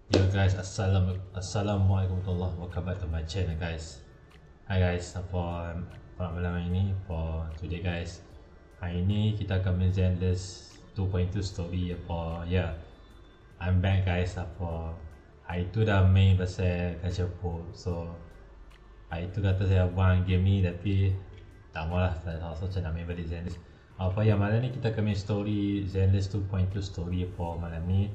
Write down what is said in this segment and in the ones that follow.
Yo guys, assalamualaikum warahmatullahi wabarakatuh. Welcome back to my channel guys. Hi guys, for malam ini for today guys. Hari ini kita akan main Zenless 2.2 story for I'm back guys for hari tu dah main pasal kaca pool. So hari tu kata saya buang game ni tapi tak maulah, tak tahu macam nak main balik Zenless. Malam ni kita akan main story Zenless 2.2 story for malam ni.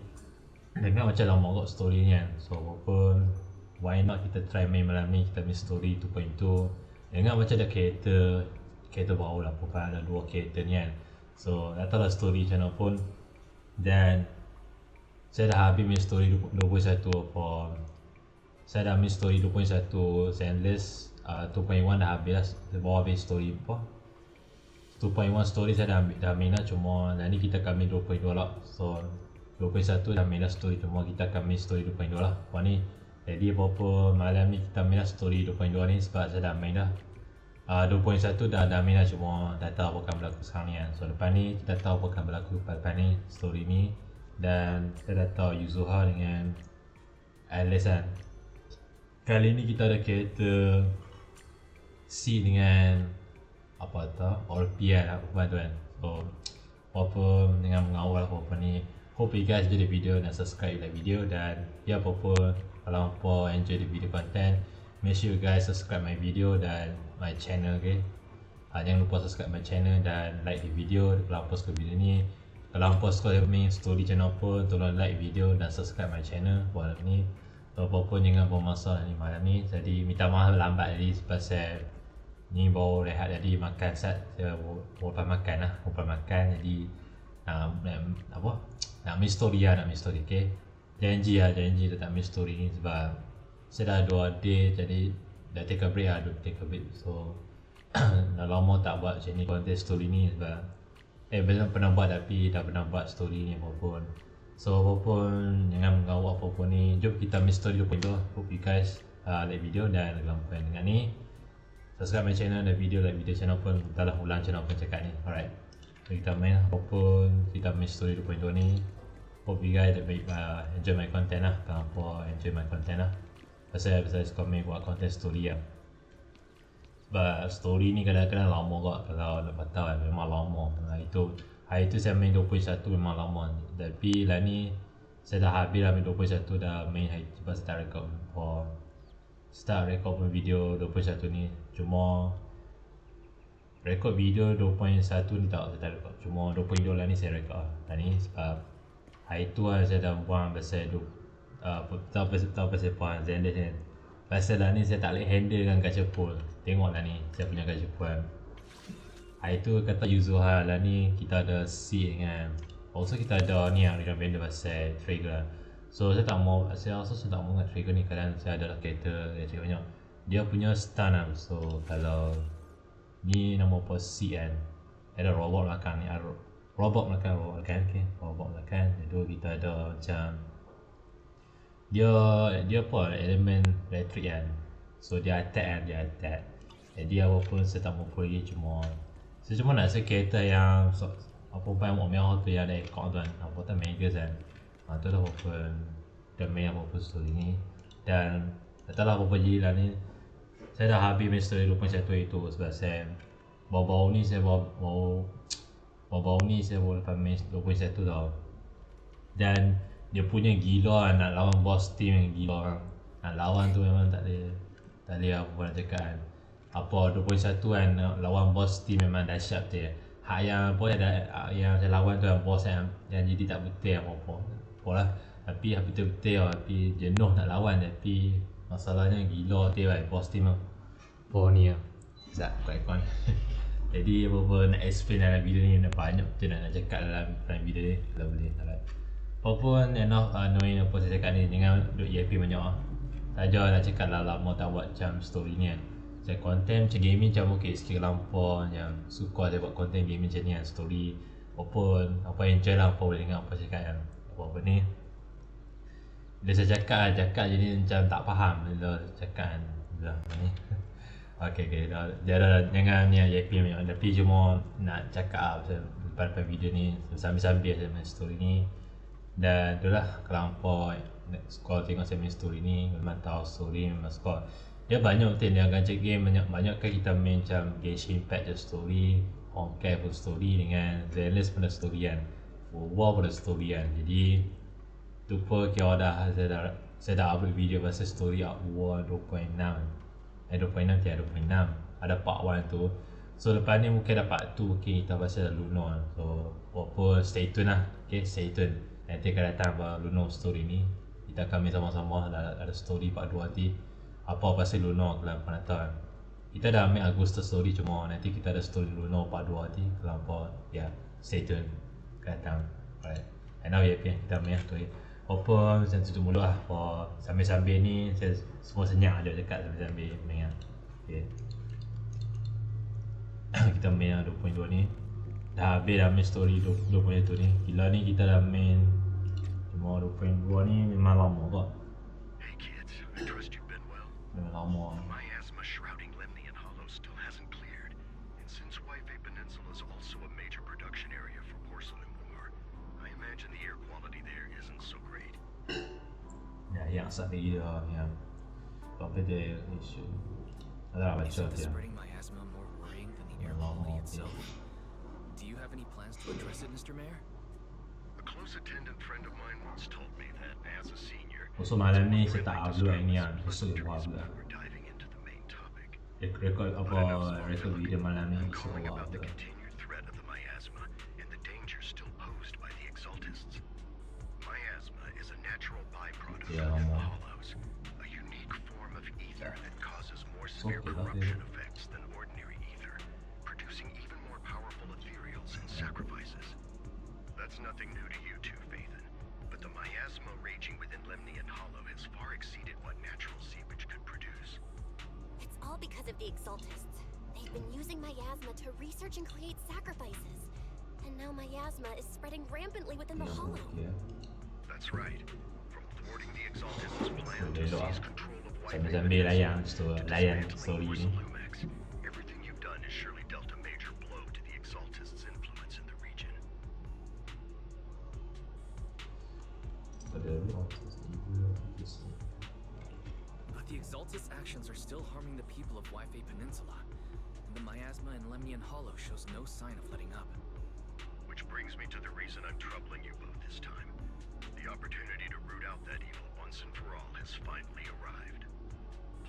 Dengar macam lama kot story ni kan. So walaupun why not kita try main malam ni, kita main story 2.2. Dengar macam ada kereta baru lah, bukan ada dua kereta ni kan. So tak tahu lah story macam mana pun. Dan saya dah habis main story 2.1 for saya dah main story 2.1 Zenless 2.1 dah habis lah. Bawa habis story apa 2.1 story saya dah main lah, cuma dan ni kita akan main 2.2 lah. So 2.1 dah main lah story, cuma kita akan main story 2.2 lah. Jadi apa-apa malam ni kita main lah story 2.2 ni sebab saya dah main dah 2.1 dah main lah, cuma tak tahu apa akan berlaku sekarang ni kan. So lepas ni kita tahu apa akan berlaku lepas ni story ni. Dan kita dah tahu Yuzuha dengan Alice kan. Kali ni kita ada kereta C dengan apa tau Orpia lah bukan tu kan. So apa dengan mengawal apa ni. Hope you guys enjoy the video dan subscribe like video. Dan apa-apa kalau hampa enjoy the video content, make sure you guys subscribe my video dan my channel, okay. Jangan lupa subscribe my channel dan like the video kalau hampa suka video ni. Kalau hampa suka main story channel apa, tolong like video dan subscribe my channel buat ni. So apa-apa jangan buang masa ni malam ni. Jadi minta maaf lambat tadi sebab saya ni baru rehat, jadi makan saya lupa makan jadi nak main story okay. Janji tak main story ni sebab saya dah 2 day, jadi dah take a break. So dah lama tak buat macam ni content story ni sebab belum pernah buat, tapi dah pernah buat story ni apapun. So apapun jangan mengawal apapun ni, jom kita main story 2.2. Hope you guys like video dan lampuan dengan ni. Subscribe my channel dan video like video channel pun entahlah ulang channel pun cakap ni. Alright, so kita main apapun, kita main story 2.2 ni. Hope you guys enjoy my content lah. Kalau apa enjoy my content lah, pasal suka main buat content story lah. Sebab story ni kadang-kadang lama kot kalau nak patah kan, memang lama. Hari tu saya main 2.1 memang lama. Tapi lah ni saya dah habis lah main 2.1, dah main hari tu. Sebab start record pun video 2.1 ni. Cuma record video 2.1 ni tak saya tak record, cuma 2.2 lah ni saya record lah ni. Sebab hari tu lah saya dah buang pasal tahu pasal puan Zenless kan. Pasal lah ni saya tak boleh handle dengan kaca pool. Tengok lah ni saya punya kaca pool kan. Hari tu kata Yuzuha lah ni kita ada seat kan. Also kita ada ni yang dengan vendor pasal trigger. So saya tak mau dengan trigger ni, kadang saya ada kereta yang cakap banyak dia punya stun lah. So kalau ni nama apa seat kan, ada robot belakang ni, robot belakang okay. Robot belakang itu kita ada macam dia apa elemen elektrik kan. So dia attack. Jadi apa pun saya tak mau pergi, saya cuma nak kereta yang apa yang merah tu yang ada ekor tu kan, apa tu Megas kan. Tu dah apa dah main apa story ni. Dan tak tahu lah apa jadi lah ni. Saya dah habis main story 2.1 itu sebab saya baru-baru ni saya lepas main 2.1 tau. Dan dia punya gila nak lawan boss team yang gila. Nak lawan tu memang tak boleh apa nak cakap kan. Apa 2.1 kan, lawan boss team memang dahsyat dia. Hak yang apa yang saya lawan tu yang boss yang jadi tak betul apa lah. Tapi betul-betul lah, tapi jenuh nak lawan. Tapi masalahnya gila dia kan boss team apa ni lah. Sekejap kuat-kuat. Jadi apa-apa nak explain dalam video ni, banyak betul nak cakap dalam video ni kalau boleh. Apapun enough knowing apa saya cakap ni, jangan duduk EIP banyak lah. Saja nak cakap lah lama tak buat macam story ni kan. Saya content macam gaming macam ok sikit lampau yang suka saya buat content gaming macam ni kan. Story apa enjoy lah, apa boleh dengar apa cakap kan. Apa-apa ni bila saya cakap jadi macam tak faham bila cakap kan. Bila ni Okay, jangan ni YP banyak. Tapi cuma nak cakap lepas video ni sambil-sambil saya main story ni. Dan itulah kelampau kalau tengok saya main story ni memang tahu story memang score. Dia banyak thing dia gadget game banyak kan kita main macam Genshin Impact je story, Honkai pun story dengan Zenless pun ada story kan. War pun ada story kan. Jadi lupa kira saya dah upload video pasal story War 2.6. 2.6 tiada 2.6. Ada part 1 tu. So lepas ni mungkin ada part 2 mungkin kita pasal Luno. So apa stay tune lah. Okay, stay tune. Nanti akan datang Luno story ni. Kita akan main sama-sama ada story part 2 nanti. Apa pasal Luno kalau pernah tahu kan. Kita dah ambil Agustus story cuma nanti kita ada story Luno part 2 nanti. Kalau apa ya stay tune. Akan datang. Alright. And now ya kita main tu. Apa macam tutup mulut lah. Sambil-sambil ni saya semua senyap je dekat sambil-sambil main lah. Okay. Kita main 2.2 ni. Dah habis dah main story 2.1 ni. Gila ni kita dah main cuma 2.2 ni memang lama kok. Hey kids, I trust you've been well. Memang lama. The miasma shrouding Lemnian Hollow still hasn't cleared, and since Wi-Fi Peninsula is also a major production area for porcelain war, I imagine the air quality there isn't so great. Ya, yang sakit gila yang apa dia issue. Ada baca Isn't the dia. spreading miasma more worrying than the air quality itself? Do you have any plans to address it, Mr. Mayor? A close attendant friend of mine once told me that as a senior, So malam ni saya tak upload ini yang besok dia buat upload. we're diving into the main topic. Record video malam ni besok Calling buat about the upload. continued threat of the miasma and the dangers still posed by the exaltists. Miasma is a natural byproduct Yeah, within the I'm- hollows, a unique form of ether that causes more So severe good, okay. corruption effects than ordinary ether, producing even more powerful ethereals and sacrifices. That's nothing new to you two, Phaethon, but the miasma raging within Lemnian Hollow has far exceeded what natural seepage could produce. It's all because of the Exaltists. They've been using miasma to research and create sacrifices. And now miasma is spreading rampantly within the hollow. Ya. That's right. From thwarting the Exaltists' plan to Boleh doa. seize control of Wi-Fi Sambil-sambil layan Peninsula, to layan dismantling story Force ni. Lumex, everything you've done has surely dealt a major blow to the Exaltists' influence in the region. Pada But the Exaltist actions are still harming the people of Wi-Fi Peninsula, and the miasma in Lemnian Hollow shows no sign of letting up. Which brings me to the reason I'm troubling you both this time. The opportunity to root out that evil once and for all has finally arrived.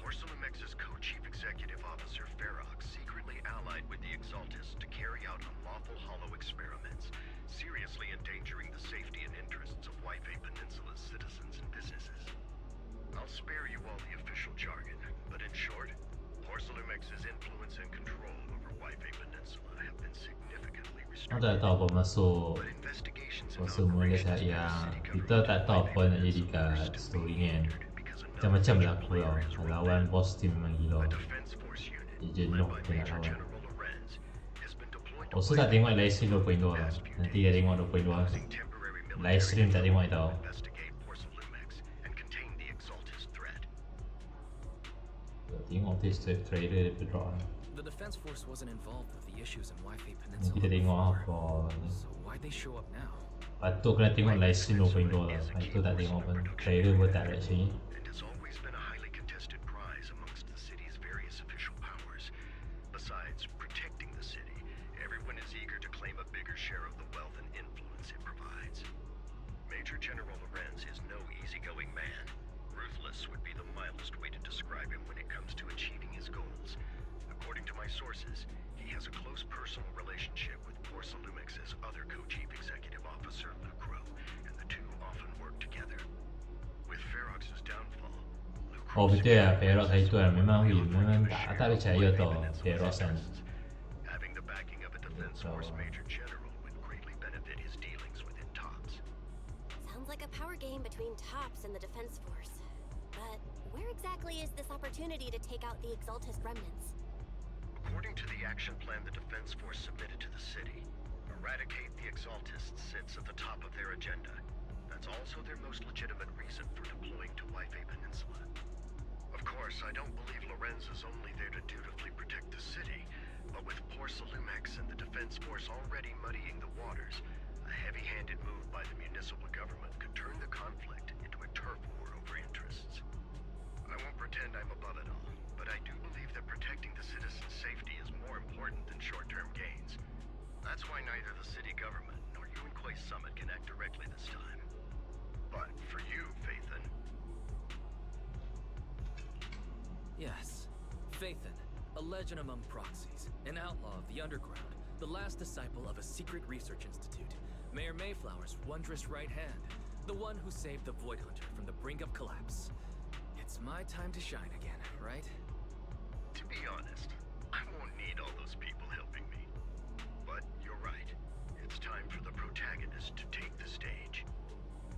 Porcelumex's co-chief executive officer Ferox secretly allied with the Exaltists to carry out unlawful hollow experiments, seriously endangering the safety and interests of Wi-Fi Peninsula's citizens and businesses. I'll spare you all the official jargon, but in short, Porcelumex's influence and control over Wi-Fi Peninsula have been significantly Aku tak restricted. tahu apa masuk But investigations and Masa mula operations saya in the yang city kita covering tak tahu apa nak jadi kat story ni kan. Macam-macam berlaku tau. Lawan boss team memang gila. A defense force unit Dia jenuh led by dia nak Major lawan. General Lorenz has been deployed to Also tak tengok live stream 2.2 lah. Nanti dia tengok 2.2. causing temporary Live stream tak tengok tau. investigate Porcelumex and contain the Exaltist threat. Tengok test trailer dia drop lah. The Defense Force wasn't involved with the issues in Wi-Fi Nanti Peninsula kita tengok before. apa ni. So why'd they show up now? Patut kena tengok live stream 2.2 lah. Itu tak tengok pun. Trailer pun tak ada sini. And has always been a highly contested prize amongst the city's various official powers. Besides protecting the city, everyone is eager to claim a bigger share of the wealth and influence it provides. Major General Lorenz is no easygoing man. Ruthless would be the mildest way to describe him when it comes to achieving his goals. According to my sources, he has a close personal relationship with Porcelumex's other co-chief executive officer, Lucro, and the two often work together. With Ferox's downfall, Lucro Oh betul lah, Ferox hari tu kan memang memang tak percaya tau Ferox kan. having the backing of a defense force major general would greatly benefit his dealings within TOPS. Sounds like a power game between Tops and the Defense Force. But where exactly is this opportunity to take out the Exaltist remnants? According to the action plan the defense force submitted to the city, eradicate the Exaltists sits at the top of their agenda. That's also their most legitimate reason for deploying to Wi-Fi Peninsula. Of course, I don't believe Lorenz is only there to dutifully protect the city, but with Porcelumex and the defense force already muddying the waters, a a heavy-handed move by the municipal government could turn the conflict into a turf war over interests. I won't pretend I'm above it all, but I do believe that protecting the citizens' safety is more important than short-term gains. That's why neither the city government nor Yuan Summit can act directly this time. But for you, Phaethon... Yes, Phaethon, a legend among proxies, an outlaw of the underground, the last disciple of a secret research institute, Mayor Mayflower's wondrous right hand, the one who saved the Void Hunter from the brink of collapse. It's my time to shine again, right? To be honest, I won't need all those people helping me. But you're right. It's time for the protagonist to take the stage.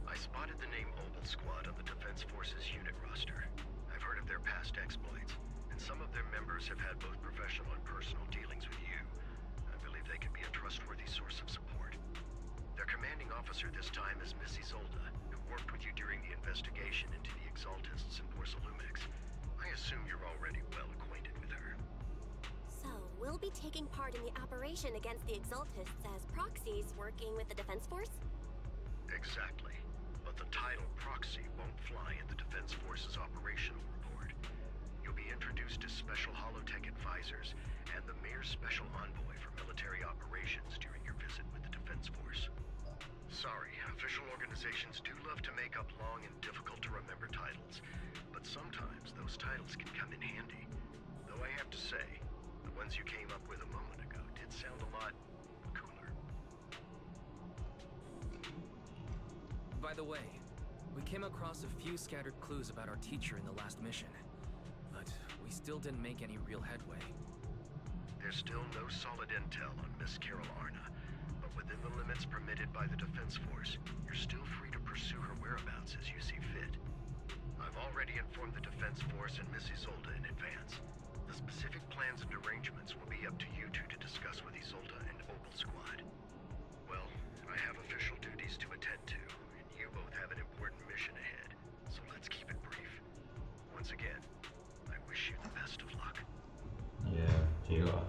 I spotted the name Obel Squad on the Defense Forces unit roster. I've heard of their past exploits, and some of their members have had both professional and personal dealings with you. I believe they could be a trustworthy source of support. Their commanding officer this time is Miss Isolde, who worked with you during the investigation into the Exaltists and Porcelumix. I assume you're already well acquainted with her. So, we'll be taking part in the operation against the Exaltists as proxies working with the Defense Force? Exactly. But the title proxy won't fly in the Defense Force's operational report. You'll be introduced as Special Holotech Advisors and the Mayor's Special Envoy for Military Operations during your visit with the Defense Force. Sorry, official organizations do love to make up long and difficult-to-remember titles, but sometimes those titles can come in handy. Though I have to say, the ones you came up with a moment ago did sound a lot cooler. By the way, we came across a few scattered clues about our teacher in the last mission, but we still didn't make any real headway. There's still no solid intel on Miss Carol Arna, but within the limits permitted by the Defense Force, you're still free to pursue her whereabouts as you see fit. I've already informed the Defense Force and Miss Isolde in advance. The specific plans and arrangements will be up to you two to discuss with Isolde and Obel Squad. Well, I have official duties to attend to, and you both have an important mission ahead, so let's keep it brief. Once again, I wish you the best of luck. Ya, cikgu.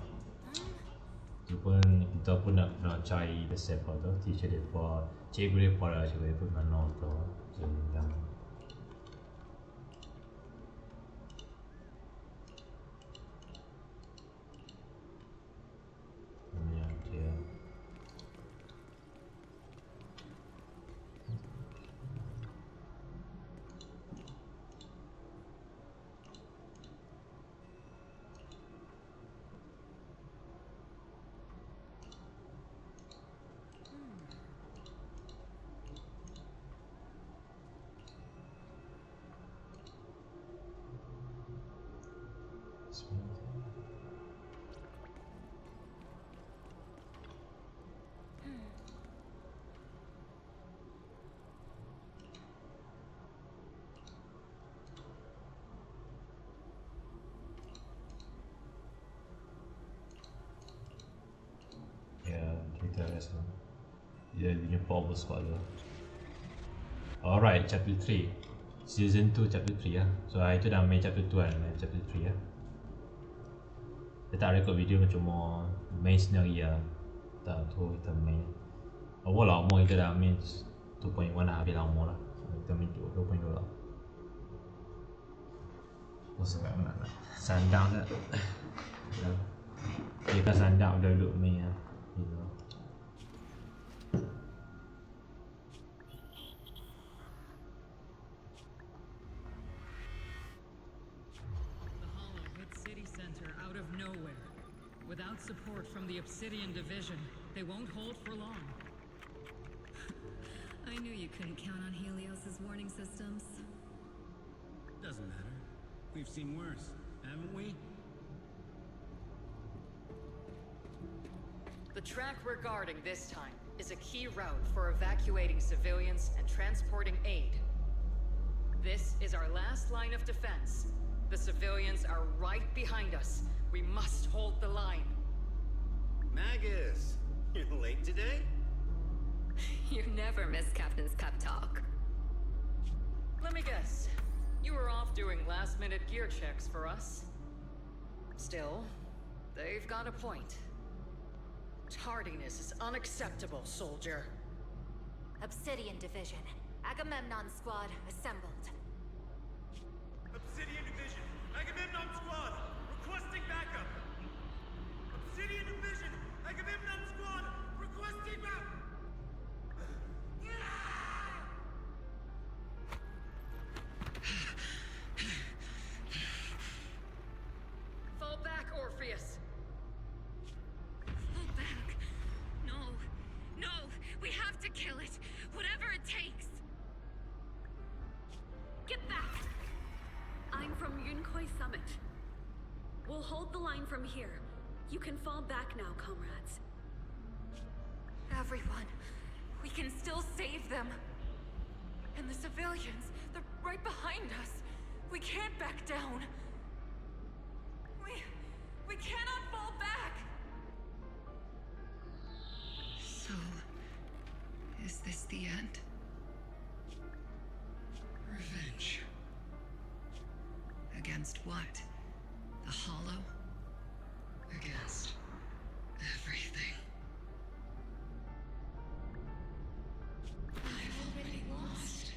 Tu pun kita pun nak cari besar tu, teacher depa, cikgu depa lah, cikgu depa mana tu. Jangan. Ya, dia. Ya, kita rasa. Dia punya power squad tu. Alright, chapter 3. Season 2 chapter 3 lah. So itu dah main chapter 2 kan, main chapter 3 lah. Dia tak record video cuma main sendiri lah. Tak tu kita main. Awal lama kita dah main 2.1 lah, habis lama lah. So, kita main 2.2 lah. Oh sebab nak sandang tak. Dia kan sandang dah duduk main lah. Without support from the Obsidian Division, they won't hold for long. I knew you couldn't count on Helios's warning systems. Doesn't matter. We've seen worse, haven't we? The track we're guarding this time is a key route for evacuating civilians and transporting aid. This is our last line of defense. The civilians are right behind us. We must hold the line. Magus, you're late today? You never miss Captain's pep talk. Let me guess. You were off doing last-minute gear checks for us. Still, they've got a point. Tardiness is unacceptable, soldier. Obsidian Division. Agamemnon Squad assembled. Obsidian Division, Agamemnon Squad, requesting backup. Obsidian Division, Agamemnon Squad, requesting backup. Fall back, Orpheus! Fall back. No. No. We have to kill it. Whatever it takes. Get back! I'm from Yunkoi Summit. We'll hold the line from here. You can fall back now, comrades. Everyone, we can still save them. And the civilians, they're right behind us. We can't back down. We cannot fall back! So... is this the end? Revenge. Against what? The Hollow? Against... everything. I've already lost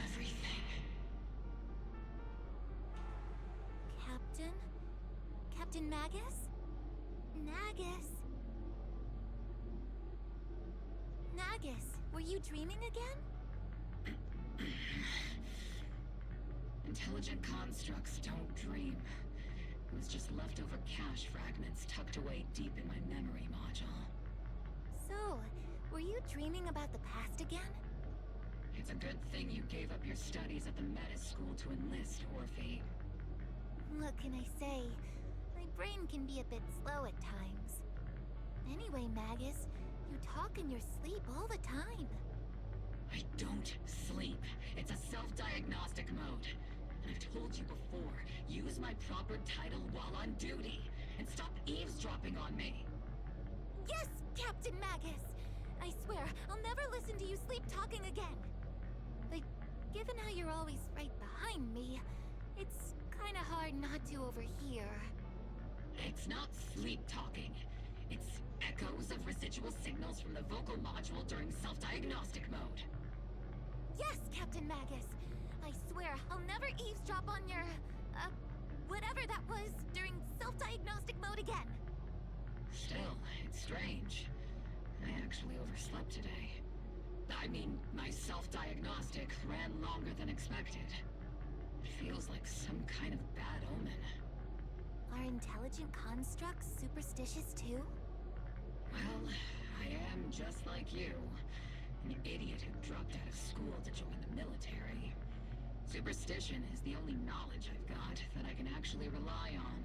everything. Captain Magus? Nagus, were you dreaming again? Intelligent constructs don't dream. It was just leftover cache fragments tucked away deep in my memory module. So, were you dreaming about the past again? It's a good thing you gave up your studies at the Meta School to enlist, Orphe. What can I say? My brain can be a bit slow at times. Anyway, Magus, you talk in your sleep all the time. I don't sleep. It's a self-diagnostic mode. And I've told you before, use my proper title while on duty, and stop eavesdropping on me. Yes, Captain Magus! I swear, I'll never listen to you sleep-talking again. But given how you're always right behind me, it's kinda hard not to overhear. It's not sleep-talking. It's echoes of residual signals from the vocal module during self-diagnostic mode. Yes, Captain Magus! I swear, I'll never eavesdrop on your... whatever that was during self-diagnostic mode again. Still, it's strange. I actually overslept today. I mean, my self-diagnostic ran longer than expected. It feels like some kind of bad omen. Are intelligent constructs superstitious too? Well, I am just like you. An idiot who dropped out of school to join the military. Superstition is the only knowledge I've got that I can actually rely on.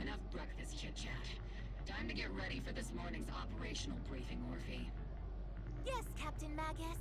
Enough breakfast chit-chat. Time to get ready for this morning's operational briefing, Orphe. Yes, Captain Magus.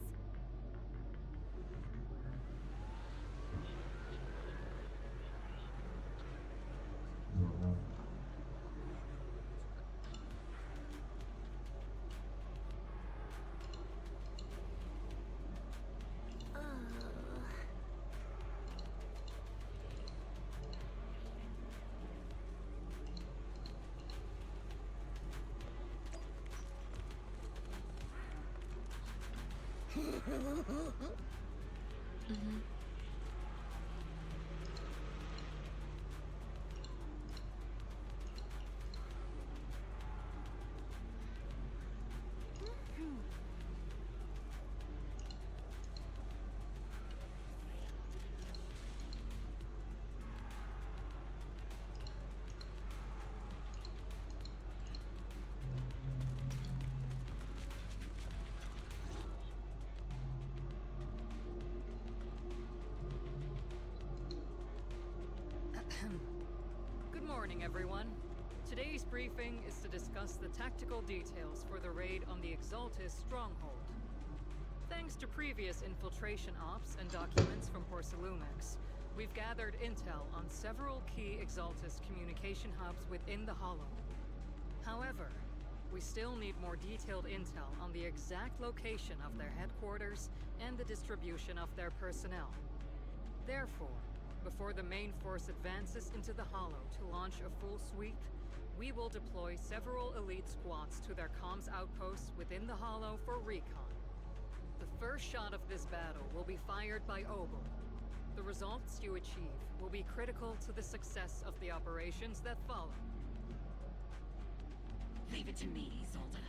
Good morning, everyone. Today's briefing is to discuss the tactical details for the raid on the Exaltus stronghold. Thanks to previous infiltration ops and documents from Porcelumix, we've gathered intel on several key Exaltus communication hubs within the Hollow. However, we still need more detailed intel on the exact location of their headquarters and the distribution of their personnel. Therefore, before the main force advances into the Hollow to launch a full sweep, we will deploy several elite squads to their comms outposts within the Hollow for recon. The first shot of this battle will be fired by Obel. The results you achieve will be critical to the success of the operations that follow. Leave it to me, Isolde.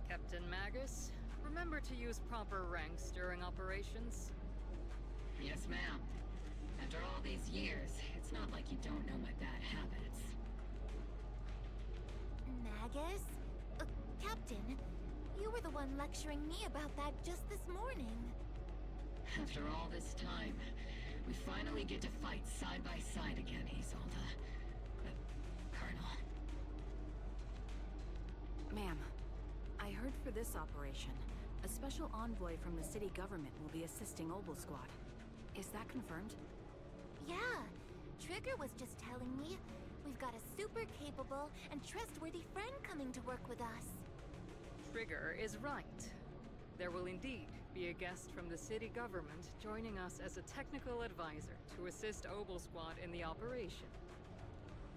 Captain Magus, remember to use proper ranks during operations. Yes, ma'am. After all these years, it's not like you don't know my bad habits. Magus? Captain, you were the one lecturing me about that just this morning. After all this time, we finally get to fight side by side again, Isolde. Colonel. Ma'am, I heard for this operation, a special envoy from the city government will be assisting Obel Squad. Is that confirmed? Yeah, Trigger was just telling me we've got a super capable and trustworthy friend coming to work with us. Trigger is right. There will indeed be a guest from the city government joining us as a technical advisor to assist Obel Squad in the operation.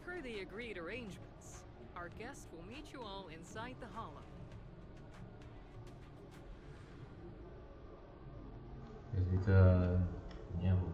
Per the agreed arrangements, our guest will meet you all inside the Hollow. Jadi kita ni apa?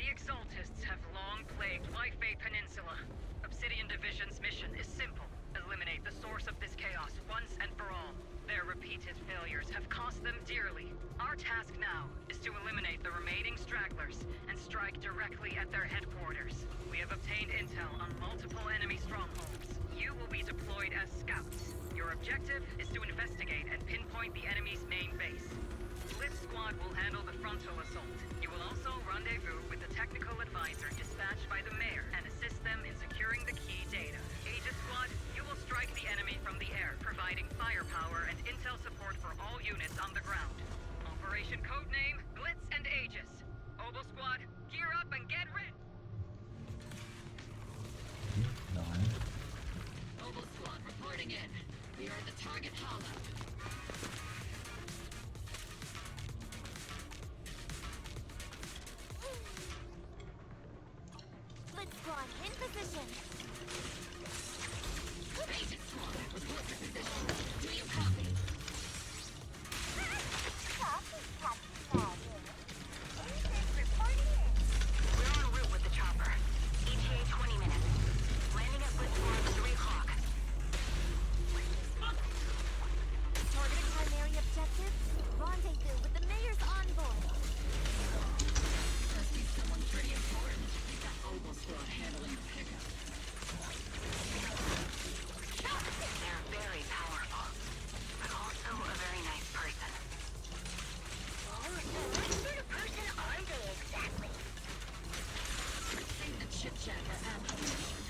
The Exaltists have long plagued Life-Bay Peninsula. Obsidian Division's mission is simple. Eliminate the source of this chaos once and for all. Their repeated failures have cost them dearly. Our task now is to eliminate the remaining stragglers and strike directly at their headquarters. We have obtained intel on multiple enemy strongholds. You will be deployed as scouts. Your objective is to investigate and pinpoint the enemy's main base. Blitz Squad will handle the frontal assault. You will also rendezvous with the technical advisor dispatched by the mayor and assist them in securing the key data. Aegis Squad, you will strike the enemy from the air, providing firepower and intel support for all units on the ground. Operation codename Blitz and Aegis. Obel Squad, gear up and get ready! Obel Squad reporting in. We are at the target hollow. Blitz Squad in position. Agent Squad, report to position. Do you copy? Copy, Captain Magus. Agent reporting in. We're en route with the chopper. ETA 20 minutes. Landing at Blitz Squad 3 o'clock. Targeting primary objective, rendezvous with the mayor's envoy. Must be someone pretty important. We've got Obel Squad handling the pickup. They're very powerful, but also a very nice person. What sort of person are they exactly? Save the chit-chat for ammunition.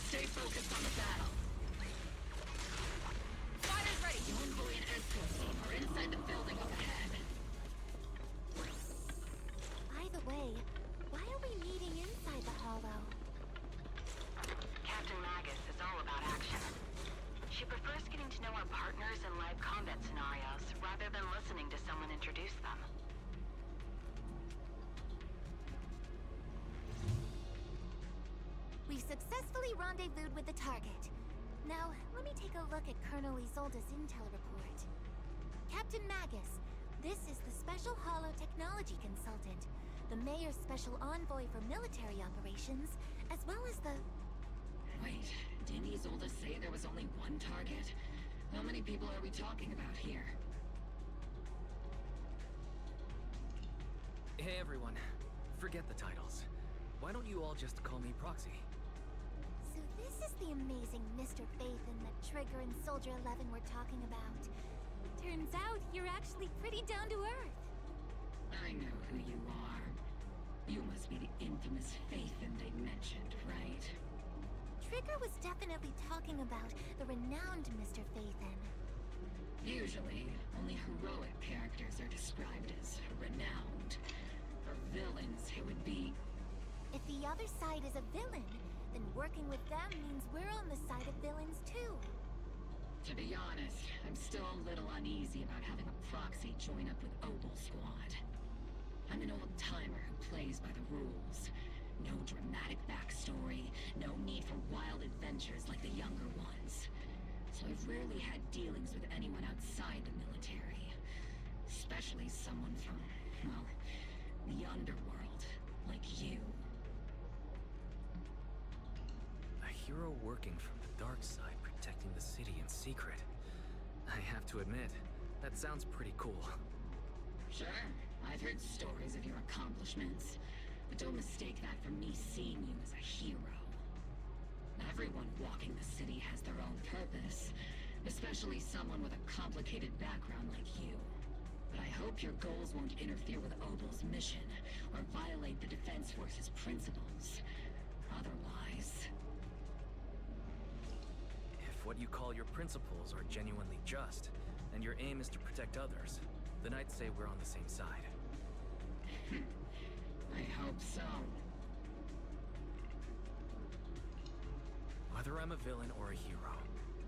Stay focused on the battle. Fighters ready! The envoy and escort team are inside the building up ahead. By the way, why are we meeting inside the Hollow? Captain Magus is all about action. She prefers getting to know our partners in live combat scenarios rather than listening to someone introduce them. We've successfully rendezvoused with the target. Now, let me take a look at Colonel Isolde's intel report. Captain Magus, this is the Special Hollow Technology Consultant, the Mayor's Special Envoy for Military Operations, as well as the... Wait, didn't Isolde say there was only one target? How many people are we talking about here? Hey everyone, forget the titles. Why don't you all just call me Proxy? So this is the amazing Mr. Phaethon that Trigger and Soldier 11 were talking about. Turns out you're actually pretty down to earth. I know who you are. You must be the infamous Phaethon they mentioned, right? Trigger was definitely talking about the renowned Mr. Phaethon. Usually, only heroic characters are described as renowned. For villains, it would be... If the other side is a villain, then working with them means we're on the side of villains too. To be honest, I'm still a little uneasy about having a proxy join up with Obel Squad. I'm an old-timer who plays by the rules. No dramatic backstory, no need for wild adventures like the younger ones. So I've rarely had dealings with anyone outside the military. Especially someone from, well, the underworld, like you. A hero working from the dark side, protecting the city in secret. I have to admit, that sounds pretty cool. Sure, I've heard stories of your accomplishments, but don't mistake that for me seeing you as a hero. Everyone walking the city has their own purpose, especially someone with a complicated background like you. But I hope your goals won't interfere with Obel's mission, or violate the Defense Force's principles. Otherwise... If what you call your principles are genuinely just, and your aim is to protect others, then I'd say we're on the same side. I hope so. Whether I'm a villain or a hero,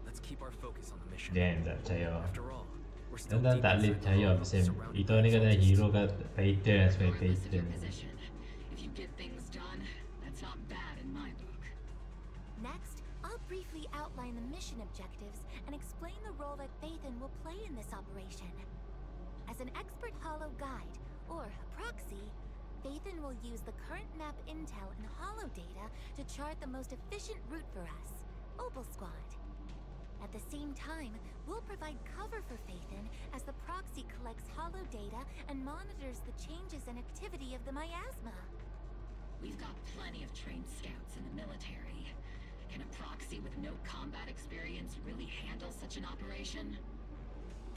let's keep our focus on the mission. Damn, tak percaya. After all, we're still Dan deep tak boleh inside the percaya hollow, pasal surrounded itu by ni kata soldiers. hero kat Phaethon sebagai Regardless of your Phaethon. position, if you get things done, that's not bad in my book. Next, I'll briefly outline the mission objectives and explain the role that Phaethon will play in this operation. As an expert hollow guide, or a proxy, Phaethon will use the current map intel and hollow data to chart the most efficient route for us, Obel Squad. At the same time, we'll provide cover for Phaethon as the proxy collects hollow data and monitors the changes and activity of the miasma. We've got plenty of trained scouts in the military. Can a proxy with no combat experience really handle such an operation?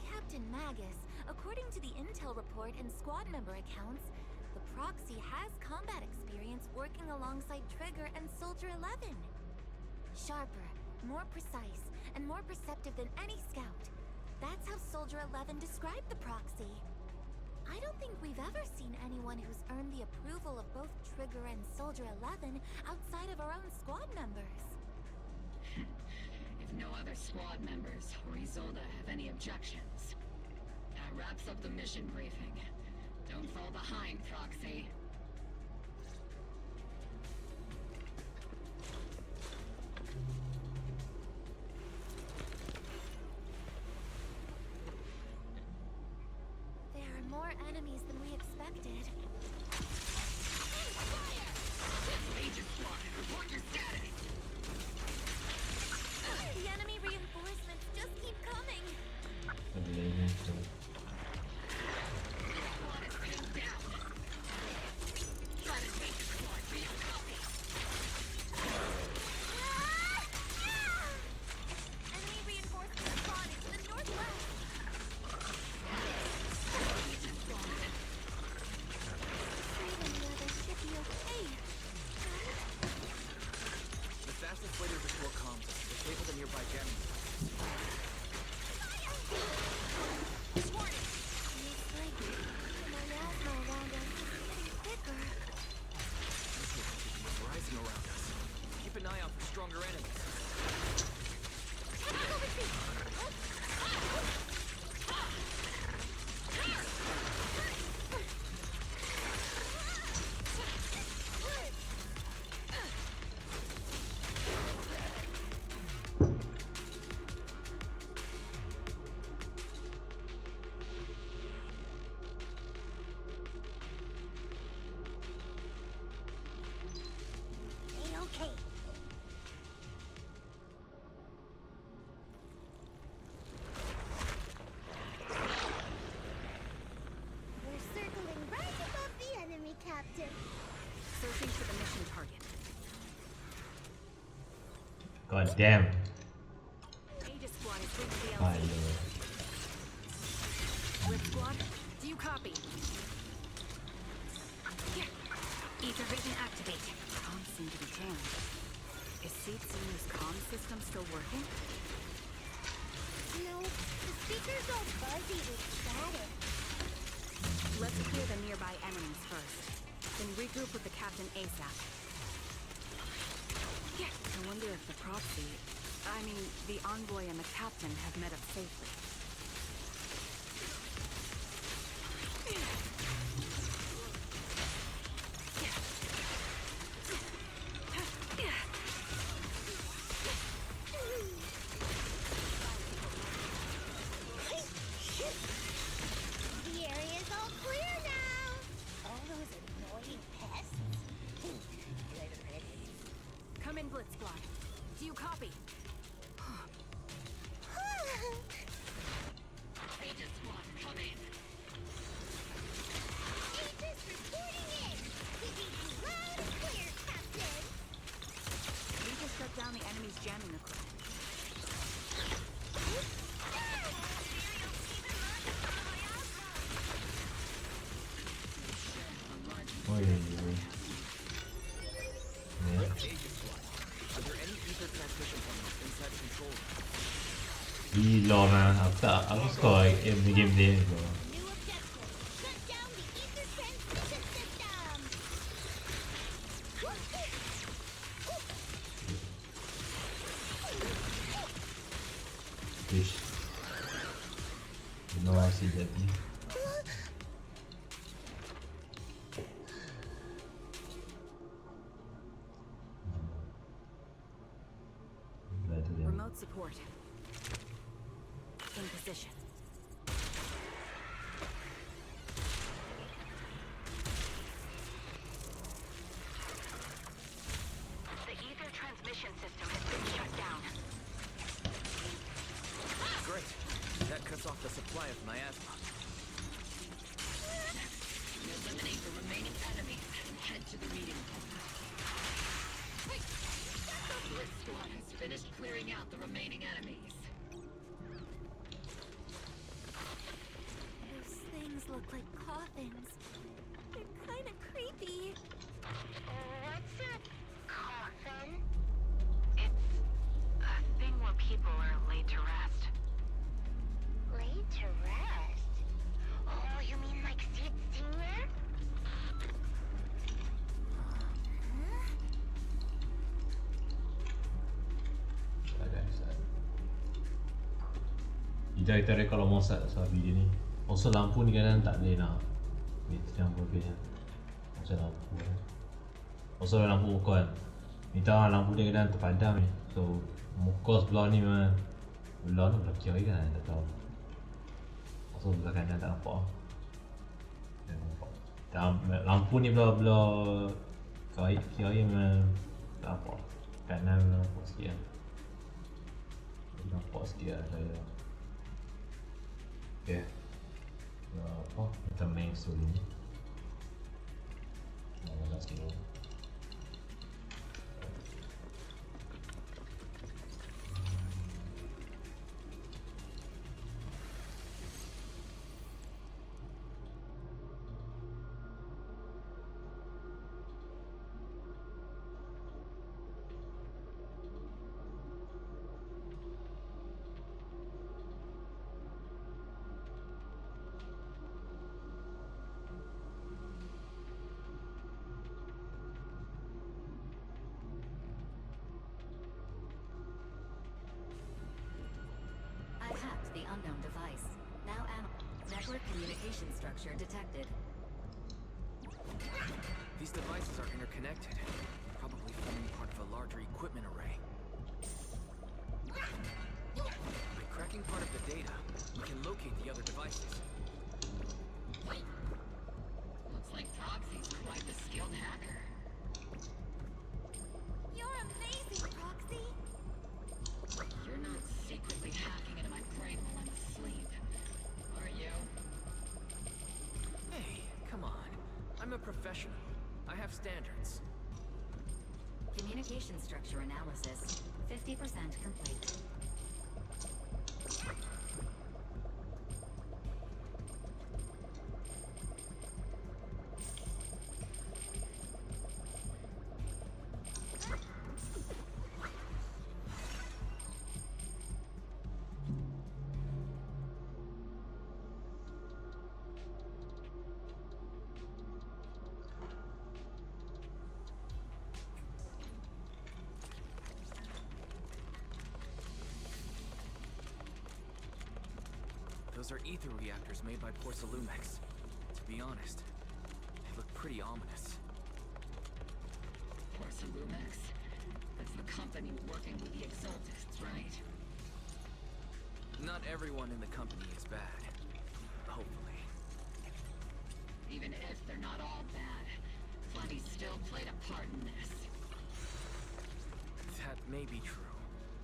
Captain Magus, according to the intel report and squad member accounts, the proxy has combat experience working alongside Trigger and Soldier 11. Sharper, more precise, and more perceptive than any scout. That's how Soldier 11 described the proxy. I don't think we've ever seen anyone who's earned the approval of both Trigger and Soldier 11 outside of our own squad members. If no other squad members or Isolde have any objections, that wraps up the mission briefing. Don't fall behind, Proxy. There are more enemies than we expected. Agent Squad, report your status! The enemy reinforcements just keep coming. Boleh ni tu. Squad is pinned down. Try to take the squad for your copy. Enemy reinforcements spawning to the northwest. Agent Squad. God damn. Aegis Squad is with the Fire. Rift Squad, do you copy? Here. Ether vision activate. Comms seem to be jammed. Is Seed Senior's comm system still working? No, the speaker's all fuzzy with static. Let's clear the nearby enemies first. Then regroup with the captain ASAP. I wonder if the proxy, the envoy and the captain have met up safely. The area's all clear now. All those annoying pests. Come in, Blitz Squad. Do you copy? Aegis Squad, come in. Aegis reporting in. We read you loud and clear, Captain. We just shut down the enemy's jamming equipment. Oi, oi. Yeah. Aegis Squad, are there any ether transmission terminals inside the control room? Gila man, aku suka game dia tu. New objective. Shut down the ether transmission system. Fish. You know I see that thing. Remote support. In position. The ether transmission system has been shut down. Great. That cuts off the supply of miasma. Eliminate the remaining enemies and head to the meeting point. The Blitz Squad has finished clearing out the remaining enemies. Those things look like coffins. They're kind of creepy. What's a coffin? It's a thing where people are laid to rest. Laid to rest? Oh, you mean like Sid Senior? Kita kalau masak sabi dia ni. Also lampu ni kadang tak boleh nak yang berbeza. Macam lampu kan. Also lampu muka kan. Ni tahu lampu dia kadang terpadam ni. So muka sebelah ni memang belah tu belah kiri kan tak tahu. Also belah kanan tak nampak. Tak nampak. Lampu ni belah kiri memang tak nampak. Kanan memang nampak sikit kan. Nampak sikit lah saya. Okay. Apa? Kita main story ni. Nak sikit dulu. I hacked the unknown device. Now network communication structure detected. These devices are interconnected, probably forming part of a larger equipment array. By cracking part of the data, we can locate the other devices. Looks like Proxy's quite the skilled hacker. You're amazing, Proxy. You're not secretly hacking into my brain while I'm asleep, are you? Hey, come on. I'm a professional. I have standards. Communication structure analysis 50% complete. Those are ether reactors made by Porcelumex. To be honest, they look pretty ominous. Porcelumex? That's the company working with the Exaltists, right? Not everyone in the company is bad. Hopefully. Even if they're not all bad, plenty still played a part in this. That may be true.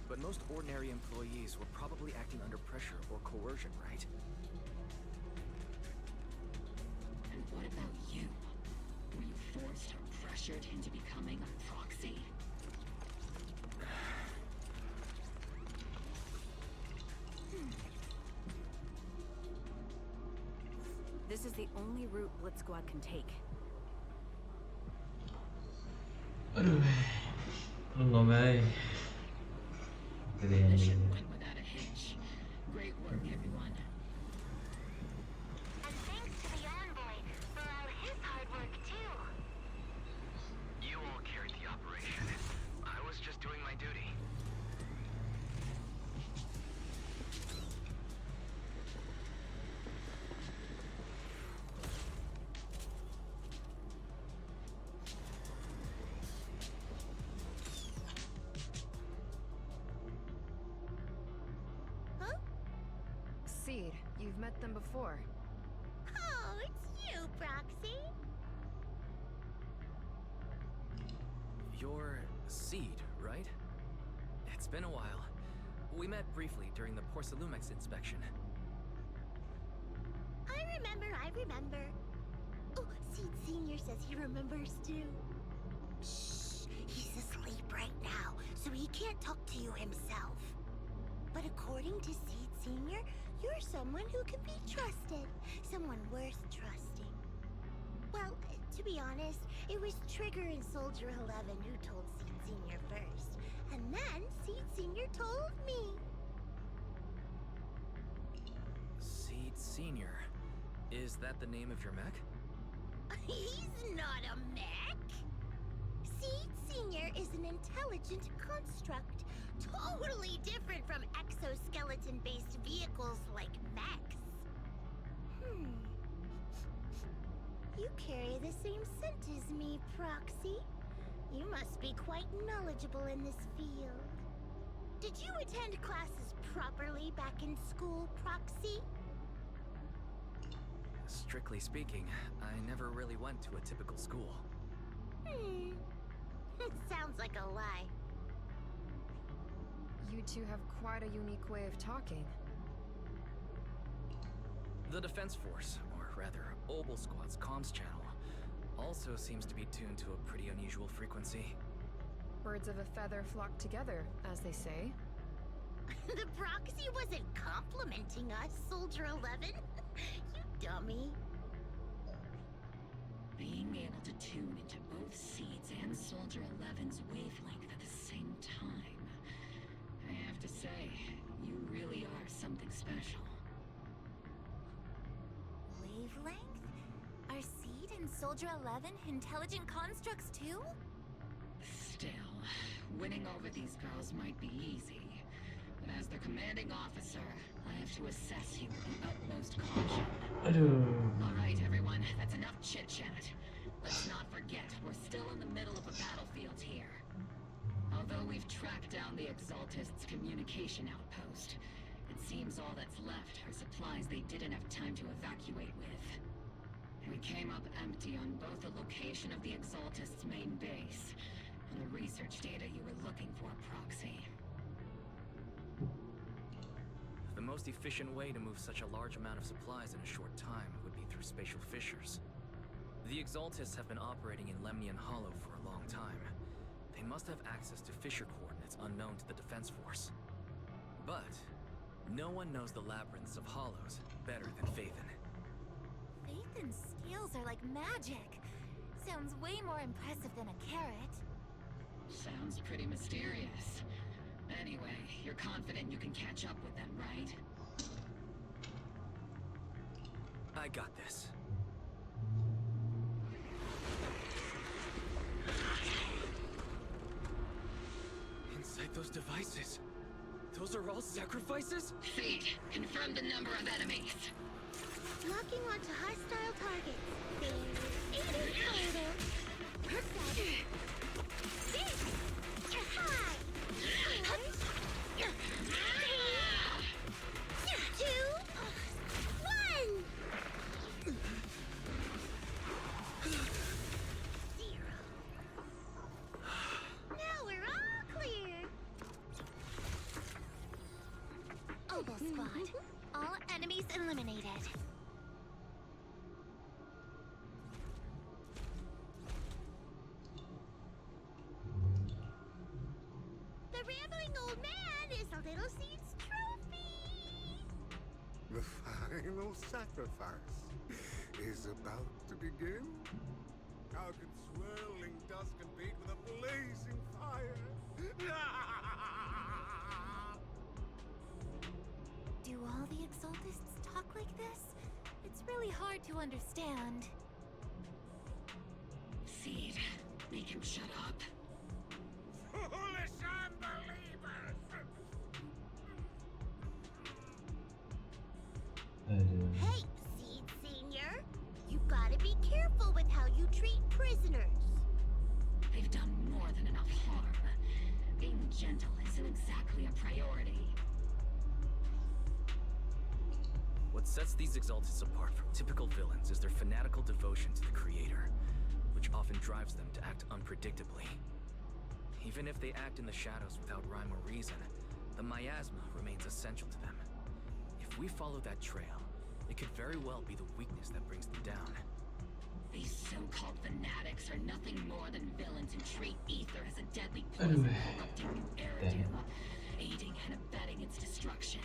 But most ordinary employees were probably acting under pressure or coercion, right? And what about you? Were you forced or pressured into becoming a proxy? This is the only route Blitz Squad can take. Aduh, ngomel. Mission went without a hitch. Great work, everyone. And thanks to the envoy for all his hard work, too. You all carried the operation. I was just doing my duty. Seed, you've met them before. Oh, it's you, Proxy. You're Seed, right? It's been a while. We met briefly during the Porcelumex inspection. I remember. Oh, Seed Senior says he remembers too. Shh, he's asleep right now, so he can't talk to you himself. But according to Seed Senior, you're someone who can be trusted. Someone worth trusting. Well, to be honest, it was Trigger and Soldier 11 who told Seed Senior first. And then Seed Senior told me. Seed Senior. Is that the name of your mech? He's not a mech. Seed Senior is an intelligent construct, totally different from exoskeleton-based vehicles like mechs. You carry the same scent as me, Proxy. You must be quite knowledgeable in this field. Did you attend classes properly back in school, Proxy? Strictly speaking, I never really went to a typical school. Sounds like a lie. You two have quite a unique way of talking. The Defense Force, or rather, Obel Squad's comms channel, also seems to be tuned to a pretty unusual frequency. Birds of a feather flock together, as they say. The Proxy wasn't complimenting us, Soldier 11. You dummy. Being able to tune into both Seeds and Soldier 11's wavelength at the same time. I have to say, you really are something special. Wavelength? Are Seed and Soldier 11 intelligent constructs too? Still, winning over these girls might be easy. But as their commanding officer, I have to assess you with the utmost caution. Alright, everyone, that's enough chit-chat. Let's not forget, we're still in the middle of a battlefield here. Although we've tracked down the Exaltists' communication outpost, it seems all that's left are supplies they didn't have time to evacuate with. We came up empty on both the location of the Exaltists' main base and the research data you were looking for, Proxy. The most efficient way to move such a large amount of supplies in a short time would be through spatial fissures. The Exaltists have been operating in Lemnian Hollow for a long time. they must have access to fissure coordinates unknown to the defense force. But no one knows the labyrinths of hollows better than Phaethon. Phaethon's skills are like magic. Sounds way more impressive than a carrot. Sounds pretty mysterious. Anyway, you're confident you can catch up with them, right? I got this. Inside those devices, those are all sacrifices? Feed, confirm the number of enemies. Locking onto hostile targets. There's 8 in total. 7. 6. 5. 4. 3. 2. 1. 0. Now we're all clear. Oboe Squad. All enemies eliminated. The rambling old man is a little seed's trophy. The final sacrifice is about to begin. How can swirling dust compete with a blazing fire? Do all the Exaltists talk like this? It's really hard to understand. Seed, make him shut up. Foolish unbelievers! Hey, Seed Senior. You gotta be careful with how you treat prisoners. They've done more than enough harm. Being gentle isn't exactly a priority. What sets these Exaltists apart from typical villains is their fanatical devotion to the Creator, which often drives them to act unpredictably. Even if they act in the shadows without rhyme or reason, the miasma remains essential to them. If we follow that trail, it could very well be the weakness that brings them down. These so-called fanatics are nothing more than villains who treat ether as a deadly poison corrupting new Eridu, aiding and abetting its destruction.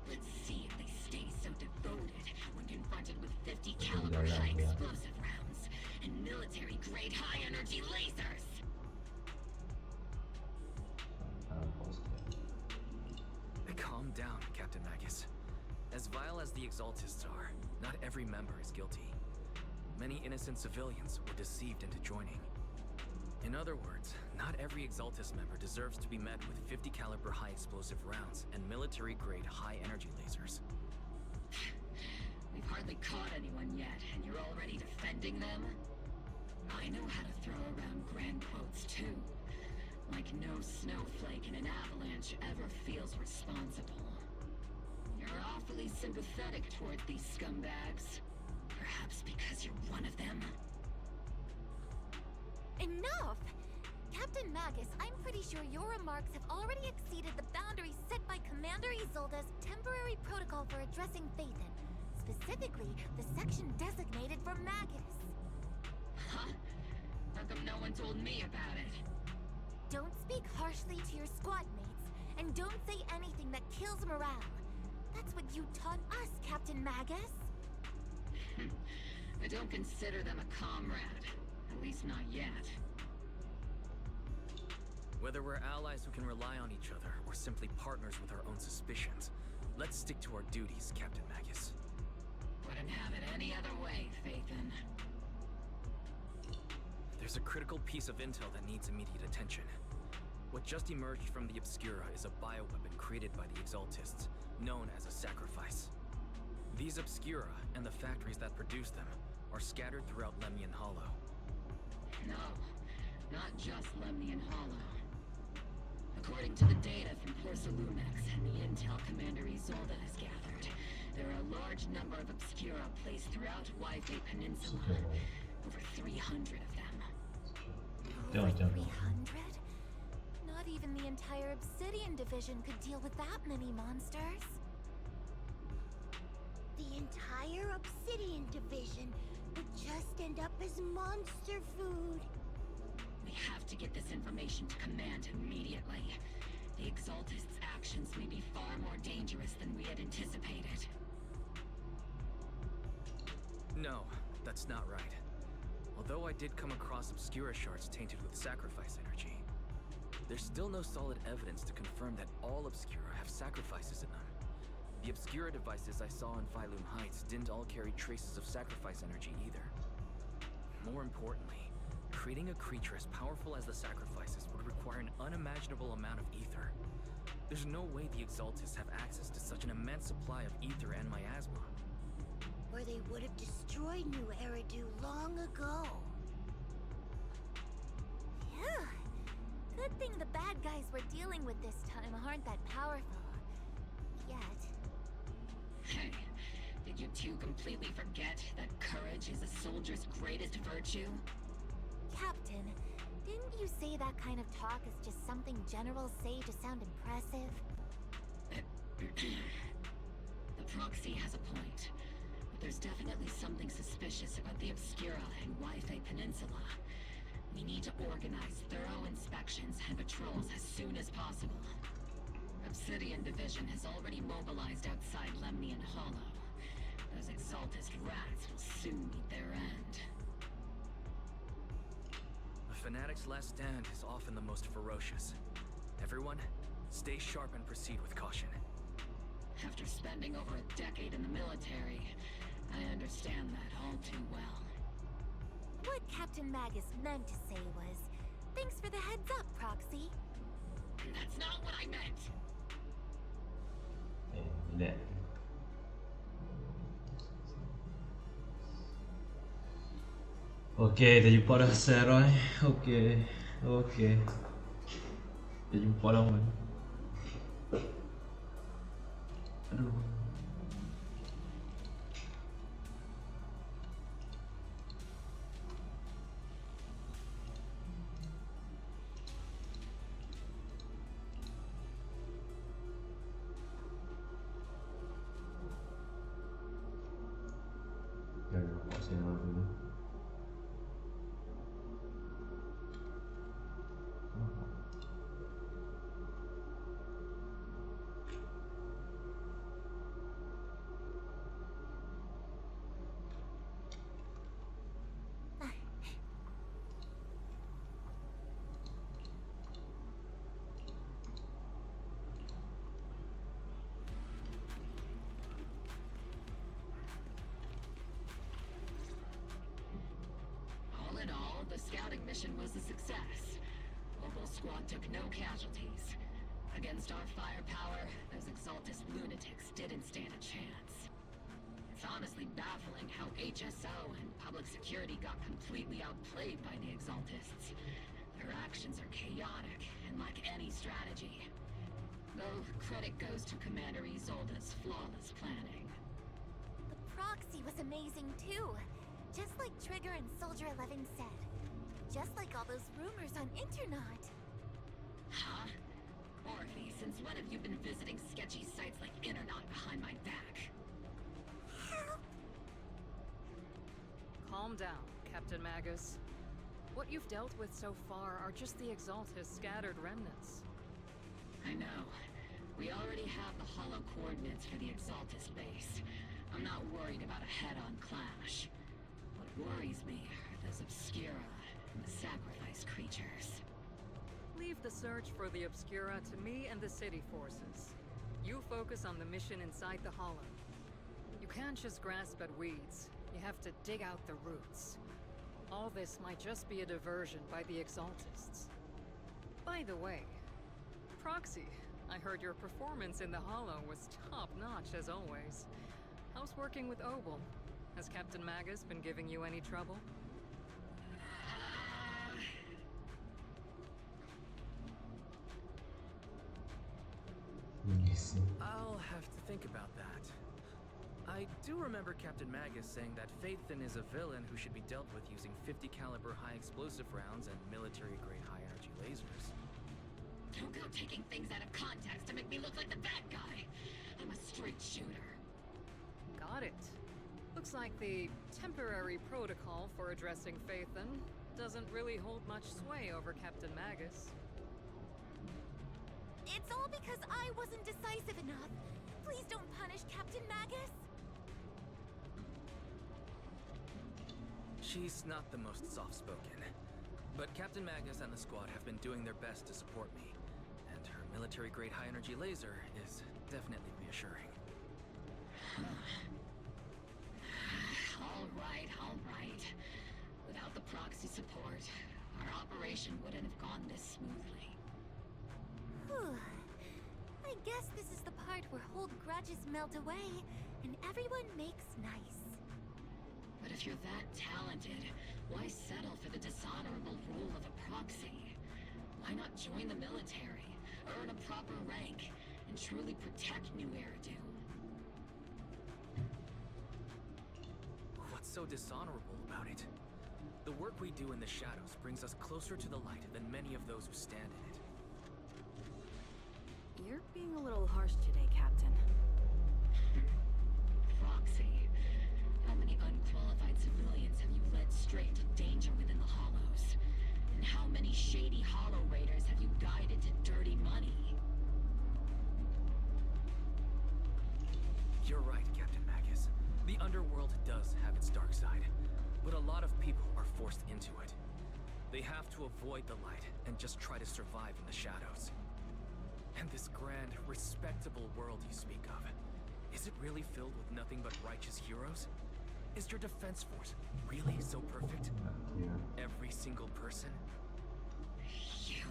Let's see if they stay so devoted when confronted with 50 caliber high explosive rounds and military-grade high-energy lasers. Calm down, Captain Magus. As vile as the Exaltists are, not every member is guilty. Many innocent civilians were deceived into joining. In other words, not every Exaltist member deserves to be met with 50 caliber high explosive rounds and military-grade high energy lasers. We've hardly caught anyone yet, and you're already defending them? I know how to throw around grand quotes too. Like no snowflake in an avalanche ever feels responsible. You're awfully sympathetic toward these scumbags. Perhaps because you're one of them? Enough! Captain Magus, I'm pretty sure your remarks have already exceeded the boundaries set by Commander Isolde's temporary protocol for addressing Phaethon. Specifically, the section designated for Magus. Huh? How come no one told me about it? Don't speak harshly to your squad mates, and don't say anything that kills morale. That's what you taught us, Captain Magus. I don't consider them a comrade. At least not yet. Whether we're allies who can rely on each other, or simply partners with our own suspicions, let's stick to our duties, Captain Magus. Wouldn't have it any other way, Phaethon. There's a critical piece of intel that needs immediate attention. What just emerged from the Obscura is a bioweapon created by the Exaltists, known as a sacrifice. These Obscura, and the factories that produce them, are scattered throughout Lemnian Hollow. No, not just Lemnian Hollow. According to the data from Porcelumex and the intel Commander Isolde has gathered, there are a large number of Obscura placed throughout Waifei Peninsula. Over 300 of them. Over 300? Not even the entire Obsidian Division could deal with that many monsters. The entire Obsidian Division would just end up as monster food. We have to get this information to Command immediately. The Exaltists' actions may be far more dangerous than we had anticipated. No, that's not right. Although I did come across Obscura shards tainted with sacrifice energy, there's still no solid evidence to confirm that all Obscura have sacrifices in them. The Obscura devices I saw in Phylum Heights didn't all carry traces of sacrifice energy either. More importantly, creating a creature as powerful as the sacrifices would require an unimaginable amount of ether. There's no way the Exaltists have access to such an immense supply of ether and miasma. Or they would have destroyed New Eridu long ago. Phew. Good thing the bad guys we're dealing with this time aren't that powerful. Yet. Hey, did you two completely forget that courage is a soldier's greatest virtue? Captain, didn't you say that kind of talk is just something generals say to sound impressive? The proxy has a point. But there's definitely something suspicious about the Obscura and Wi-Fi Peninsula. We need to organize thorough inspections and patrols as soon as possible. Obsidian Division has already mobilized outside Lemnian Hollow. Those Exaltist rats will soon meet their end. A fanatic's last stand is often the most ferocious. Everyone, stay sharp and proceed with caution. After spending over a decade in the military, I understand that all too well. What Captain Magus meant to say was, thanks for the heads up, Proxy. That's not what I meant. Relax. Okay, dah jumpa dah Sarah. Okay. Dah jumpa lama. Aduh. Jangan nampak Sarah dulu. All in all, the scouting mission was a success. Opal Squad took no casualties. Against our firepower, those Exaltist lunatics didn't stand a chance. It's honestly baffling how HSO and public security got completely outplayed by the Exaltists. Their actions are chaotic and lack any strategy. Though credit goes to Commander Isolde's flawless planning. The proxy was amazing too. Just like Trigger and Soldier 11 said. Just like all those rumors on Internet. Huh? Orphe, since when have you been visiting sketchy sites like Internet behind my back? Help! Calm down, Captain Magus. What you've dealt with so far are just the Exaltist scattered remnants. I know. We already have the hollow coordinates for the Exaltist base. I'm not worried about a head-on clash. What worries me are those Obscura and the sacrifice creatures. Leave the search for the Obscura to me and the city forces. You focus on the mission inside the Hollow. You can't just grasp at weeds. You have to dig out the roots. All this might just be a diversion by the Exaltists. By the way, Proxy, I heard your performance in the Hollow was top-notch as always. How's working with Obel? Has Captain Magus been giving you any trouble? I'll have to think about that. I do remember Captain Magus saying that Phaethon is a villain who should be dealt with using 50 caliber high explosive rounds and military-grade high-energy lasers. Don't go taking things out of context to make me look like the bad guy. I'm a straight shooter. Got it. Looks like the temporary protocol for addressing Phaethon doesn't really hold much sway over Captain Magus. It's all because I wasn't decisive enough. Please don't punish Captain Magus. She's not the most soft-spoken, but Captain Magus and the squad have been doing their best to support me, and her military-grade high-energy laser is definitely reassuring. All right. Without the proxy support, our operation wouldn't have gone this smoothly. Whew. I guess this is the part where old grudges melt away and everyone makes nice. But if you're that talented, why settle for the dishonorable rule of a proxy? Why not join the military, earn a proper rank, and truly protect New Eridu? What's so dishonorable about it? The work we do in the shadows brings us closer to the light than many of those who stand in it. You're being a little harsh today, Captain. Proxy. How many unqualified civilians have you led straight to danger within the Hollows? And how many shady Hollow Raiders have you guided to dirty money? You're right, Captain Magus. The underworld does have its dark side, but a lot of people are forced into it. They have to avoid the light and just try to survive in the shadows. And this grand, respectable world you speak of, is it really filled with nothing but righteous heroes? Is your defense force really so perfect? Every single person? You...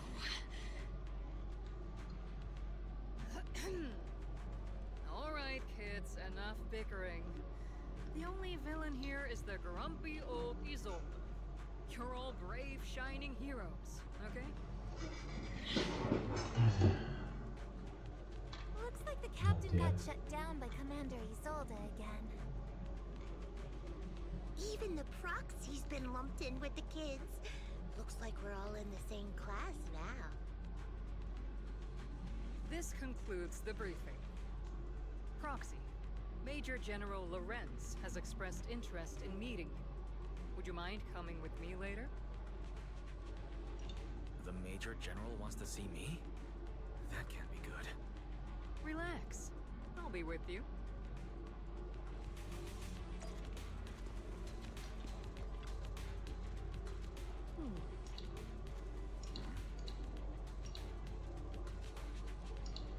All right, kids, enough bickering. The only villain here is the grumpy old Isolde. You're all brave, shining heroes, okay? Looks like the captain got shut down by Commander Isolde again. Even the proxy's been lumped in with the kids. Looks like we're all in the same class now. This concludes the briefing. Proxy, Major General Lorenz has expressed interest in meeting you. Would you mind coming with me later? The Major General wants to see me? That can't be good. Relax. I'll be with you.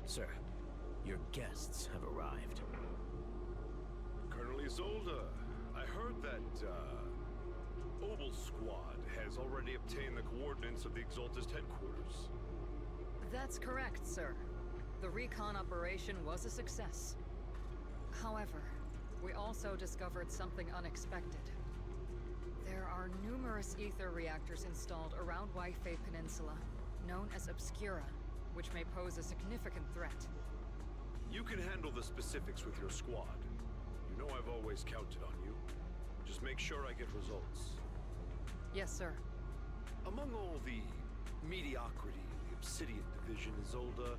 Sir, your guests have arrived. Colonel Isolde, I heard that, Obel Squad has already obtained the coordinates of the Exaltist headquarters. That's correct, sir. The recon operation was a success. However, we also discovered something unexpected. There are numerous ether reactors installed around Waifei Peninsula, known as Obscura, which may pose a significant threat. You can handle the specifics with your squad. You know I've always counted on you. Just make sure I get results. Yes, sir. Among all the mediocrity in the Obsidian Division, Isolde,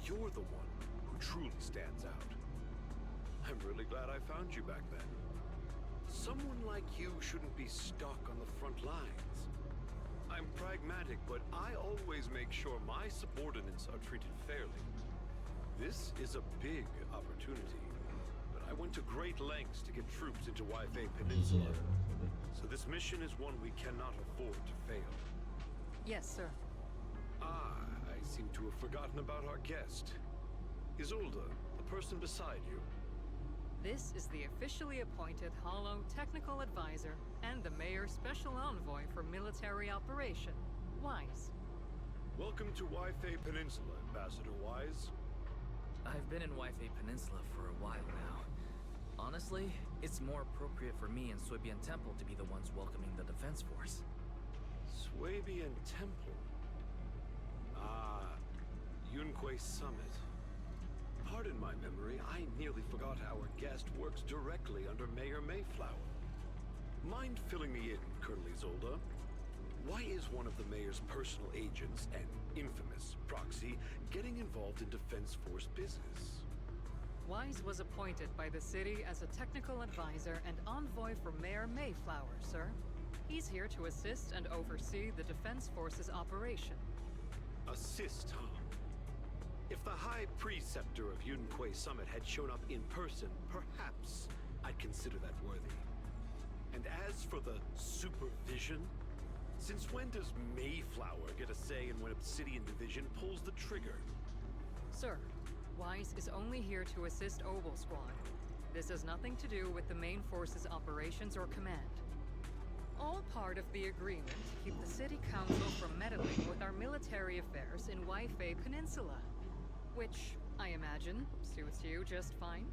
you're the one who truly stands out. I'm really glad I found you back then. Someone like you shouldn't be stuck on the front lines. I'm pragmatic, but I always make sure my subordinates are treated fairly. This is a big opportunity, but I went to great lengths to get troops into Waifei Peninsula. So this mission is one we cannot afford to fail. Yes, sir. Ah, I seem to have forgotten about our guest. Isolde, the person beside you. This is the officially appointed Hollow Technical Advisor and the Mayor's Special Envoy for Military Operation, Wise. Welcome to Waifei Peninsula, Ambassador Wise. I've been in Waifei Peninsula for a while now. Honestly, it's more appropriate for me and Swabian Temple to be the ones welcoming the Defense Force. Swabian Temple? Ah, Yunquei Summit. Pardon my memory, I nearly forgot our guest works directly under Mayor Mayflower. Mind filling me in, Colonel Isolde? Why is one of the Mayor's personal agents, an infamous proxy, getting involved in Defense Force business? Wise was appointed by the city as a technical advisor and envoy for Mayor Mayflower, sir. He's here to assist and oversee the Defense Forces operation. Assist, huh? If the High Preceptor of Yunquay Summit had shown up in person, perhaps I'd consider that worthy. And as for the supervision, since when does Mayflower get a say in when Obsidian Division pulls the trigger? Sir, Wise is only here to assist Obel Squad. This has nothing to do with the main force's operations or command. All part of the agreement to keep the City Council from meddling with our military affairs in Waifei Peninsula. Which, I imagine, suits you just fine?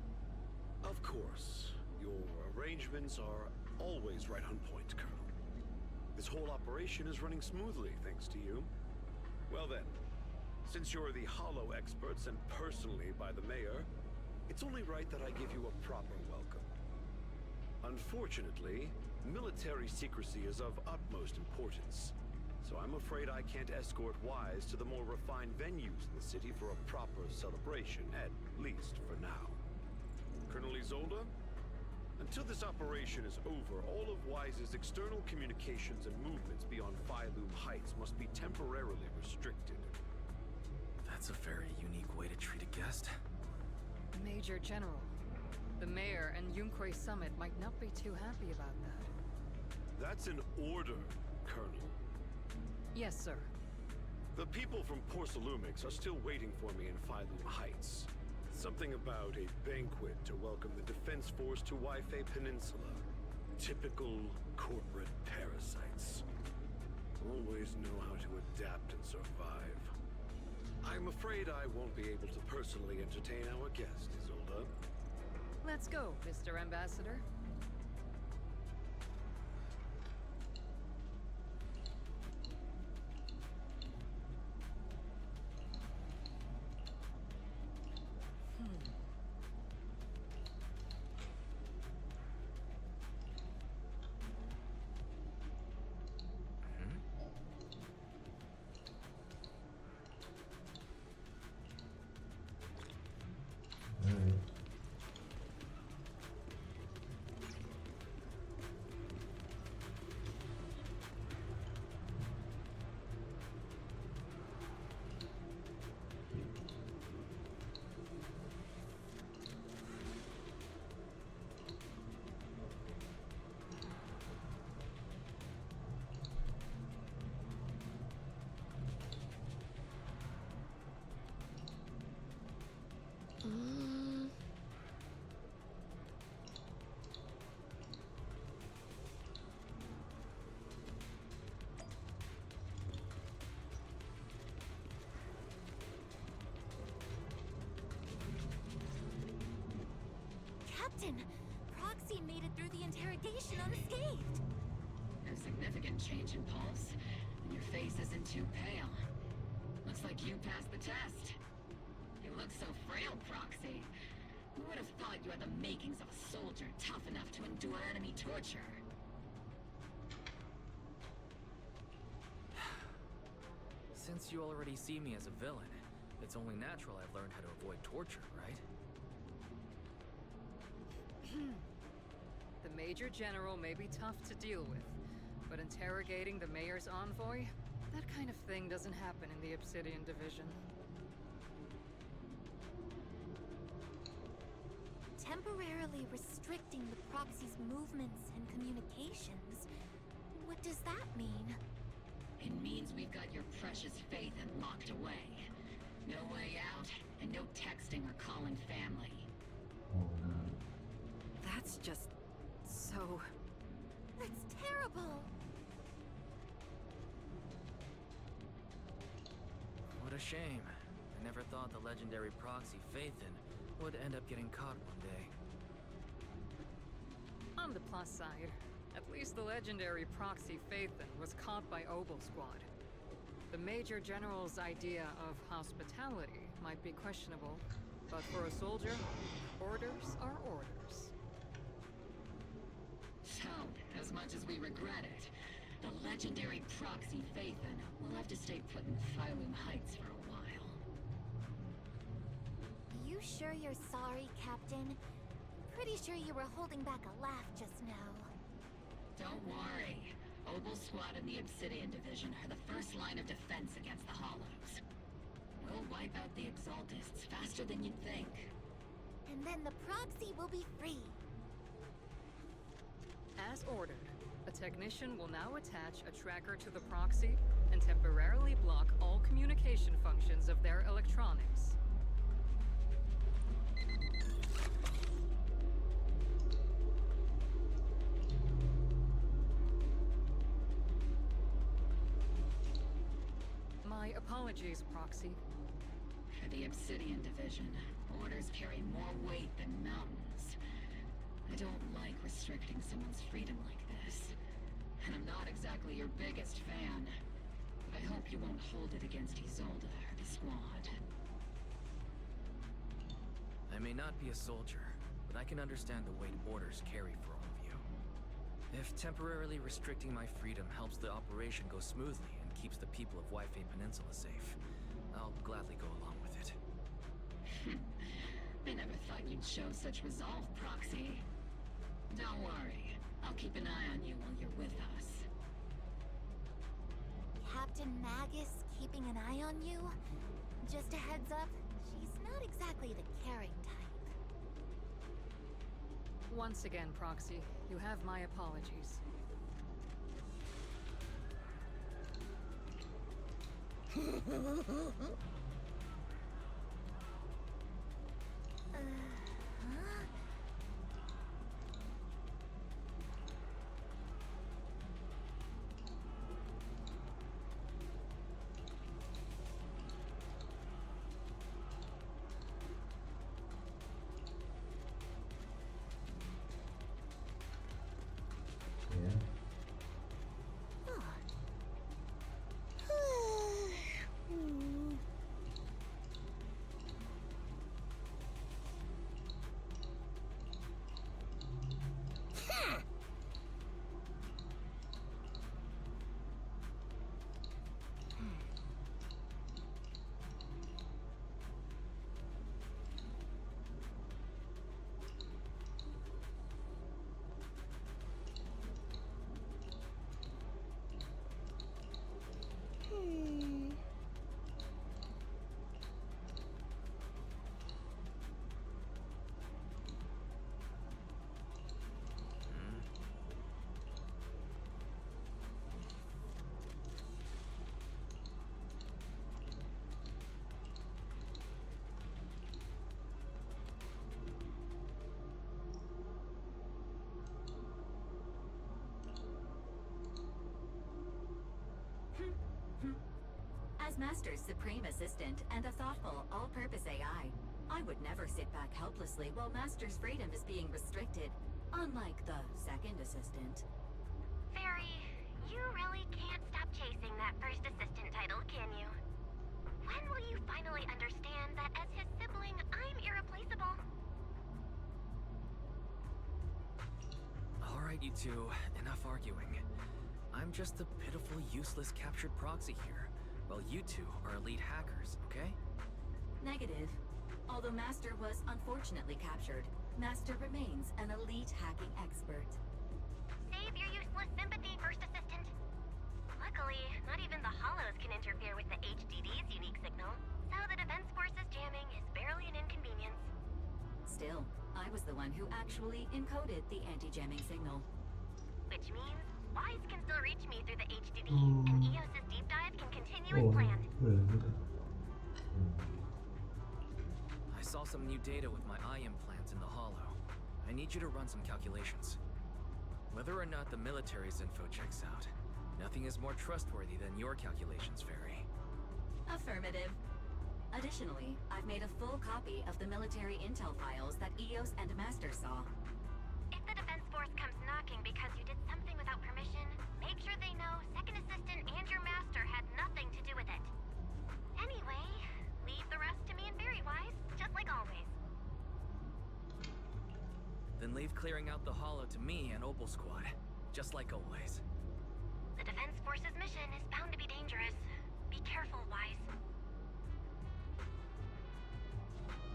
Of course. Your arrangements are always right on point, Colonel. This whole operation is running smoothly, thanks to you. Well then, since you're the Hollow experts and personally by the Mayor, it's only right that I give you a proper welcome. Unfortunately, military secrecy is of utmost importance, so I'm afraid I can't escort Wise to the more refined venues in the city for a proper celebration, at least for now. Colonel Isolde? Until this operation is over, all of Wise's external communications and movements beyond Phylum Heights must be temporarily restricted. That's a very unique way to treat a guest. Major General, the Mayor and Yunquay Summit might not be too happy about that. That's an order, Colonel. Yes, sir. The people from Porcelumix are still waiting for me in Phylum Heights. Something about a banquet to welcome the Defense Force to Waifei Peninsula. Typical corporate parasites. Always know how to adapt and survive. I'm afraid I won't be able to personally entertain our guest, Isolde. Let's go, Mr. Ambassador. Captain, Proxy made it through the interrogation unscathed. No significant change in pulse, and your face isn't too pale. Looks like you passed the test. You look so frail, Proxy. Who would have thought you had the makings of a soldier tough enough to endure enemy torture? Since you already see me as a villain, it's only natural I've learned how to avoid torture, right? The Major General may be tough to deal with, but interrogating the Mayor's envoy? That kind of thing doesn't happen in the Obsidian Division. Temporarily restricting the Proxy's movements and communications. What does that mean? It means we've got your precious Phaethon locked away. No way out, and no texting or calling family. That's just... so... That's terrible! What a shame. I never thought the legendary proxy Phaethon would end up getting caught one day. On the plus side, at least the legendary proxy Phaethon was caught by Obel Squad. The Major General's idea of hospitality might be questionable, but for a soldier, orders are orders. So, as much as we regret it, the legendary proxy Phaethon will have to stay put in Phylum Heights for a while. you sure you're sorry, Captain? Pretty sure you were holding back a laugh just now. Don't worry. Obel Squad and the Obsidian Division are the first line of defense against the Hollows. We'll wipe out the Exaltists faster than you'd think. And then the proxy will be free. As ordered, a technician will now attach a tracker to the proxy and temporarily block all communication functions of their electronics. My apologies, Proxy. For the Obsidian Division, orders carry more weight than mountains. I don't like restricting someone's freedom like this. And I'm not exactly your biggest fan. But I hope you won't hold it against Isolde or the Squad. I may not be a soldier, but I can understand the weight orders carry for all of you. If temporarily restricting my freedom helps the operation go smoothly and keeps the people of Wi-Fi Peninsula safe, I'll gladly go along with it. I never thought you'd show such resolve, Proxy. Don't worry. I'll keep an eye on you while you're with us. Captain Magus keeping an eye on you? Just a heads up, she's not exactly the caring type. Once again, Proxy, you have my apologies. As Master's supreme assistant and a thoughtful, all-purpose AI, I would never sit back helplessly while Master's freedom is being restricted, unlike the second assistant. Fairy, you really can't stop chasing that first assistant title, can you? When will you finally understand that as his sibling, I'm irreplaceable? Alright, you two, enough arguing. I'm just a pitiful, useless captured proxy here. Well, you two are elite hackers, okay? Negative. Although Master was unfortunately captured, Master remains an elite hacking expert. Save your useless sympathy, First Assistant. Luckily, not even the Hollows can interfere with the HDD's unique signal, so the Defense Force's jamming is barely an inconvenience. Still, I was the one who actually encoded the anti-jamming signal. Which means Wise can still reach me through the HDD, and EOS's deep dive can continue as planned. I saw some new data with my eye implants in the Hollow. I need you to run some calculations. Whether or not the military's info checks out, nothing is more trustworthy than your calculations, Fairy. Affirmative. Additionally, I've made a full copy of the military intel files that EOS and Master saw. If the Defense Force comes knocking because you did something without permission, make sure they know Second Assistant and your Master had nothing to do with it. Anyway, leave the rest to me and Fairy Wise, just like always. Then leave clearing out the Hollow to me and Obel Squad, just like always. The Defense Force's mission is bound to be dangerous. Be careful, Wise.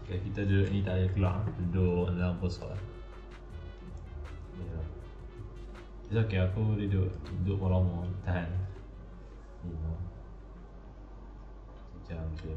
Okay, kita duduk ni tak ada keluar. Duduk dalam pos-pos. Yeah. It's okay, aku duduk lama tahan. Sejam je.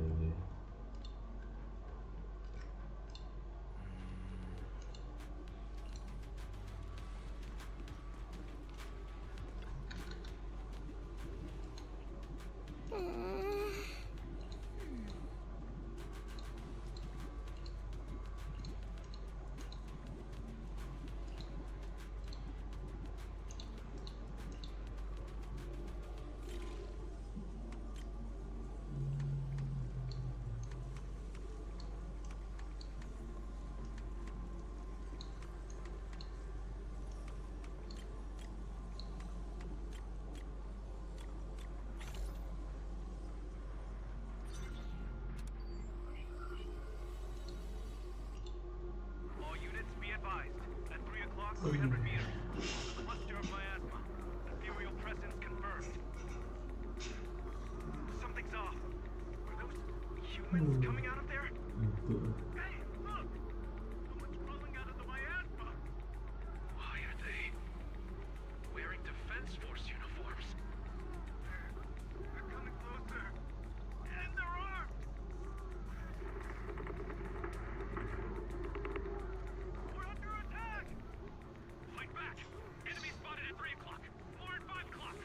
All units be advised. At 3 o'clock, 300 meters. Cluster of miasma. Ethereal presence confirmed. Something's off. Are those humans coming out of there? Hey, look! Someone's crawling out of the miasma! Why are they wearing Defense Force uniforms? They're coming closer. And they're armed! We're under attack! Fight back! Enemy spotted at 3 o'clock. More at 5 o'clock.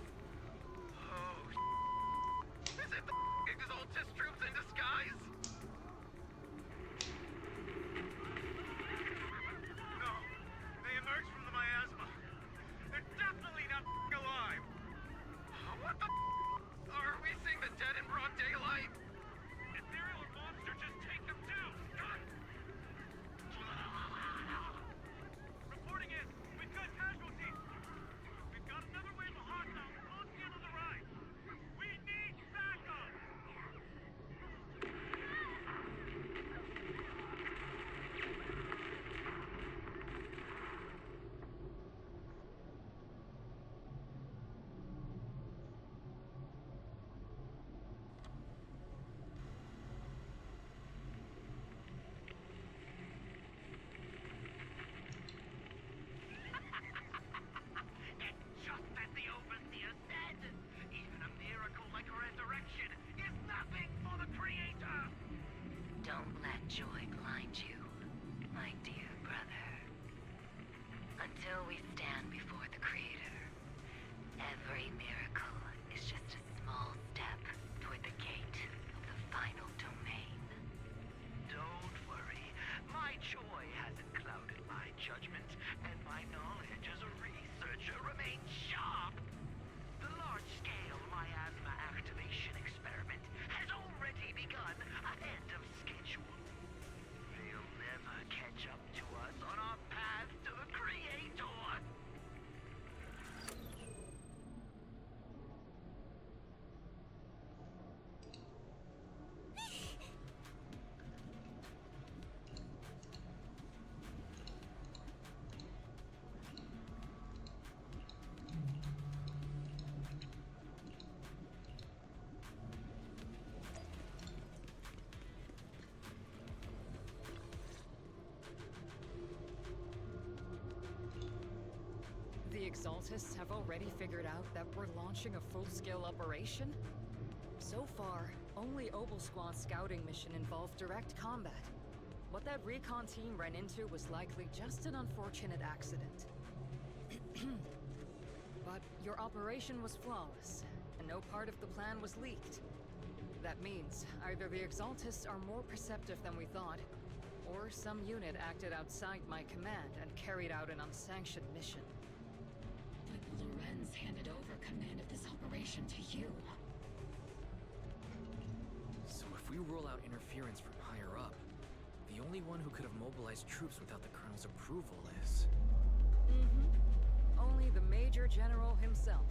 Oh, is it the Exaltus troops in disguise? No, they emerged from the miasma. They're definitely not alive. What the are we seeing the dead in broad daylight? Ethereal or monster, just take them too. Reporting in. We've got casualties. We've got another wave of hostiles closing in on the right. We need backup. Just as the overseer said, even a miracle like resurrection is nothing for the Creator. Don't let joy blind you, my dear brother. Until we stand before the Creator, every miracle is just a small step toward the gate of the final domain. Don't worry, my joy hasn't clouded my judgment, and my knowledge as a researcher remains sharp. The large-scale miasma activation experiment has already begun ahead of schedule. They'll never catch up to us on our path to the Creator. The Exaltists have already figured out that we're launching a full-scale operation? So far, only Obel Squad's scouting mission involved direct combat. What that recon team ran into was likely just an unfortunate accident. But your operation was flawless, and no part of the plan was leaked. That means either the Exaltists are more perceptive than we thought, or some unit acted outside my command and carried out an unsanctioned mission. But Lorenz handed over command of this operation to you. So if we roll out interference from higher up, the only one who could have mobilized troops without the Colonel's approval is... Only the Major General himself.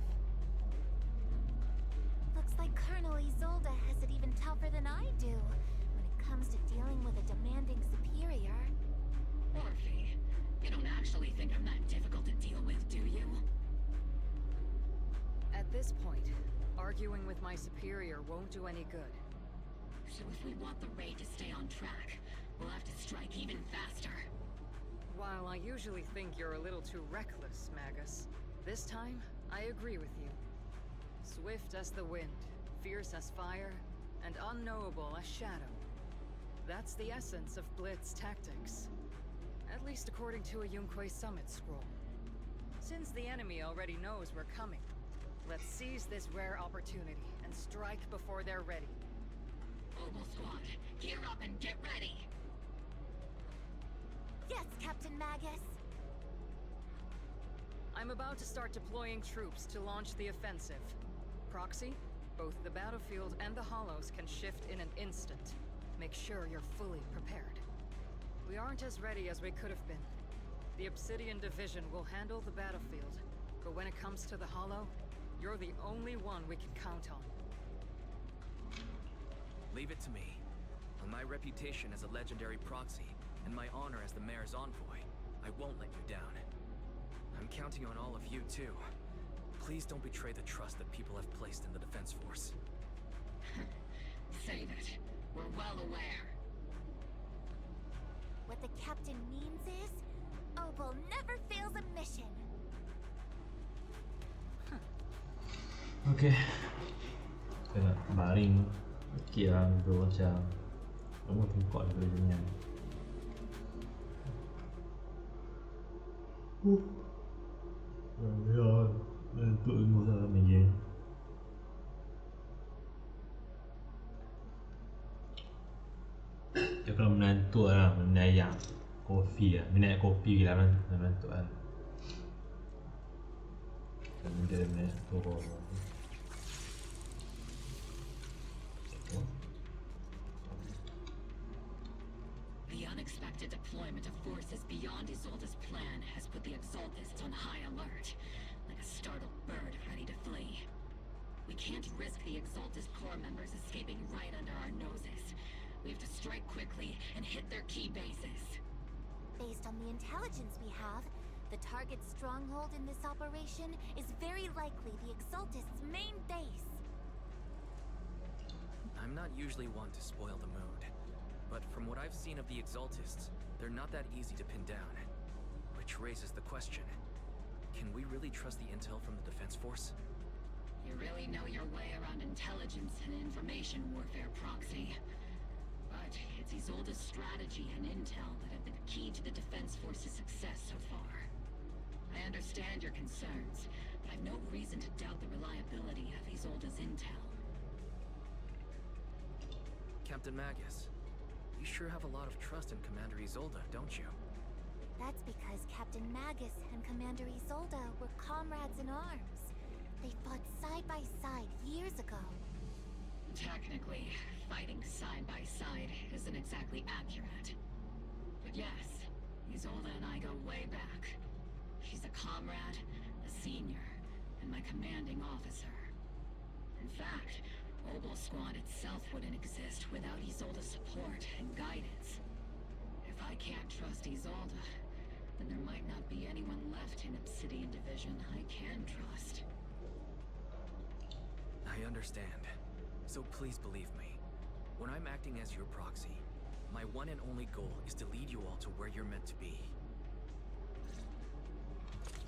Looks like Colonel Isolde has it even tougher than I do when it comes to dealing with a demanding superior. Orphe, you don't actually think I'm that difficult to deal with, do you? At this point, arguing with my superior won't do any good. So if we want the raid to stay on track, we'll have to strike even faster. While I usually think you're a little too reckless, Magus, this time I agree with you. Swift as the wind, fierce as fire, and unknowable as shadow. That's the essence of Blitz tactics. At least according to a Yunque Summit scroll. Since the enemy already knows we're coming, let's seize this rare opportunity and strike before they're ready. Obel Squad, gear up and get ready! Yes, Captain Magus. I'm about to start deploying troops to launch the offensive. Proxy, both the battlefield and the hollows can shift in an instant. Make sure you're fully prepared. We aren't as ready as we could have been. The Obsidian Division will handle the battlefield, but when it comes to the hollow, you're the only one we can count on. Leave it to me. On my reputation as a legendary proxy, and my honor as the mayor's envoy, I won't let you down. I'm counting on all of you, too. Please don't betray the trust that people have placed in the Defense Force. Save it. We're well aware. What the captain means is, Obel never fails a mission. Okay. Saya nak baring sikit lah bro, macam kamu tengok dulu ni kan. Ya, untuk ilmu saya main game. Dia kalau menantu lah, menayak kopi lah, minat kopi lah menantu kan. Dan dia menayak turun. The unexpected deployment of forces beyond Isolde's plan has put the Exaltists on high alert, like a startled bird ready to flee. We can't risk the Exaltist core members escaping right under our noses. We have to strike quickly and hit their key bases. Based on the intelligence we have, the target's stronghold in this operation is very likely the Exaltist's main base. I'm not usually one to spoil the mood, but from what I've seen of the Exaltists, they're not that easy to pin down. Which raises the question, can we really trust the intel from the Defense Force? You really know your way around intelligence and information warfare, Proxy. But it's Isolde's strategy and intel that have been key to the Defense Force's success so far. I understand your concerns, but I've no reason to doubt the reliability of Isolde's intel. Captain Magus, you sure have a lot of trust in Commander Isolde, don't you? That's because Captain Magus and Commander Isolde were comrades in arms. They fought side by side years ago. Technically, fighting side by side isn't exactly accurate. But yes, Isolde and I go way back. She's a comrade, a senior, and my commanding officer. In fact, Obel Squad itself wouldn't exist without Isolde's support and guidance. If I can't trust Isolde, then there might not be anyone left in Obsidian Division I can trust. I understand. So please believe me. When I'm acting as your proxy, my one and only goal is to lead you all to where you're meant to be.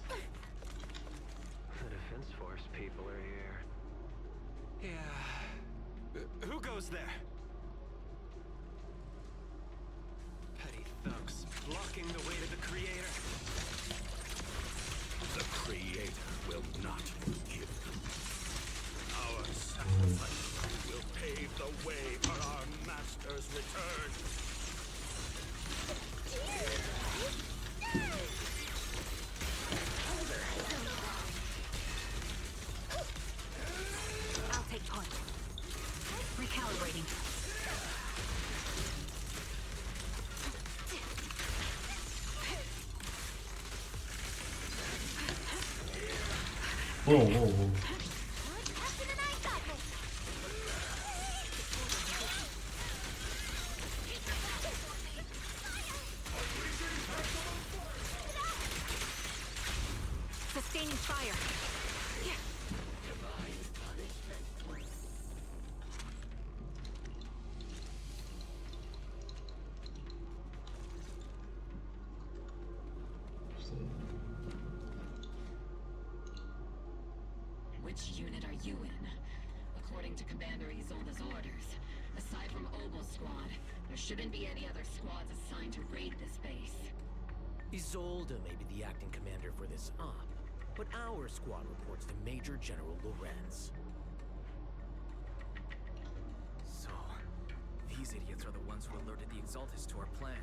The Defense Force people are here. Yeah. Who goes there? Petty thugs blocking the way to the Creator. The Creator will not forgive them. Our sacrifice will pave the way for our Master's return. I'll take point. Recalibrating. Whoa, whoa, whoa. Sustaining fire. squad. There shouldn't be any other squads assigned to raid this base. Isolde may be the acting commander for this op, but our squad reports to Major General Lorenz. So, these idiots are the ones who alerted the Exaltus to our plan.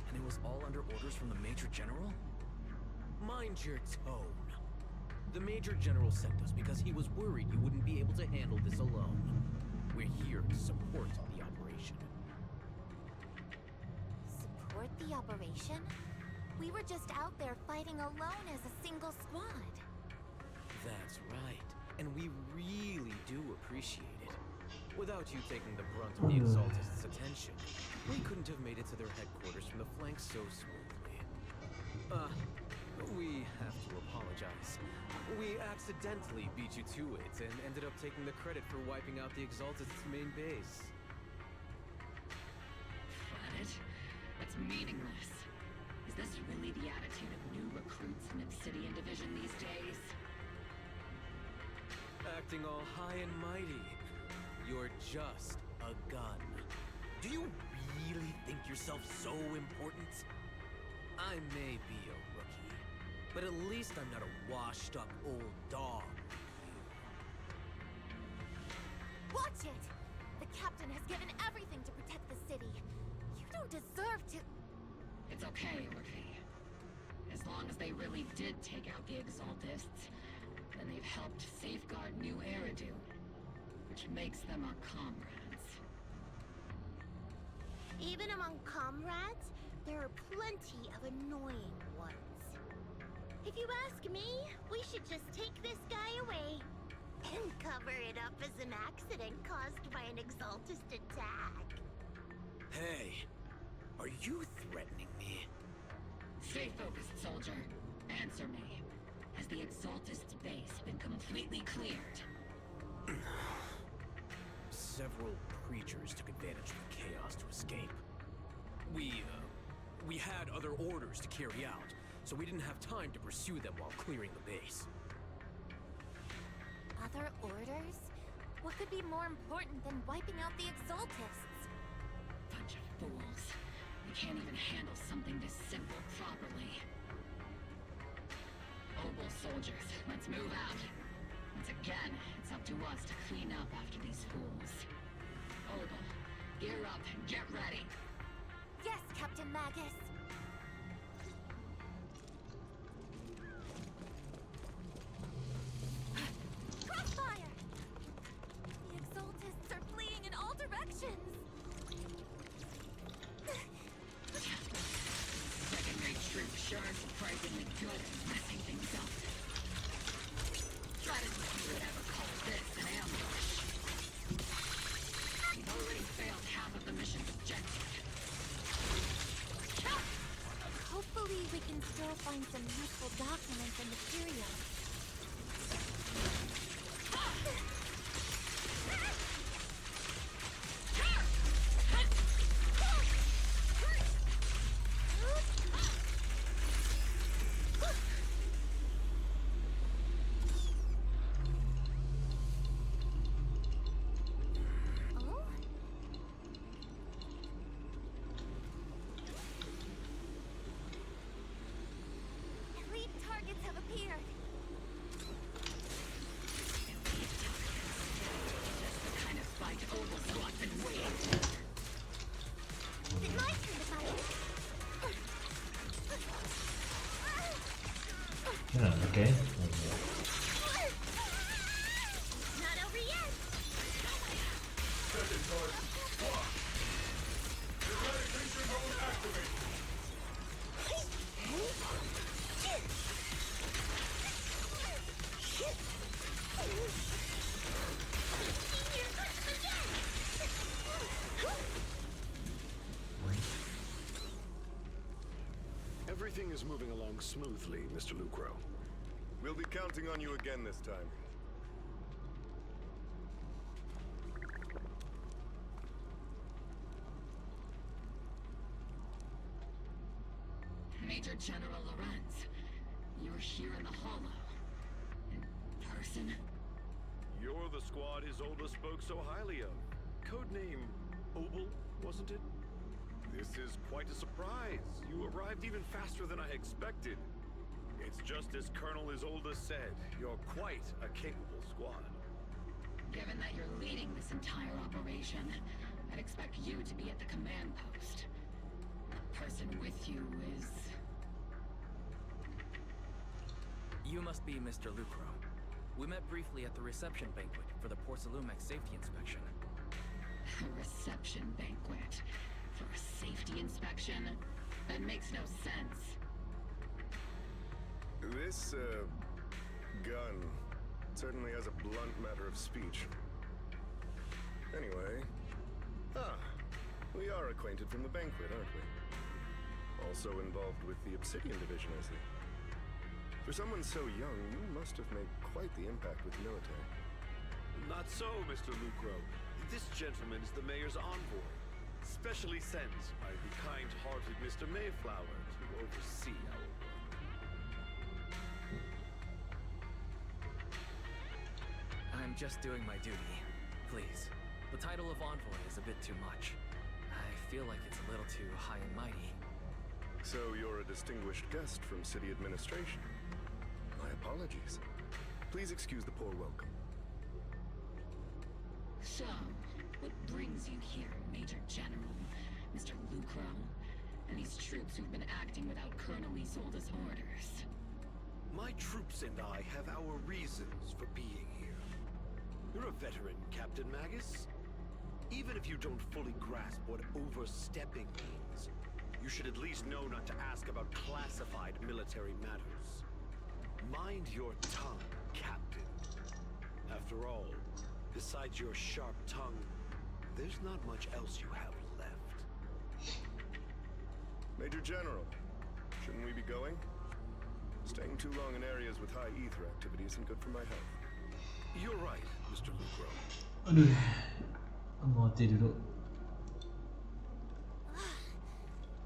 And it was all under orders from the Major General? Mind your tone. The Major General sent us because he was worried you wouldn't be able to handle this alone. We're here to support the operation. Support the operation? We were just out there fighting alone as a single squad. That's right. And we really do appreciate it. Without you taking the brunt of the Exaltist's attention, we couldn't have made it to their headquarters from the flank so smoothly. We have to apologize. We accidentally beat you to it and ended up taking the credit for wiping out the Exaltist's main base. Credit? That's meaningless. Is this really the attitude of new recruits in Obsidian Division these days? Acting all high and mighty. You're just a gun. Do you really think yourself so important? I may be a rookie, but at least I'm not a washed-up old dog. Watch it! The captain has given everything to protect the city. You don't deserve to... It's okay, Rookie. As long as they really did take out the Exaltists, then they've helped safeguard New Eridu, which makes them our comrades. Even among comrades, there are plenty of annoying ones. If you ask me, we should just take this guy away and cover it up as an accident caused by an Exaltist attack. Hey, are you threatening me? Stay focused, soldier. Answer me. Has the Exaltist's base been completely cleared? Several creatures took advantage of the chaos to escape. We had other orders to carry out, so we didn't have time to pursue them while clearing the base. Other orders? What could be more important than wiping out the Exaltists? Bunch of fools. They can't even handle something this simple properly. Obel soldiers, let's move out. Once again, it's up to us to clean up after these fools. Obel, gear up and get ready. Yes, Captain Magus. Crossfire! The Exaltists are fleeing in all directions. Second-rate troops sure are surprisingly good at messing things up. Try to do whatever calls this an ambush. We've already failed half of the mission's objective. Hopefully we can still find some useful documents and materials. Elite targets have appeared. Just the kind of fight Obel squad's been waiting for. Is it my turn to fight? Yeah, okay. Not over yet. Everything is moving along smoothly, Mr. Lucro. We'll be counting on you again this time. Major General Lorenz, you're here in the Hollow. In person? You're the squad Isolde spoke so highly of. Codename Obel, wasn't it? This is quite a surprise. You arrived even faster than I expected. It's just as Colonel Isolde said, you're quite a capable squad. Given that you're leading this entire operation, I'd expect you to be at the command post. The person with you is... You must be Mr. Lucro. We met briefly at the reception banquet for the Porcelumex safety inspection. A reception banquet? For a safety inspection? That makes no sense. This, gun certainly has a blunt matter of speech. Anyway... we are acquainted from the banquet, aren't we? Also involved with the Obsidian Division, I see. For someone so young, you must have made quite the impact with the military. Not so, Mr. Lucro. This gentleman is the mayor's envoy. Specially sent by the kind-hearted Mr. Mayflower to oversee our work. I'm just doing my duty. Please. The title of envoy is a bit too much. I feel like it's a little too high and mighty. So you're a distinguished guest from city administration. My apologies. Please excuse the poor welcome. So, what brings you here, Major General, Mr. Lucro, and these troops who've been acting without Colonel Isolde's orders? My troops and I have our reasons for being here. You're a veteran, Captain Magus. Even if you don't fully grasp what overstepping means, you should at least know not to ask about classified military matters. Mind your tongue, Captain. After all, besides your sharp tongue, there's not much else you have left. Major General, shouldn't we be going? Staying too long in areas with high ether activity isn't good for my health. You're right, Mr. Lucro. Aduh, mati duduk.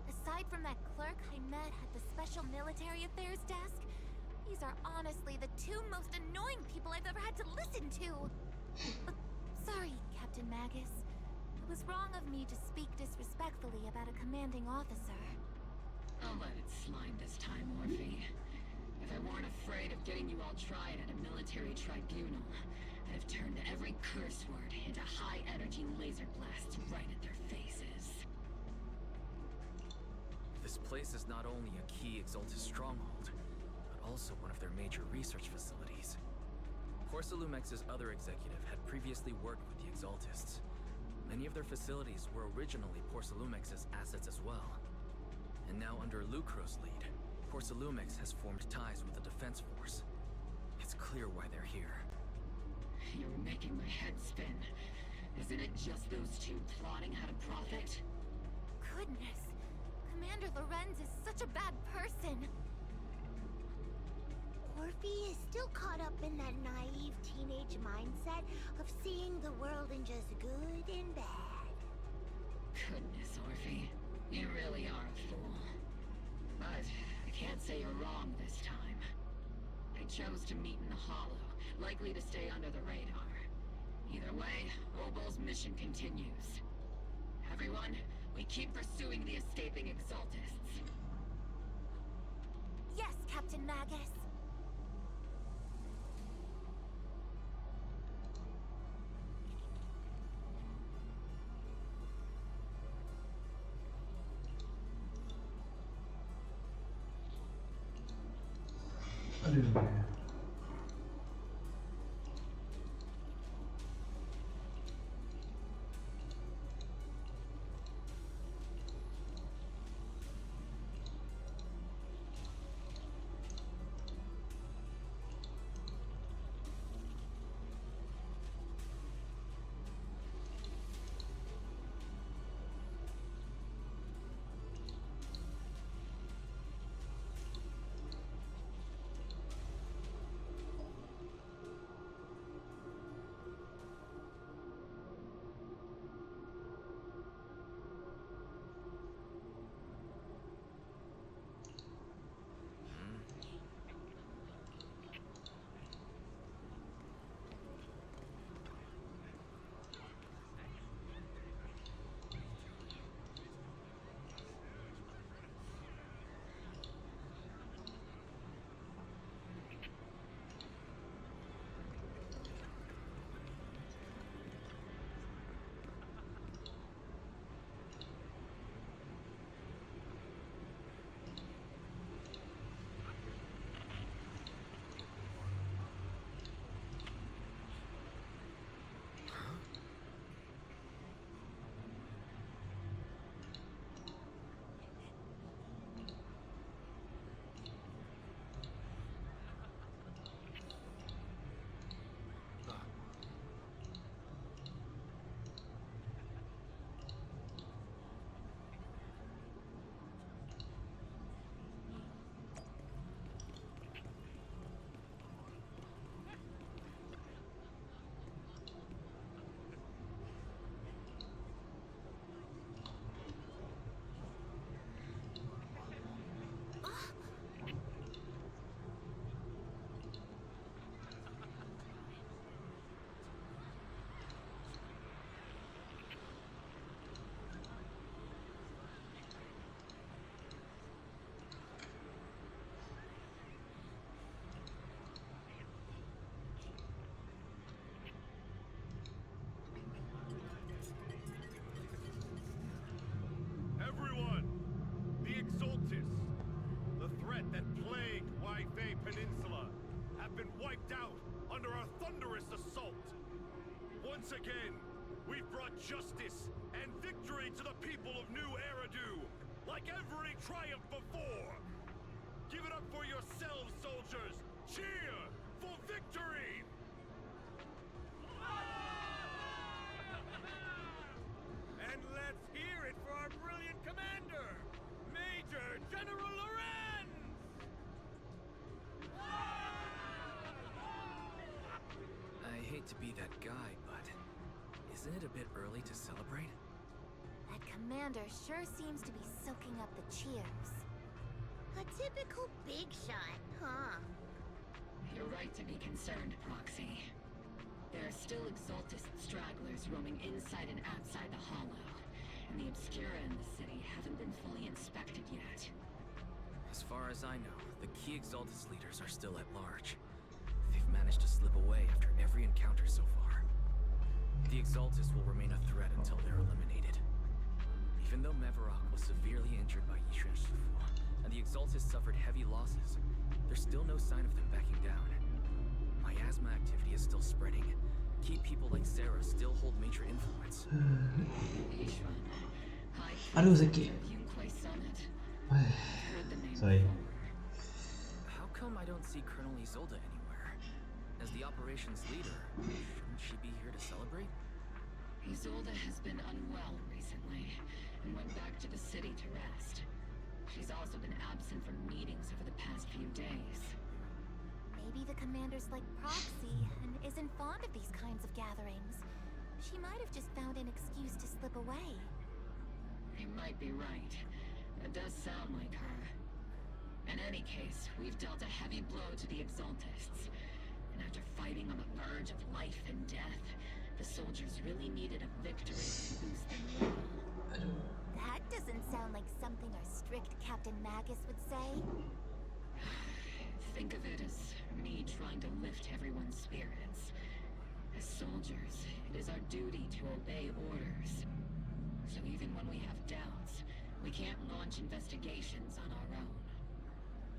Aside from that clerk I met at the Special Military Affairs desk, these are honestly the two most annoying people I've ever had to listen to. Sorry, Captain Magus. It was wrong of me to speak disrespectfully about a commanding officer. I'll let it slide this time, Morphe. If I weren't afraid of getting you all tried at a military tribunal, I'd have turned every curse word into high-energy laser blasts right at their faces. This place is not only a key Exaltus stronghold, but also one of their major research facilities. Porcelumex's other executive had previously worked with the Exaltists. Many of their facilities were originally Porcelumex's assets as well. And now under Lucro's lead, Porcelumex has formed ties with the Defense Force. It's clear why they're here. You're making my head spin. Isn't it just those two plotting how to profit? Goodness, Commander Lorenz is such a bad person. Orphe is still caught up in that naive teenage mindset of seeing the world in just good and bad. Goodness, Orphe. You really are a fool. But I can't say you're wrong this time. I chose to meet in the Hollow, likely to stay under the radar. Either way, Obel's mission continues. Everyone, we keep pursuing the escaping Exaltists. Yes, Captain Magus. Aduh. Once again, we've brought justice and victory to the people of New Eridu, like every triumph before. Give it up for yourselves, soldiers! Cheer for victory! And let's hear it for our brilliant commander, Major General Lorenz! I hate to be that guy, but isn't it a bit early to celebrate? That commander sure seems to be soaking up the cheers. A typical big shot, huh? You're right to be concerned, Proxy. There are still Exaltist stragglers roaming inside and outside the Hollow, and the Obscura in the city haven't been fully inspected yet. As far as I know, the key Exaltus leaders are still at large. They've managed to slip away after every encounter so far. The Exaltus will remain a threat until they're eliminated. Even though Mevarok was severely injured by Yishan Shifu, and the Exaltus suffered heavy losses, there's still no sign of them backing down. Miasma activity is still spreading. Key people like Sarah still hold major influence. Aduh sakit. Sorry. How come I don't see Colonel Isolde anywhere? As the operations leader, shouldn't she be here to celebrate? Isolde has been unwell recently and went back to the city to rest. She's also been absent from meetings over the past few days. Maybe the commander's like Proxy and isn't fond of these kinds of gatherings. She might have just found an excuse to slip away. You might be right. It does sound like her. In any case, we've dealt a heavy blow to the Exaltists. And after fighting on the verge of life and death, the soldiers really needed a victory to boost their morale. That doesn't sound like something our strict Captain Magus would say. Think of it as me trying to lift everyone's spirits. As soldiers, it is our duty to obey orders. So even when we have doubts, we can't launch investigations on our own.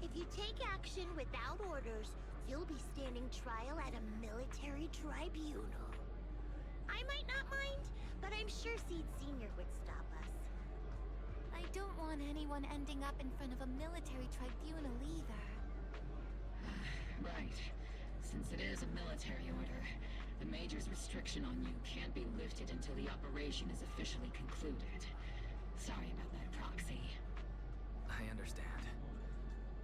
If you take action without orders, you'll be standing trial at a military tribunal. I might not mind, but I'm sure Seed Senior would stop us. I don't want anyone ending up in front of a military tribunal either. Right. Since it is a military order, the Major's restriction on you can't be lifted until the operation is officially concluded. Sorry about that, Proxy. I understand.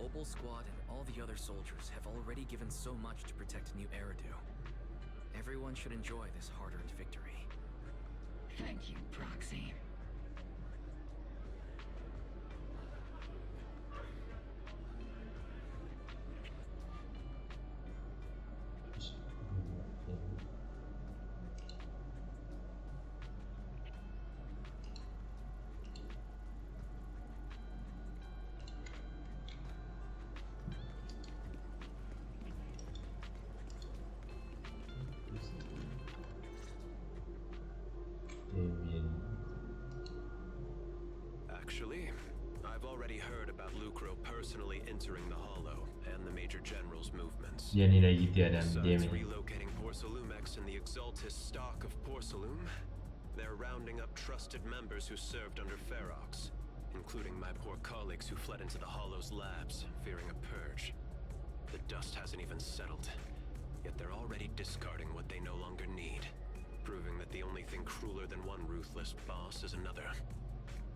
Opal Squad and all the other soldiers have already given so much to protect New Eridu. Everyone should enjoy this hard-earned victory. Thank you, Proxy. Actually, I've already heard about Lucro personally entering the Hollow and the Major General's movements. Dia ni lagi tiada dia Besides ni. relocating Porcelumex and the Exaltist stock of Porcelume, they're rounding up trusted members who served under Ferox, including my poor colleagues who fled into the Hollow's labs, fearing a purge. The dust hasn't even settled, yet they're already discarding what they no longer need, proving that the only thing crueler than one ruthless boss is another.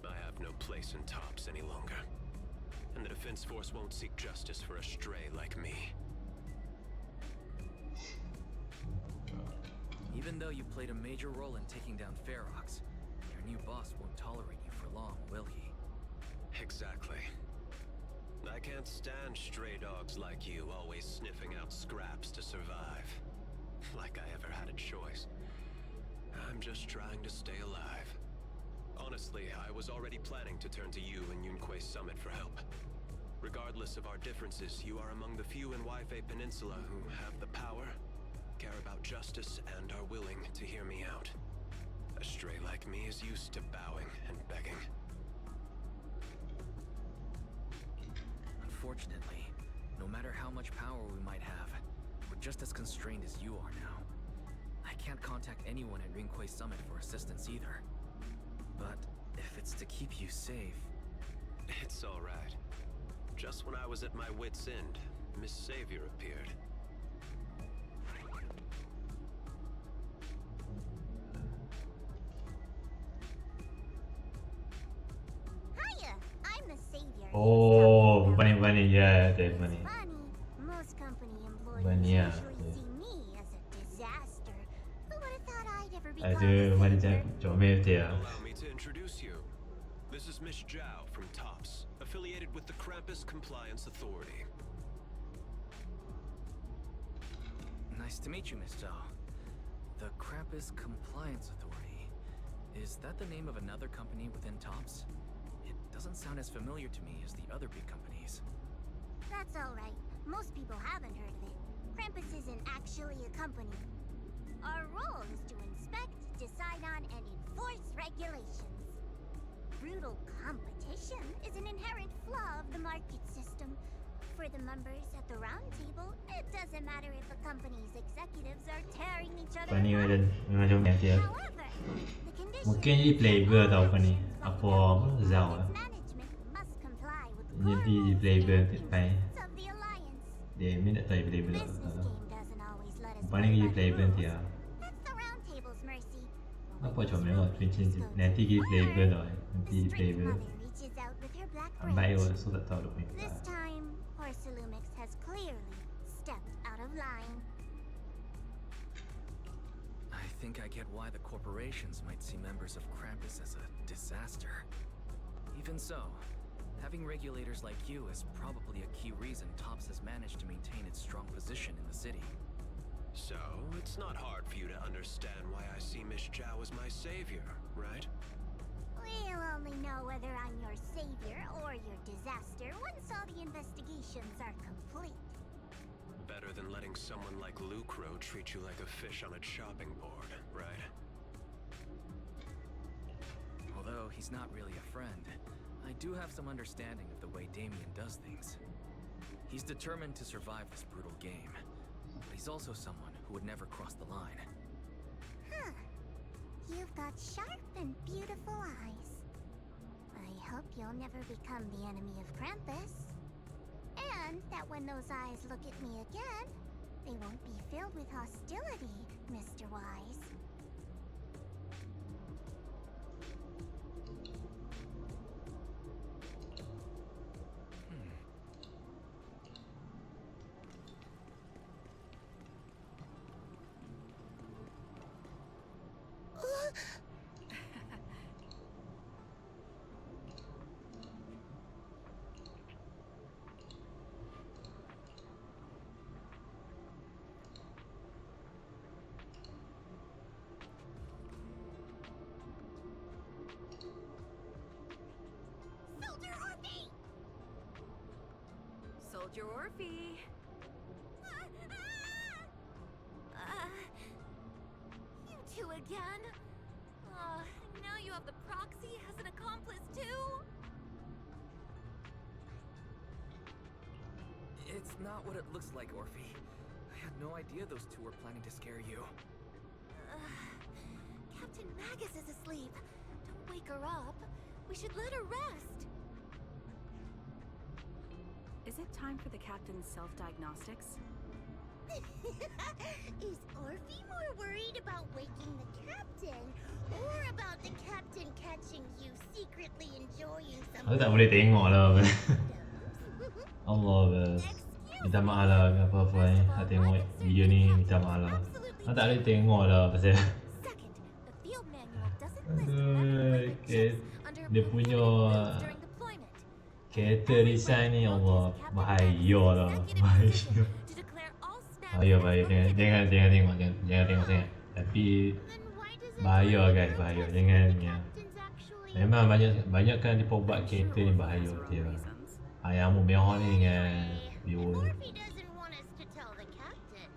I have no place in Tops any longer, and the Defense Force won't seek justice for a stray like me. Even though you played a major role in taking down Ferox, your new boss won't tolerate you for long, will he? Exactly. I can't stand stray dogs like you always sniffing out scraps to survive. Like I ever had a choice. I'm just trying to stay alive. Honestly, I was already planning to turn to you and Yunquei Summit for help. Regardless of our differences, you are among the few in Waifei Peninsula who have the power, care about justice, and are willing to hear me out. A stray like me is used to bowing and begging. Unfortunately, no matter how much power we might have, we're just as constrained as you are now. I can't contact anyone at Rinkway Summit for assistance either. But if it's to keep you safe... It's alright. Just when I was at my wit's end, Miss Savior appeared. Hiya, I'm the savior. Oh, Bunny, yeah, definitely. Funny, most company employees Bunny, yeah. usually see me as a disaster. Who would have thought I'd ever become Aduh, a Bunny savior? comel dia. Allow me to introduce you. This is Miss Zhao from TOPS, affiliated with the Krampus Compliance Authority. Nice to meet you, Miss Zhao. The Krampus Compliance Authority. Is that the name of another company within TOPS? It doesn't sound as familiar to me as the other big companies. That's alright. Most people haven't heard of it. Krampus isn't actually a company. Our role is to inspect, decide on, and enforce regulations. Brutal competition is an inherent flaw of the market system. For the members at the round table, it doesn't matter if a company's executives are tearing each other Bunny apart. memang comel dia. However, the condition Mungkin jadi playboy tau Bunny. Apa Zhao lah. management must comply with the Jadi playboy tiap of the alliance. dia minta tahu playboy tak. Business game doesn't always let us Bunny jadi playboy dia. That's the round table's mercy. Apa comel lah, nanti jadi playboy tau. Nanti jadi playboy. Reaches out with her black Baik branch. lah, so tak tahu duk This time, Porcelumix has clearly stepped out of line. I think I get why the corporations might see members of Krampus as a disaster. Even so, having regulators like you is probably a key reason TOPS has managed to maintain its strong position in the city. So, it's not hard for you to understand why I see Miss Zhao as my savior, right? We'll only know whether I'm your savior or your disaster once all the investigations are complete. Better than letting someone like Lucro treat you like a fish on a chopping board, right? Although he's not really a friend, I do have some understanding of the way Damien does things. He's determined to survive this brutal game, but he's also someone who would never cross the line. Huh. You've got sharp and beautiful eyes. I hope you'll never become the enemy of Krampus. And that when those eyes look at me again, they won't be filled with hostility, Mr. Wise. Soldier Orphe! Soldier Orphe. You two again? Now you have the proxy as an accomplice too? It's not what it looks like, Orphe. I had no idea those two were planning to scare you. Captain Magus is asleep. Don't wake her up. We should let her rest. Is it time for the captain's self-diagnostics? Is Orphe more worried about waking the captain or about the captain catching you secretly enjoying Aku something? tak boleh tengok lah. Allah minta maaf lah apa-apa ni. Aku tengok video ni minta maaf lah. Aku tak boleh tengok lah pasal Second, the field manual doesn't list okay. Dia punya character design ni Allah bahaya lah. Bahaya. Jangan tengok, jangan tengok sangat. Tapi bahaya guys, bahaya. Jangan ya. Memang banyak kan dia buat character ni bahaya dia. Ayam merah ni dengan biru. Orphe doesn't want us to tell the captain.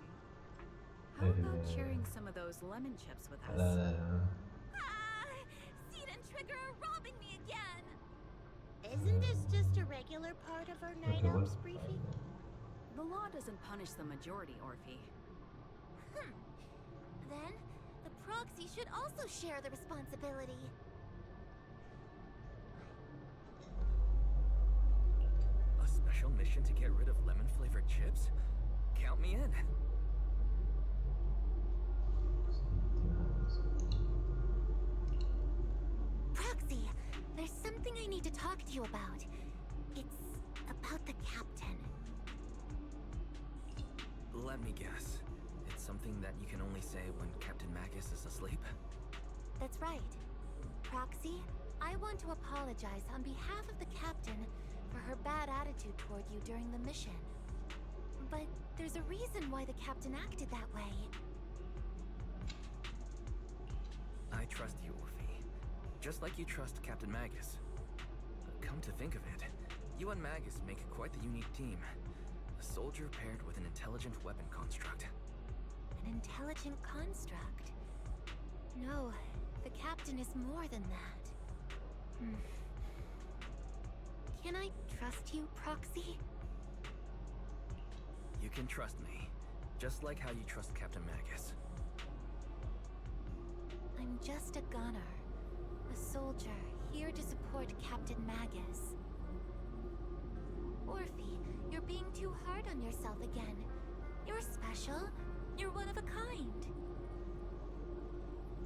How about sharing some of those lemon chips with us? Seed and Trigger are robbing me again! Isn't this just a regular part of our night ops briefing? The law doesn't punish the majority, Orphe. Then, Proxy should also share the responsibility. A special mission to get rid of lemon-flavored chips? Count me in. Proxy, there's something I need to talk to you about. It's about the captain. Let me guess. It's something that you can only say when Captain Magus is asleep? That's right. Proxy, I want to apologize on behalf of the captain for her bad attitude toward you during the mission. But there's a reason why the captain acted that way. I trust you, Orphe. Just like you trust Captain Magus. Come to think of it, you and Magus make quite the unique team. A soldier paired with an intelligent weapon construct. An intelligent construct? No, the captain is more than that. Can I trust you, Proxy? You can trust me, just like how you trust Captain Magus. I'm just a gunner. A soldier, here to support Captain Magus. Orphe, you're being too hard on yourself again. You're special. You're one of a kind.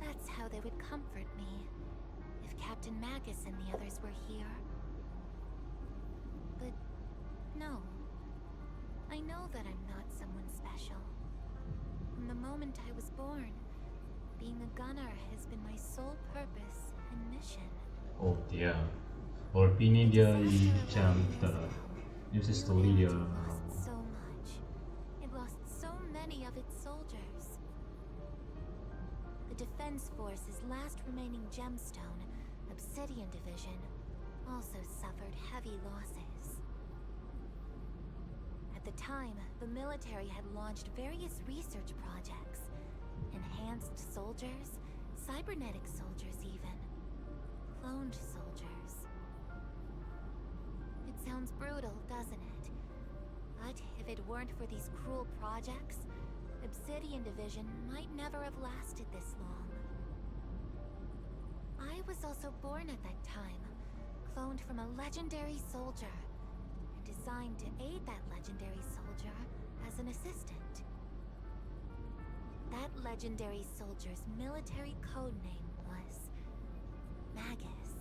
That's how they would comfort me, if Captain Magus and the others were here. But no. I know that I'm not someone special. From the moment I was born, being a gunner has been my sole purpose and mission. Oh dia, Orphe ni dia macam dia mesti story dia. So much. It lost so many of its soldiers. The Defense Force's last remaining gemstone, Obsidian Division, also suffered heavy losses. At the time, the military had launched various research projects. Enhanced soldiers, cybernetic soldiers even. Cloned soldiers. It sounds brutal, doesn't it? But if it weren't for these cruel projects, Obsidian Division might never have lasted this long. I was also born at that time, cloned from a legendary soldier, and designed to aid that legendary soldier as an assistant. That legendary soldier's military codename was Magus.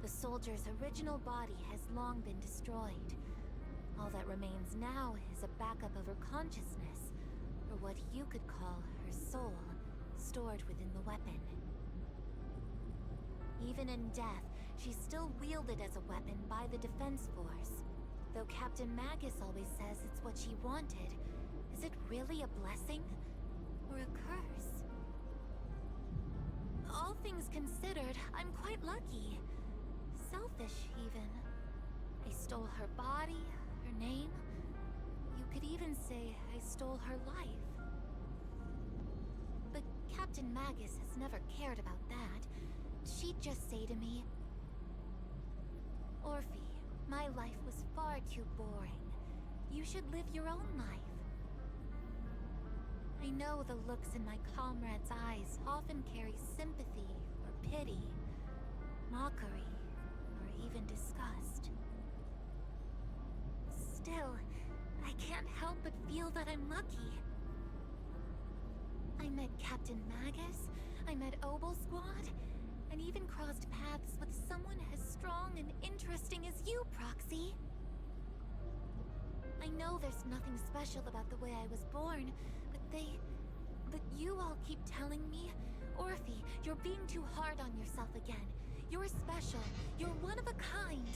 The soldier's original body has long been destroyed. All that remains now is a backup of her consciousness, or what you could call her soul, stored within the weapon. Even in death, she's still wielded as a weapon by the Defense Force. Though Captain Magus always says it's what she wanted, is it really a blessing? Or a curse? All things considered, I'm quite lucky. Selfish, even. I stole her body, her name. You could even say I stole her life. But Captain Magus has never cared about that. She'd just say to me, Orphe, my life was far too boring. You should live your own life. I know the looks in my comrades' eyes often carry sympathy or pity, mockery, or even disgust. Still, I can't help but feel that I'm lucky. I met Captain Magus, I met Obel Squad, and even crossed paths with someone as strong and interesting as you, Proxy. I know there's nothing special about the way I was born, but you all keep telling me, Orphe, you're being too hard on yourself again. You're special. You're one of a kind.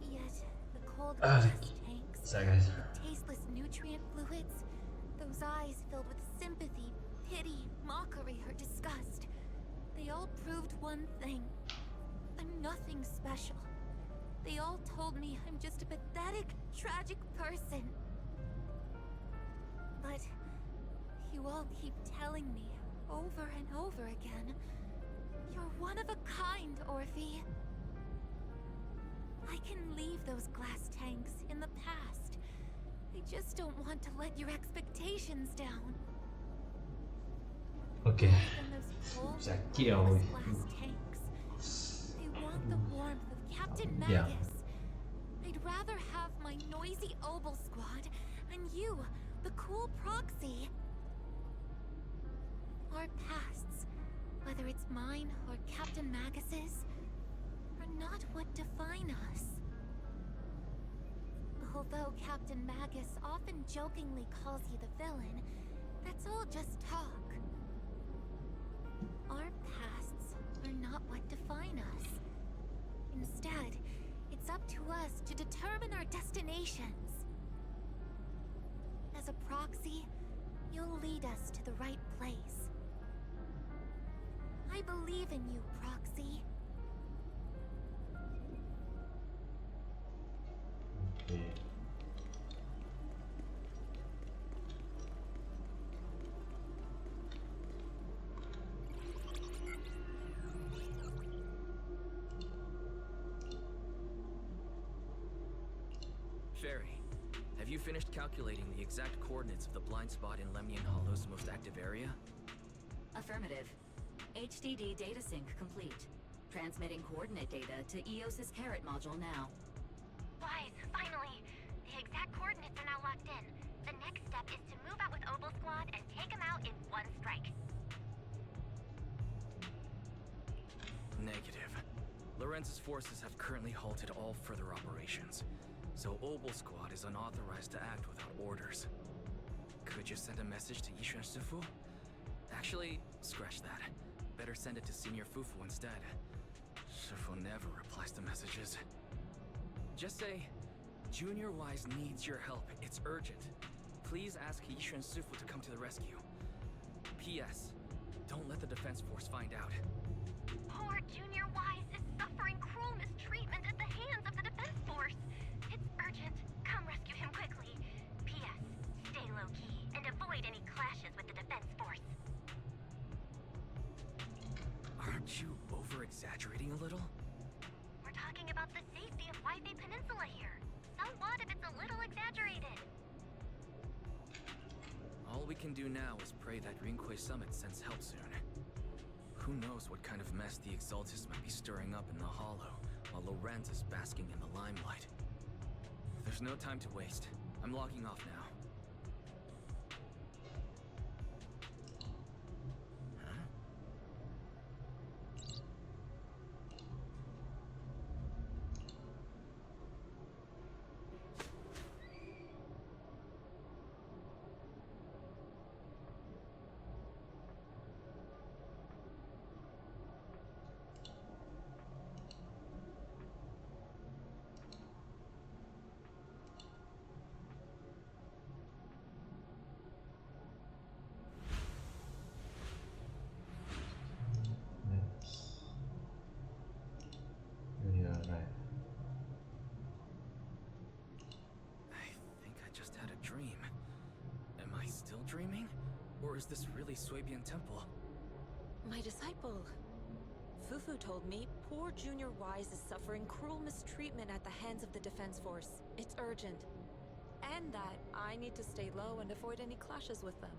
Yet, the cold gas tanks, the tasteless nutrient fluids, those eyes filled with sympathy, pity, mockery, or disgust, they all proved one thing. I'm nothing special. They all told me I'm just a pathetic, tragic person. But you all keep telling me over and over again, you're one of a kind, Orphe. I can leave those glass tanks in the past. I just don't want to let your expectations down. Okay. Than those cold, Sakit lah, oi. glass tanks. I want the warmth of Captain Yeah. Magus. I'd rather have my noisy Obel squad and you, the cool proxy. Our pasts, whether it's mine or Captain Magus's, are not what define us. Although Captain Magus often jokingly calls you the villain, that's all just talk. Our pasts are not what define us. Instead, it's up to us to determine our destinations. As a proxy, you'll lead us to the right place. I believe in you, Proxy. Okay. Fairy, have you finished calculating the exact coordinates of the blind spot in Lemnian Hollow's most active area? Affirmative. HDD data sync complete. Transmitting coordinate data to EOS's Carrot module now. Wise, finally! The exact coordinates are now locked in. The next step is to move out with Obel Squad and take them out in one strike. Negative. Lorenz's forces have currently halted all further operations, so Obel Squad is unauthorized to act without orders. Could you send a message to Yishuan Sifu? Actually, scratch that. Better send it to Senior Fufu instead. Sifu never replies to messages. Just say, Junior Wise needs your help. It's urgent. Please ask Yishuan Sifu to come to the rescue. P.S. Don't let the defense force find out. Poor Junior Wise is suffering cruel mistreatment at the hands of the defense force. It's urgent. Come rescue him quickly. P.S. Stay low-key and avoid any clashes with the defense force. Aren't you over-exaggerating a little? We're talking about the safety of Waifei Peninsula here. So what if it's a little exaggerated? All we can do now is pray that Rinquay Summit sends help soon. Who knows what kind of mess the Exaltists might be stirring up in the Hollow, while Lorenz is basking in the limelight. There's no time to waste. I'm logging off now. Yeah, right. I think I just had a dream. Am I still dreaming? Or is this really Swabian Temple? My disciple. Fufu told me poor Junior Wise is suffering cruel mistreatment at the hands of the defense force. It's urgent. And that I need to stay low and avoid any clashes with them.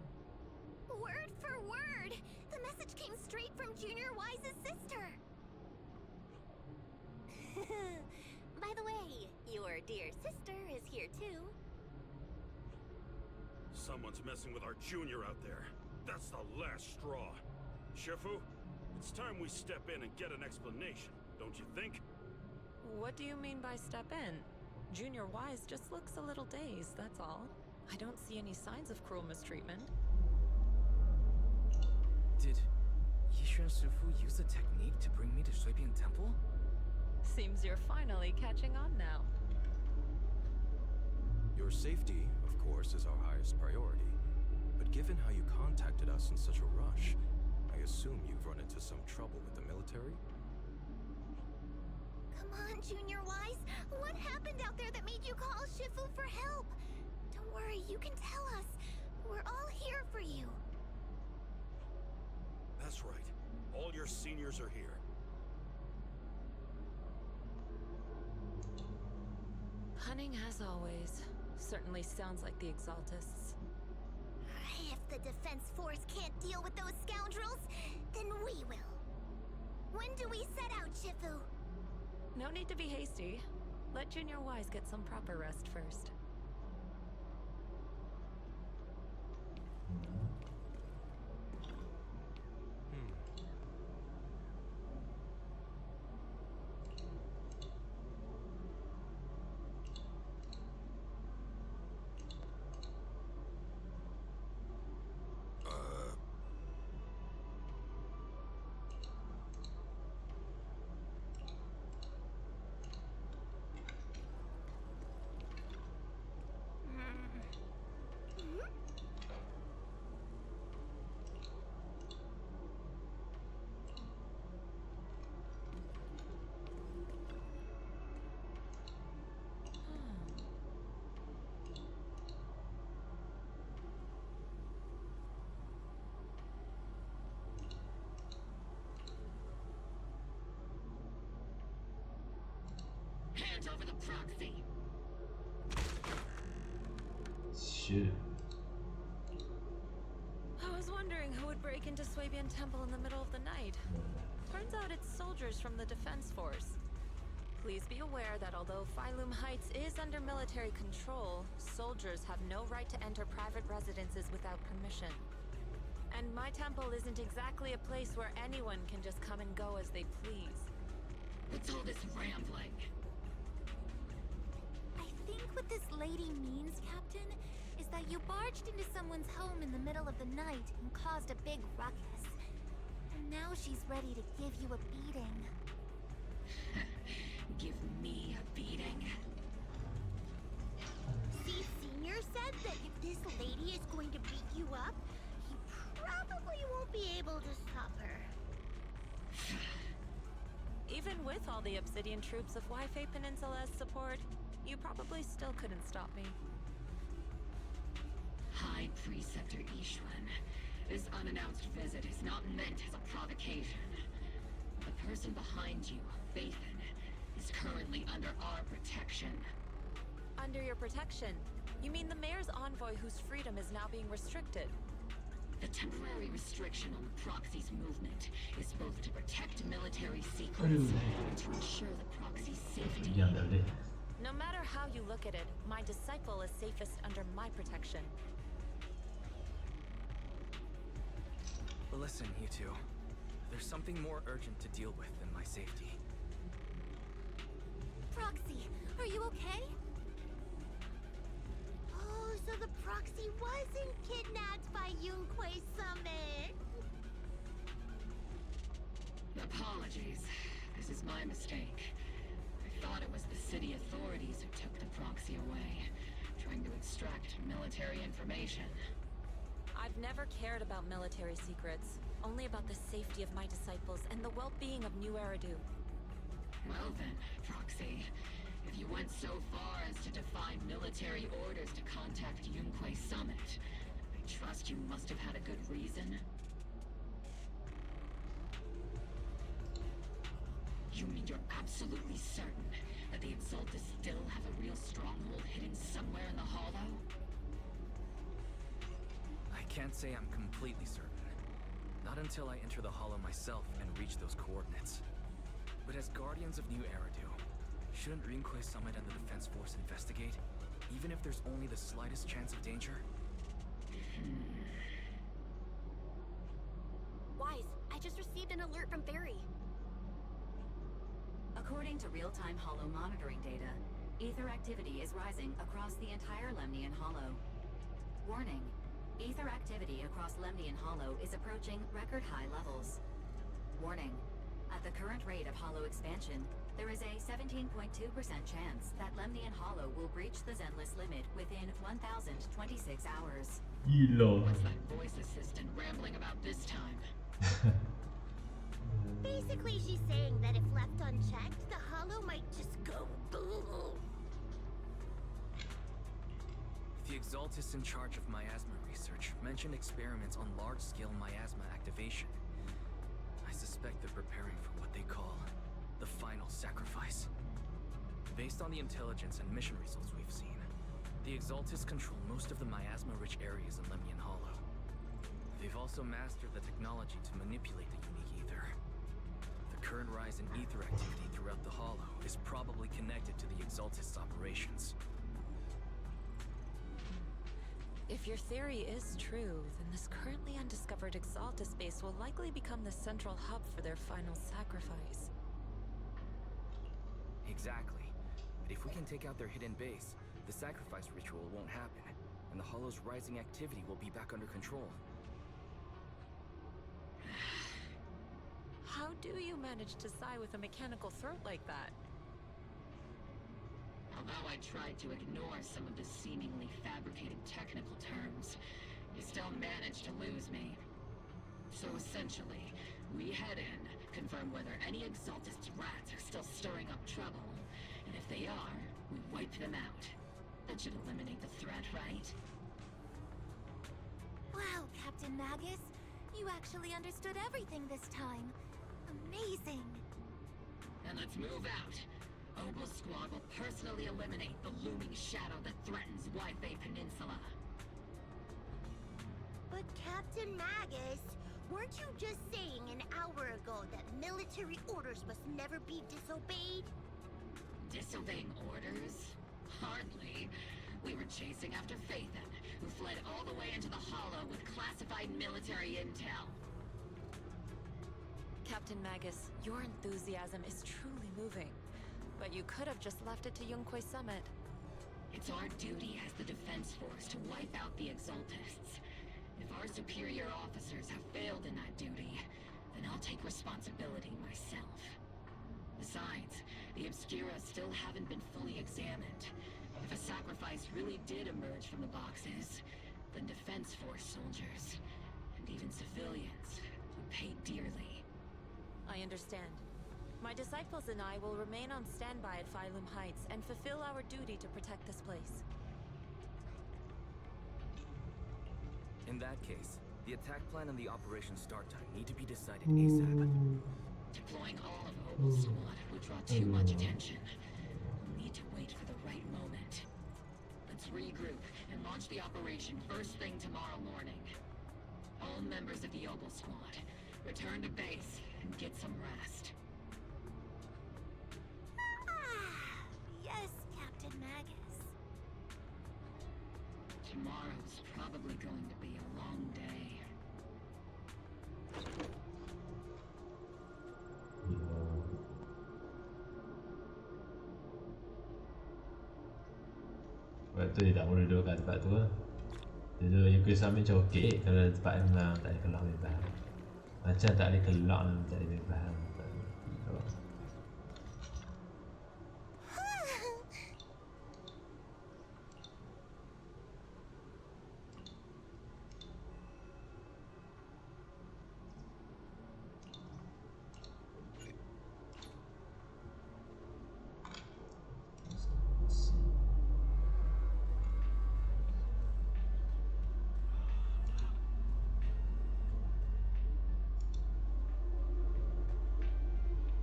Word for word! The message came straight from Junior Wise's sister! By the way, your dear sister is here too. Someone's messing with our junior out there. That's the last straw. Shifu, it's time we step in and get an explanation, don't you think? What do you mean by step in? Junior Wise just looks a little dazed, that's all. I don't see any signs of cruel mistreatment. Did Yishuan Sifu use a technique to bring me to Swabian Temple? Seems you're finally catching on now. Your safety, of course, is our highest priority. But given how you contacted us in such a rush, I assume you've run into some trouble with the military? Come on, Junior Wise. What happened out there that made you call Shifu for help? Don't worry, you can tell us. We're all here for you. That's right. All your seniors are here. Cunning as always. Certainly sounds like the Exaltists. If the defense force can't deal with those scoundrels, When do we set out, Shifu? No need to be hasty. Let Junior Wise get some proper rest first. Hand over the proxy. Shit. I was wondering who would break into Swabian Temple in the middle of the night. Turns out it's soldiers from the Defense Force. Please be aware that although Phylum Heights is under military control, soldiers have no right to enter private residences without permission. And my temple isn't exactly a place where anyone can just come and go as they please. What's all this rambling? I think what this lady means, Captain, is that you barged into someone's home in the middle of the night and caused a big ruckus. And now she's ready to give you a beating. Give me a beating? See, Senior said that if this lady is going to beat you up, he probably won't be able to stop her. Even with all the Obsidian troops of Wi-Fi Peninsula's support, you probably still couldn't stop me. High Preceptor Ishwan, this unannounced visit is not meant as a provocation. The person behind you, Phaethon, is currently under our protection. Under your protection? You mean the mayor's envoy whose freedom is now being restricted? The temporary restriction on the proxy's movement is both to protect military secrets and to ensure the proxy's safety. No matter how you look at it, my disciple is safest under my protection. But listen, you two. There's something more urgent to deal with than my safety. Proxy, are you okay? Oh, so the proxy wasn't kidnapped by Yunquei Summit. Apologies. This is my mistake. I thought it was the city authorities who took the proxy away, trying to extract military information. I've never cared about military secrets, only about the safety of my disciples and the well-being of New Eridu. Well then, Proxy, if you went so far as to defy military orders to contact Yunquei Summit, I trust you must have had a good reason. You mean you're absolutely certain that the Exaltus still have a real stronghold hidden somewhere in the Hollow? I can't say I'm completely certain. Not until I enter the Hollow myself and reach those coordinates. But as Guardians of New Eridu, shouldn't Rinquei Summit and the Defense Force investigate, even if there's only the slightest chance of danger? Wise, I just received an alert from Barry. According to real-time Hollow monitoring data, ether activity is rising across the entire Lemnian Hollow. Warning, ether activity across Lemnian Hollow is approaching record-high levels. Warning, at the current rate of Hollow expansion, there is a 17.2% chance that Lemnian Hollow will breach the Zenless limit within 1,026 hours. What's that voice assistant rambling about this time? Basically, she's saying that if left unchecked, the Hollow might just go boom. The Exaltus in charge of miasma research mentioned experiments on large-scale miasma activation. I suspect they're preparing for what they call the final sacrifice. Based on the intelligence and mission results we've seen, the Exaltus control most of the miasma-rich areas in Lemnian Hollow. They've also mastered the technology to manipulate the unique ether. The rise in ether activity throughout the Hollow is probably connected to the Exaltists' operations. If your theory is true, then this currently undiscovered Exaltist base will likely become the central hub for their final sacrifice. Exactly. But if we can take out their hidden base, the sacrifice ritual won't happen, and the Hollow's rising activity will be back under control. How do you manage to sigh with a mechanical throat like that? Although I tried to ignore some of the seemingly fabricated technical terms, you still managed to lose me. So essentially, we head in, confirm whether any Exaltist rats are still stirring up trouble, and if they are, we wipe them out. That should eliminate the threat, right? Wow, Captain Magus. You actually understood everything this time. Amazing. And let's move out. Obel Squad will personally eliminate the looming shadow that threatens Wi-Fi Peninsula. But Captain Magus, weren't you just saying an hour ago that military orders must never be disobeyed? Disobeying orders? Hardly. We were chasing after Phaethon, who fled all the way into the Hollow with classified military intel. Captain Magus, your enthusiasm is truly moving. But you could have just left it to Yunquay Summit. It's our duty as the Defense Force to wipe out the Exaltists. If our superior officers have failed in that duty, then I'll take responsibility myself. Besides, the Obscura still haven't been fully examined. If a sacrifice really did emerge from the boxes, then Defense Force soldiers, and even civilians, would pay dearly. I understand. My disciples and I will remain on standby at Phylum Heights and fulfill our duty to protect this place. In that case, the attack plan and the operation start time need to be decided ASAP. Deploying all of Obel's squad would draw too much attention. We'll need to wait for the right moment. Let's regroup and launch the operation first thing tomorrow morning. All members of the Obel squad, return to base and get some rest. Yes, Captain Magus. Tomorrow's probably going to be a long day. Sebab tu dia tak boleh duduk kat tempat tu lah. Dia duduk Yunquay Summit macam okey. Kalau tempat yang memang tak boleh kelak bebas. Macam tak boleh kelak lah, tak boleh bebas.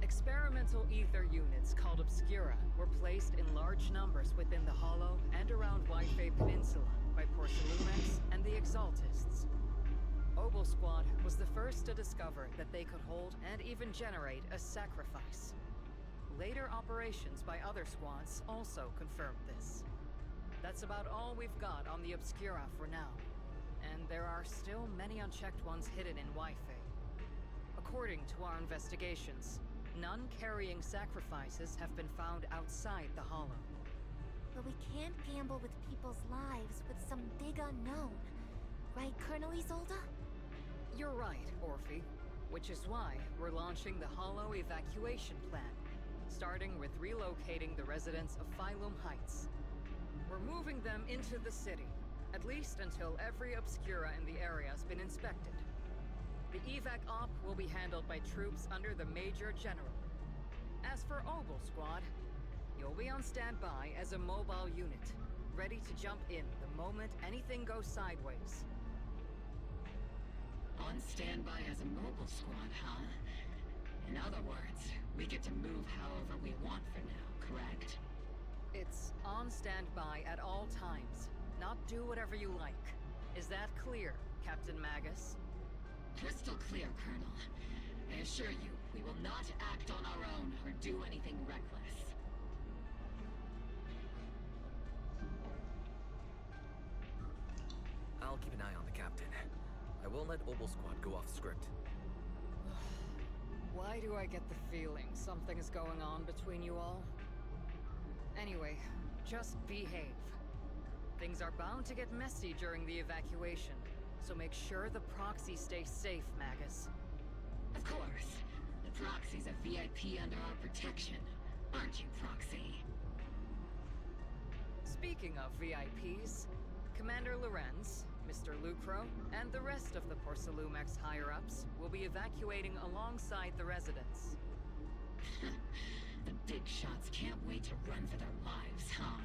Experimental ether units called Obscura were placed in large numbers within the Hollow and around Wi-Fi Peninsula by Porcelumex and the Exaltists. Obel Squad was the first to discover that they could hold and even generate a sacrifice. Later operations by other squads also confirmed this. That's about all we've got on the Obscura for now, and there are still many unchecked ones hidden in Wi-Fi. According to our investigations, none carrying sacrifices have been found outside the Hollow. But we can't gamble with people's lives with some big unknown. Right, Colonel Isolde? You're right, Orphe. Which is why we're launching the Hollow evacuation plan, starting with relocating the residents of Phylum Heights. We're moving them into the city, at least until every Obscura in the area has been inspected. The evac op will be handled by troops under the Major General. As for Obel Squad, you'll be on standby as a mobile unit, ready to jump in the moment anything goes sideways. On standby as a mobile squad, huh? In other words, we get to move however we want for now, correct? It's on standby at all times, not do whatever you like. Is that clear, Captain Magus? Crystal clear, Colonel. I assure you, We will not act on our own or do anything reckless. I'll keep an eye on the captain. I won't let Obel Squad go off script. Why do I get the feeling something is going on between you all? Anyway, just behave. Things are bound to get messy during the evacuation, so make sure the proxy stays safe, Magus. Of course. The proxy's a VIP under our protection. Aren't you, Proxy? Speaking of VIPs, Commander Lorenz, Mr. Lucro, and the rest of the Porcelumex higher-ups will be evacuating alongside the residents. The big shots can't wait to run for their lives, huh?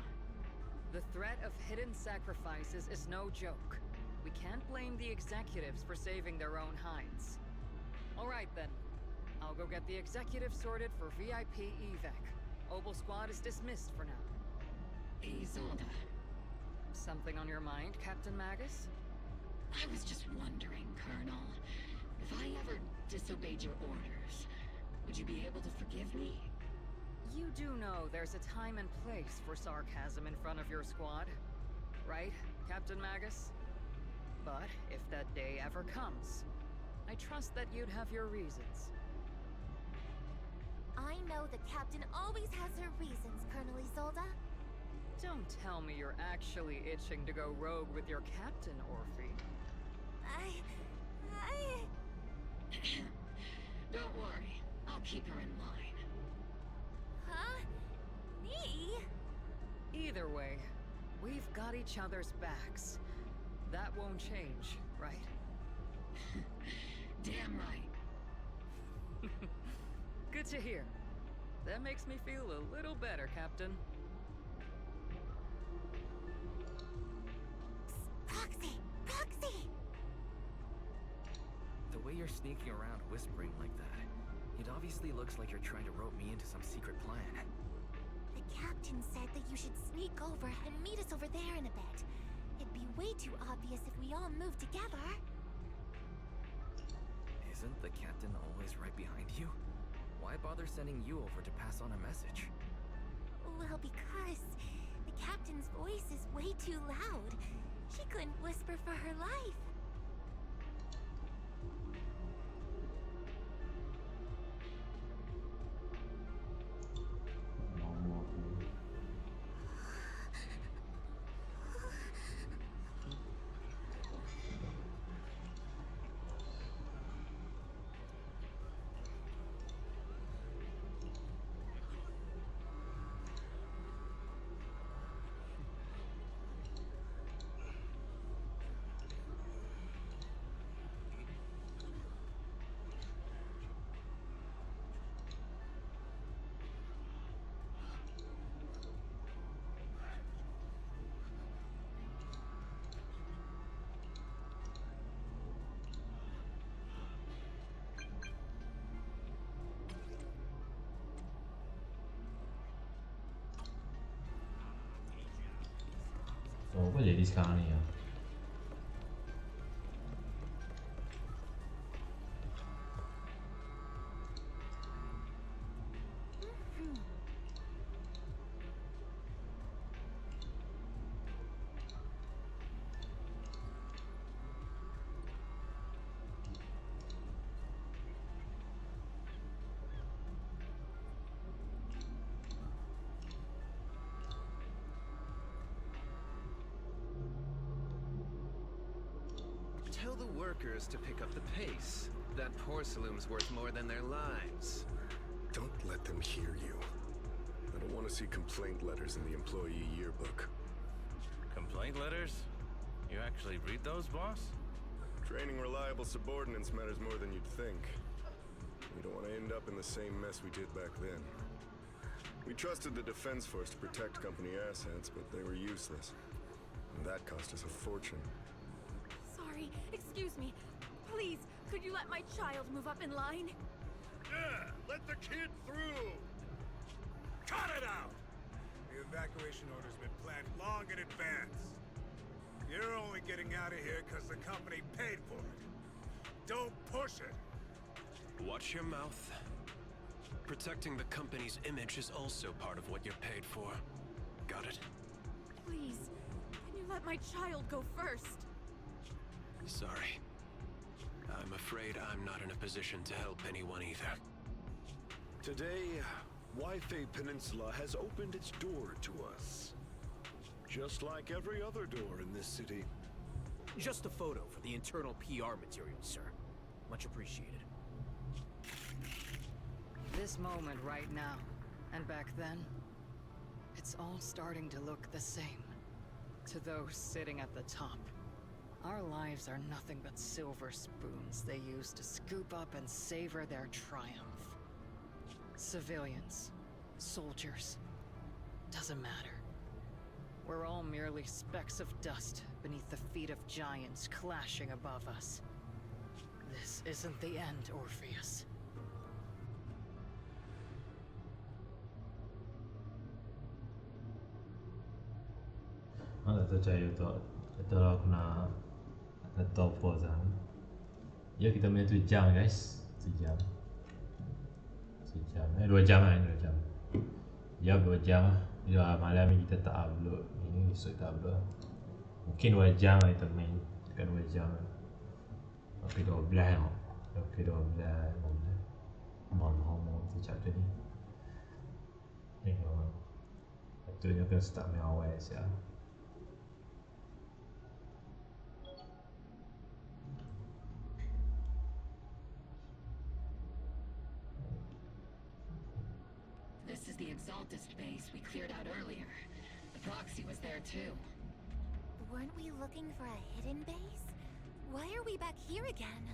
The threat of hidden sacrifices is no joke. We can't blame the executives for saving their own hides. All right then. I'll go get the executives sorted for VIP evac. Obel Squad is dismissed for now. Isolde. Something on your mind, Captain Magus? I was just wondering, Colonel. If I ever disobeyed your orders, would you be able to forgive me? You do know there's a time and place for sarcasm in front of your squad, right, Captain Magus? But if that day ever comes, I trust that you'd have your reasons. I know the captain always has her reasons, Colonel Isolde. Don't tell me you're actually itching to go rogue with your captain, Orphe. Don't worry. I'll keep her in line. Huh? Me? Either way, we've got each other's backs. That won't change, right? Damn right. Good to hear. That makes me feel a little better, Captain. Proxy! Proxy! The way you're sneaking around whispering like that, it obviously looks like you're trying to rope me into some secret plan. The captain said that you should sneak over and meet us over there in a bit. It'd be way too obvious if we all moved together. Isn't the captain always right behind you? Why bother sending you over to pass on a message? Well, because the captain's voice is way too loud. She couldn't whisper for her life. So apa jadi sekarang ni ya? Tell the workers to pick up the pace. That porcelain's worth more than their lives. Don't let them hear you. I don't want to see complaint letters in the employee yearbook. Complaint letters? You actually read those, boss? Training reliable subordinates matters more than you'd think. We don't want to end up in the same mess we did back then. We trusted the Defense Force to protect company assets, but they were useless. And that cost us a fortune. Sorry, excuse me. Please, could you let my child move up in line? Yeah, let the kid through! Cut it out! The evacuation order's been planned long in advance. You're only getting out of here because the company paid for it. Don't push it! Watch your mouth Protecting the company's image is also part of what you're paid for. Got it? Please, can you let my child go first? Sorry. I'm afraid I'm not in a position to help anyone either. Today, Wi-Fi Peninsula has opened its door to us. Just like every other door in this city. Just a photo for the internal PR material, sir. Much appreciated. This moment right now, and back then, it's all starting to look the same. To those sitting at the top, our lives are nothing but silver spoons they use to scoop up and savor their triumph. Civilians, soldiers, doesn't matter. We're all merely specks of dust beneath the feet of giants clashing above us. This isn't the end, Orpheus. Tak tahu saya tak tahu aku nak tahu pause lah. Ya, kita punya 7 jam guys. 7 jam. 2 jam lah, 2 jam. Ya, 2 jam lah. Ya, malam ni kita tak upload. Ini esok kita upload. Mungkin 2 jam lah kita main. Tekan 2 jam lah. Tapi 12 lah. Tapi 12 Ngomong tu chapter ni. Tengok. Patutnya kena start main awal siap. This is the Exaltist base we cleared out earlier. The proxy was there too. Weren't we looking for a hidden base? Why are we back here again?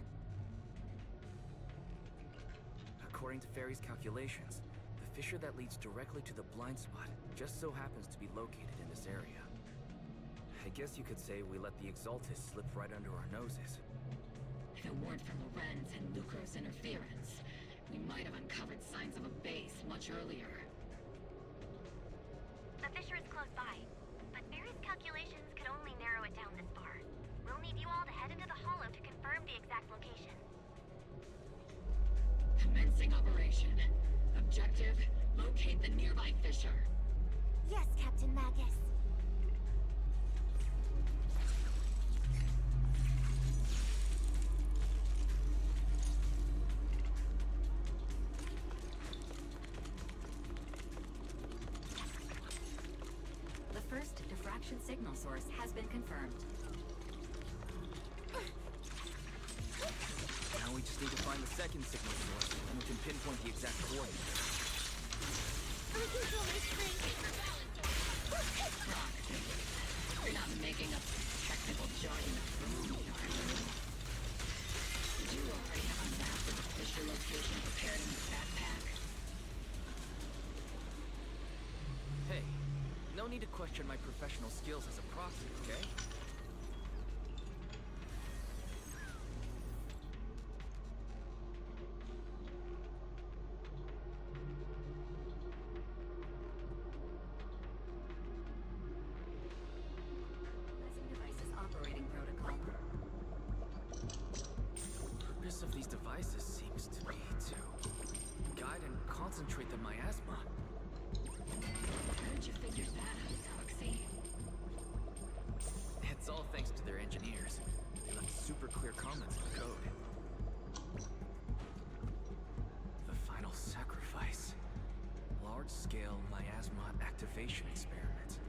According to Fairy's calculations, the fissure that leads directly to the blind spot just so happens to be located in this area. I guess you could say we let the Exaltist slip right under our noses. If it weren't for Lorenz and Lucro's interference, we might have uncovered signs of a base much earlier. The fissure is close by, but Fairy's calculations could only narrow it down this far. We'll need you all to head into the hollow to confirm the exact location. Commencing operation. Objective, locate the nearby fissure. Yes, Captain Magus. The first diffraction signal source has been confirmed. Now we just need to find the second signal source, and we can pinpoint the exact coordinates. You're not making up technical jargon for me, are you? Did you already have a map of the fissure location prepared in your backpack? Hey, no need to question my professional skills as a proxy, okay? Present devices operating protocol. The purpose of these devices seems to be to guide and concentrate the miasma. How did you figure that out, Proxy? It's all thanks to their engineers. They left super clear comments in the code. The final sacrifice. Large-scale miasma activation experiment.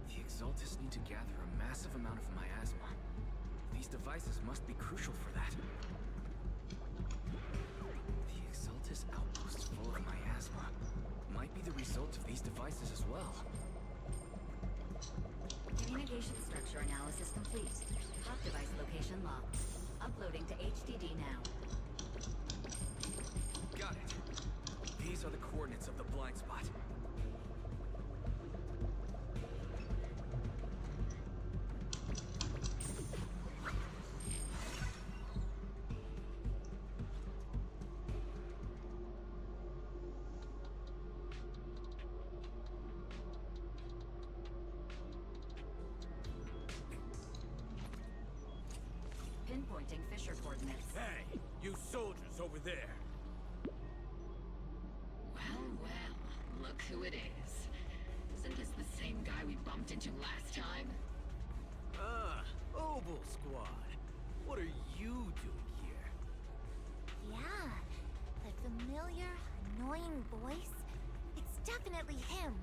The Exaltists need to gather a massive amount of miasma. These devices must be crucial for that. The Exaltist outpost full of miasma might be the result of these devices as well. Communication structure analysis complete. Top device location locked. Uploading to HDD now. Got it. These are the coordinates of the blind spot. Pinpointing fissure coordinates. Hey, you soldiers over there. who it is. Isn't this the same guy we bumped into last time? Ah, Obel Squad. What are you doing here? Yeah, that familiar, annoying voice. It's definitely him.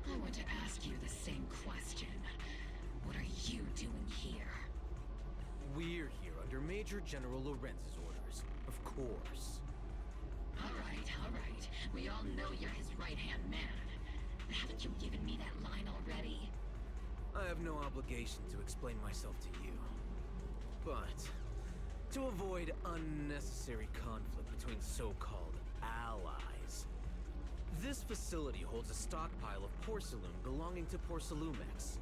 I want to ask you the same question. What are you doing here? We're here under Major General Lorenz's orders, of course. All right. We all know you're his right-hand man. But haven't you given me that line already? I have no obligation to explain myself to you. But, to avoid unnecessary conflict between so-called allies, this facility holds a stockpile of porcelain belonging to Porcelumex.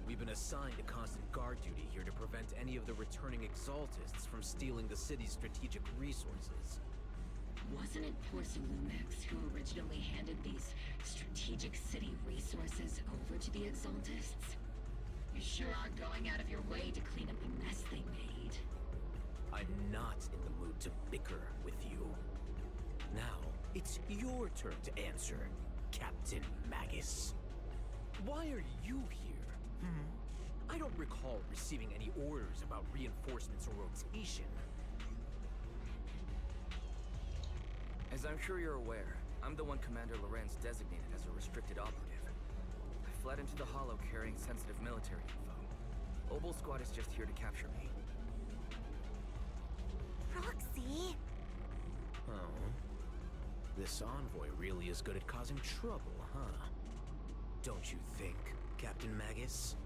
We've been assigned a constant guard duty here to prevent any of the returning Exaltists from stealing the city's strategic resources. Wasn't it Porcelumex who originally handed these strategic city resources over to the Exaltists? You sure are going out of your way to clean up the mess they made. I'm not in the mood to bicker with you. Now, it's your turn to answer, Captain Magus. Why are you here? I don't recall receiving any orders about reinforcements or rotation. As I'm sure you're aware, I'm the one Commander Lorenz designated as a restricted operative. I fled into the Hollow carrying sensitive military info. Obel Squad is just here to capture me. Roxy! Oh. This envoy really is good at causing trouble, huh? Don't you think, Captain Magus?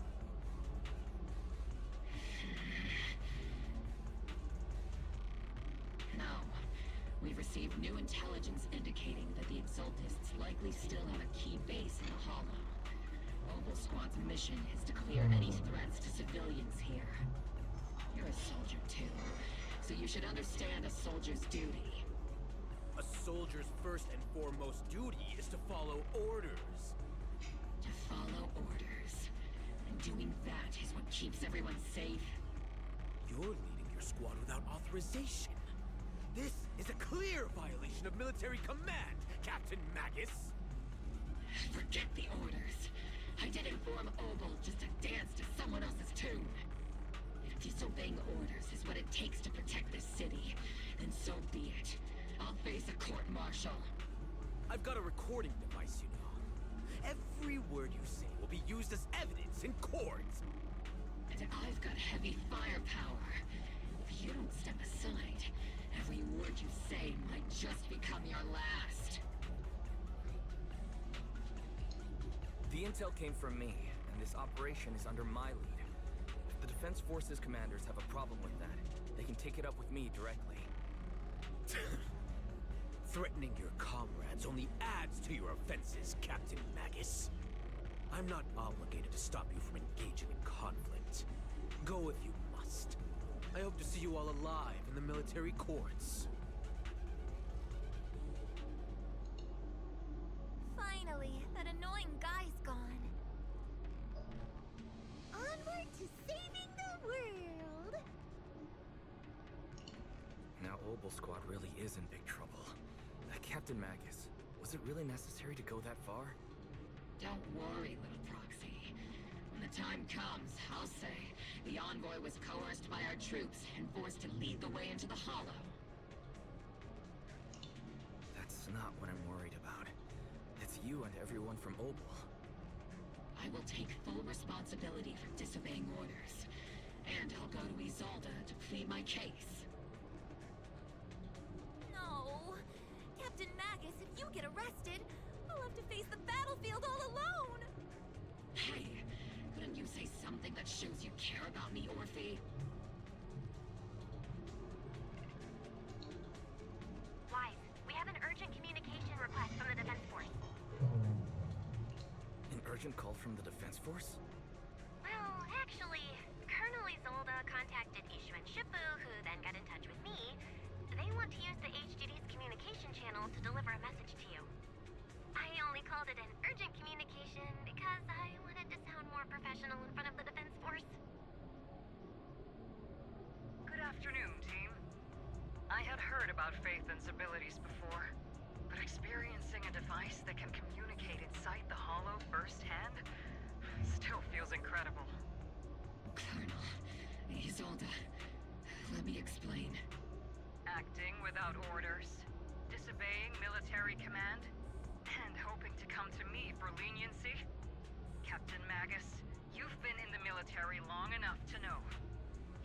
No. We've received new intelligence indicating that the Exaltists likely still have a key base in the Hollow. Obel Squad's mission is to clear any threats to civilians here. You're a soldier too, so you should understand a soldier's duty. A soldier's first and foremost duty is to follow orders. To follow orders. And doing that is what keeps everyone safe. You're leading your squad without authorization. This is a clear violation of military command, Captain Magus! Forget the orders. I didn't form Obel just to dance to someone else's tune. If disobeying orders is what it takes to protect this city, then so be it. I'll face a court-martial. I've got a recording device, you know. Every word you say will be used as evidence in court. And I've got heavy firepower. If you don't step aside, every word you say might just become your last. The intel came from me, and this operation is under my lead. If the Defense Forces commanders have a problem with that, they can take it up with me directly. Threatening your comrades only adds to your offenses, Captain Magus. I'm not obligated to stop you from engaging in conflict. Go if you must. I hope to see you all alive in the military courts. Finally, that annoying guy's gone. Onward to saving the world! Now Obel Squad really is in big trouble. Captain Magus, was it really necessary to go that far? Don't worry, little proxy. When the time comes, I'll say the envoy was coerced by our troops and forced to lead the way into the Hollow. That's not what I'm worried about. It's you and everyone from Obel. I will take full responsibility for disobeying orders. And I'll go to Isolde to plead my case. No! Captain Magus, if you get arrested, I'll have to face the battlefield all alone! Hey, couldn't you say something that shows you care about me, Orphe? Wise, we have an urgent communication request from the Defense Force. An urgent call from the Defense Force? Well, actually, Colonel Isolde contacted Ishu and Shippu, who then got in touch with me. They want to use the HGD's communication channel to deliver a message to you. I only called it an urgent communication because I wanted to sound more professional in front of the Defense Force. Good afternoon, team. I had heard about Phaethon's abilities before. but experiencing a device that can communicate inside the Hollow firsthand still feels incredible. Colonel, Isolde, let me explain. Acting without orders, disobeying military command, and hoping to come to me for leniency? Captain Magus, you've been in the military long enough to know.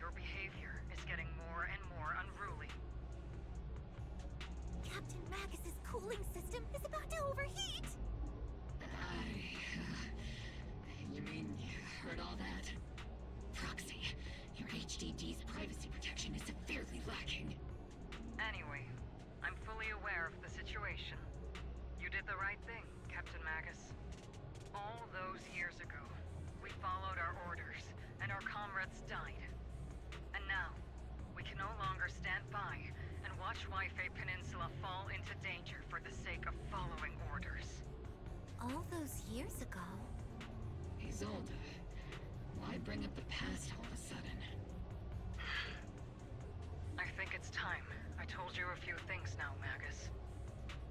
Your behavior is getting more and more unruly. Captain Magus's cooling system is about to overheat! You mean you heard all that? Proxy, your HDD's privacy protection is severely lacking. Anyway, I'm fully aware of the situation. You did the right thing, Captain Magus. All those years ago, we followed our orders, and our comrades died. And now, we can no longer stand by and watch Wi-Fi Peninsula fall into danger for the sake of following orders. All those years ago? Isolde, why bring up the past all of a sudden? I think it's time I told you a few things now, Magus.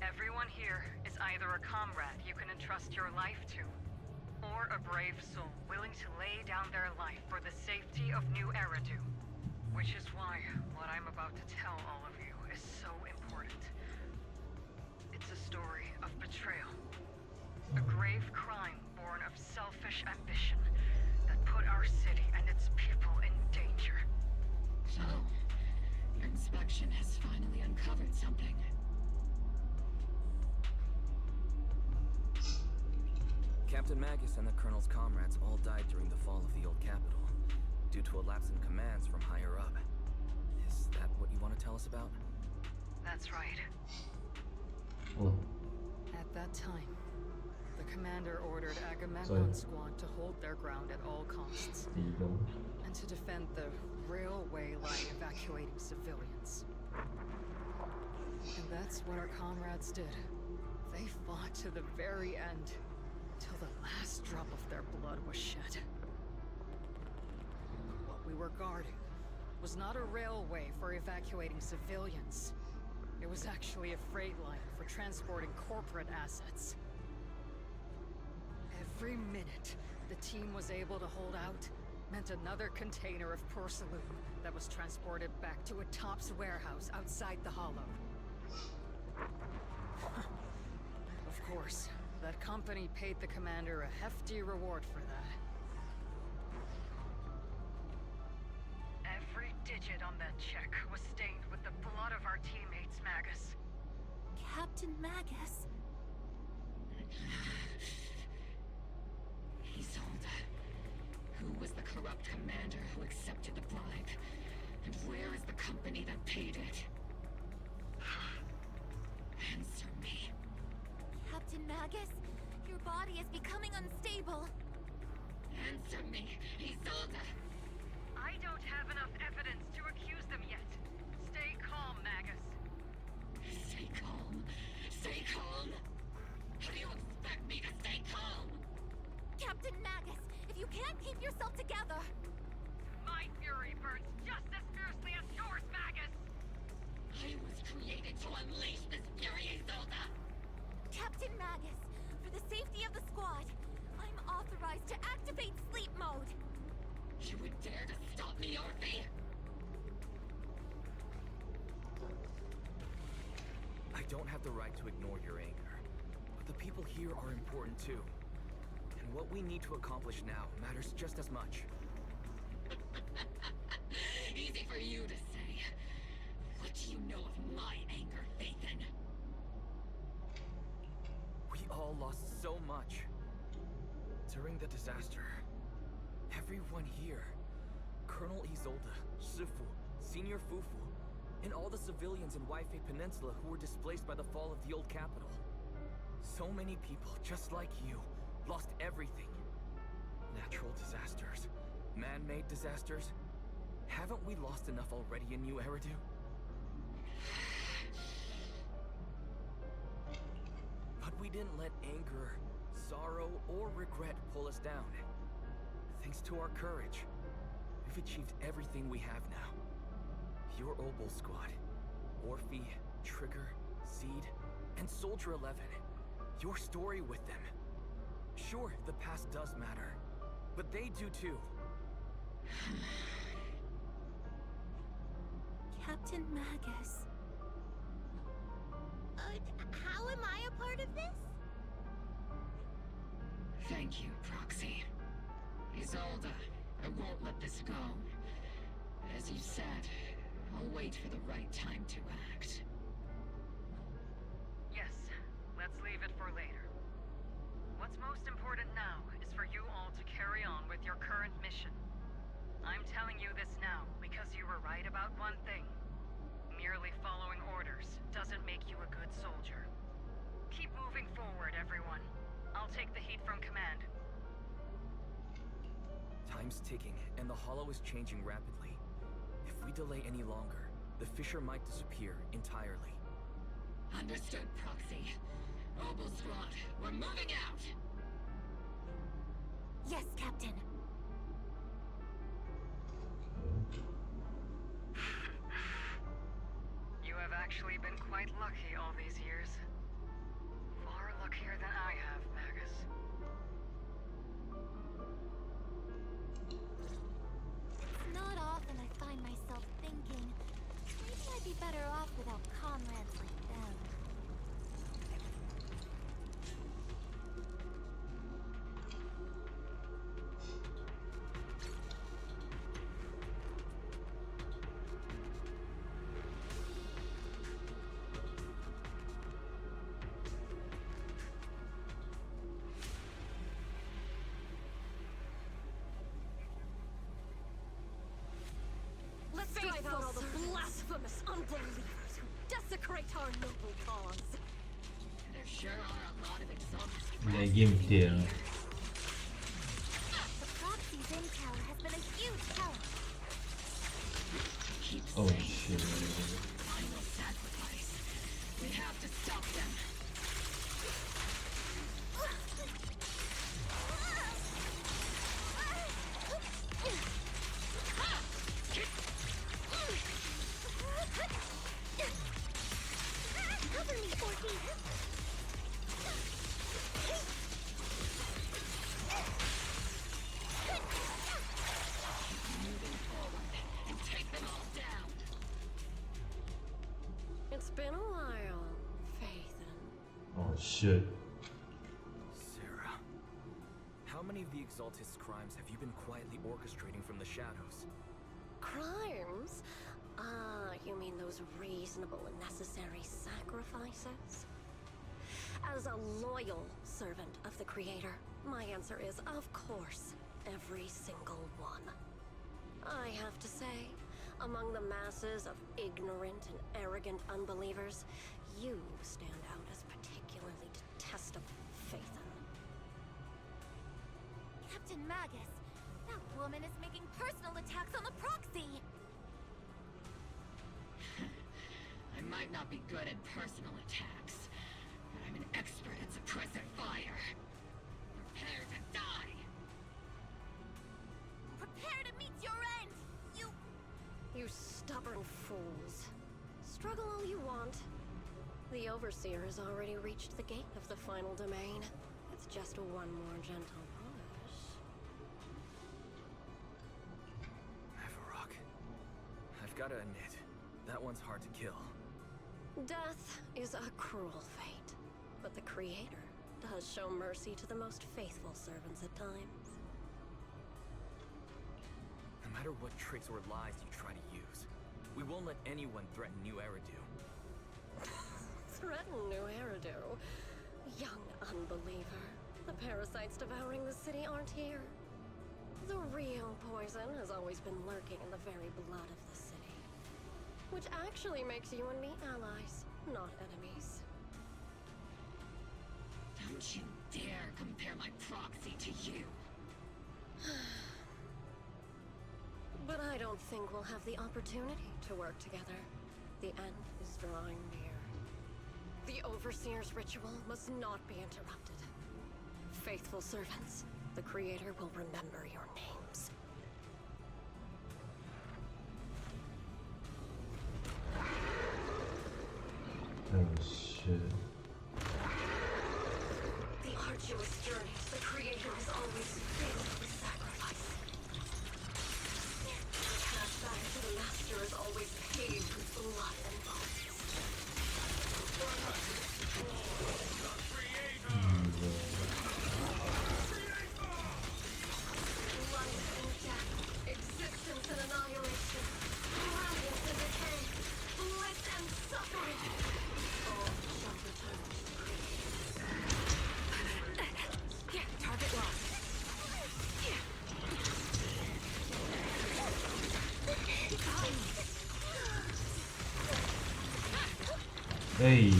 Everyone here is either a comrade you can entrust your life to, or a brave soul willing to lay down their life for the safety of New Eridu. Which is why what I'm about to tell all of you is so important. It's a story of betrayal. A grave crime born of selfish ambition that put our city and its people in danger. So, your inspection has finally uncovered something. Captain Magus and the Colonel's comrades all died during the fall of the old capital, due to a lapse in commands from higher up. Is that what you want to tell us about? That's right. At that time, the commander ordered Agamemnon's squad to hold their ground at all costs, and to defend the railway line evacuating civilians. And that's what our comrades did. They fought to the very end, till the last drop of their blood was shed. What we were guarding was not a railway for evacuating civilians. It was actually a freight line for transporting corporate assets. Every minute the team was able to hold out meant another container of porcelain that was transported back to a Topps warehouse outside the Hollow. Of course, that company paid the commander a hefty reward for that. Every digit on that check was stained with the blood of our teammates, Magus. Captain Magus? Isolde, who was the corrupt commander who accepted the bribe? And where is the company that paid it? Answer me. Captain Magus, your body is becoming unstable. Answer me, Isolde. I don't have enough evidence to accuse them yet. Stay calm, Magus. Stay calm. Stay calm. How do you expect me to stay calm? Captain Magus, if you can't keep yourself together... My fury burns just as fiercely as yours, Magus! I was created to unleash this fury, Isolde! Captain Magus, for the safety of the squad, I'm authorized to activate sleep mode. You would dare to stop me, Orphe? I don't have the right to ignore your anger, but the people here are important too. And what we need to accomplish now matters just as much. Easy for you to say. What do you know of my anger, Phaethon? We all lost so much. During the disaster, everyone here, Colonel Isolde, Shifu, Senior Fufu, and all the civilians in Wi-Fi Peninsula who were displaced by the fall of the old capital. So many people, just like you, lost everything. Natural disasters, man-made disasters. Haven't we lost enough already in New Eridu? But we didn't let anger, sorrow, or regret pull us down. Thanks to our courage, we've achieved everything we have now. Your Opal squad, Orphe, Trigger, Seed, And Soldier 11, your story with them. Sure, the past does matter, but they do too. Captain Magus. How am I a part of this? Thank you, Proxy. Isolde, I won't let this go. As you said, I'll wait for the right time to act. Yes, let's leave it for later. What's most important now is for you all to carry on with your current mission. I'm telling you this now because you were right about one thing. Merely following orders doesn't make you a good soldier. Keep moving forward, everyone. I'll take the heat from command. Time's ticking, and the Hollow is changing rapidly. If we delay any longer, the Fissure might disappear entirely. Understood, Proxy. Obel Squad, we're moving out! Yes, Captain. You have actually been quite lucky all these years. Far luckier than I have, Magus. It's not often I find myself thinking, maybe I'd be better off without comrades like them. Let's drive out all the blasphemous unbelievers who desecrate our noble cause. There sure are a lot of exalted Dia game dia. The Proxy's intel has been a huge help. Keep Oh saying shit. final sacrifice. We have to stop them. Cover me, Orky! Moving forward and take them all down. It's been a while, Phaethon. Oh shit. Sarah, how many of the Exaltist's crimes have you been quietly orchestrating from the shadows? Crimes? Ah, you mean those reasonable and necessary sacrifices? As a loyal servant of the Creator, my answer is, of course, every single one. I have to say, among the masses of ignorant and arrogant unbelievers, you stand out as particularly detestable, Phaethon. Captain Magus, that woman is making personal attacks on the Proxy! I might not be good at personal attacks, but I'm an expert at suppressing fire. Prepare to die! Prepare to meet your end, you... You stubborn fools. Struggle all you want. The Overseer has already reached the gate of the final domain. It's just one more gentle push. Avarok. I've gotta admit, that one's hard to kill. Death is a cruel fate, but the Creator does show mercy to the most faithful servants at times. No matter what tricks or lies you try to use, we won't let anyone threaten New Eridu. Threaten New Eridu? Young unbeliever. The parasites devouring the city aren't here. The real poison has always been lurking in the very blood of the city. Which actually makes you and me allies, not enemies. Don't you dare compare my proxy to you! But I don't think we'll have the opportunity to work together. The end is drawing near. The Overseer's ritual must not be interrupted. Faithful servants, the Creator will remember your names. Oh shit. arduous journey to the Creator is always filled with sacrifice. The path back to the Master is always paved with blood and bones. Life and death, existence and annihilation, radiance and decay, bliss and suffering. All shall return to the Creator. Here, target lost. Hey.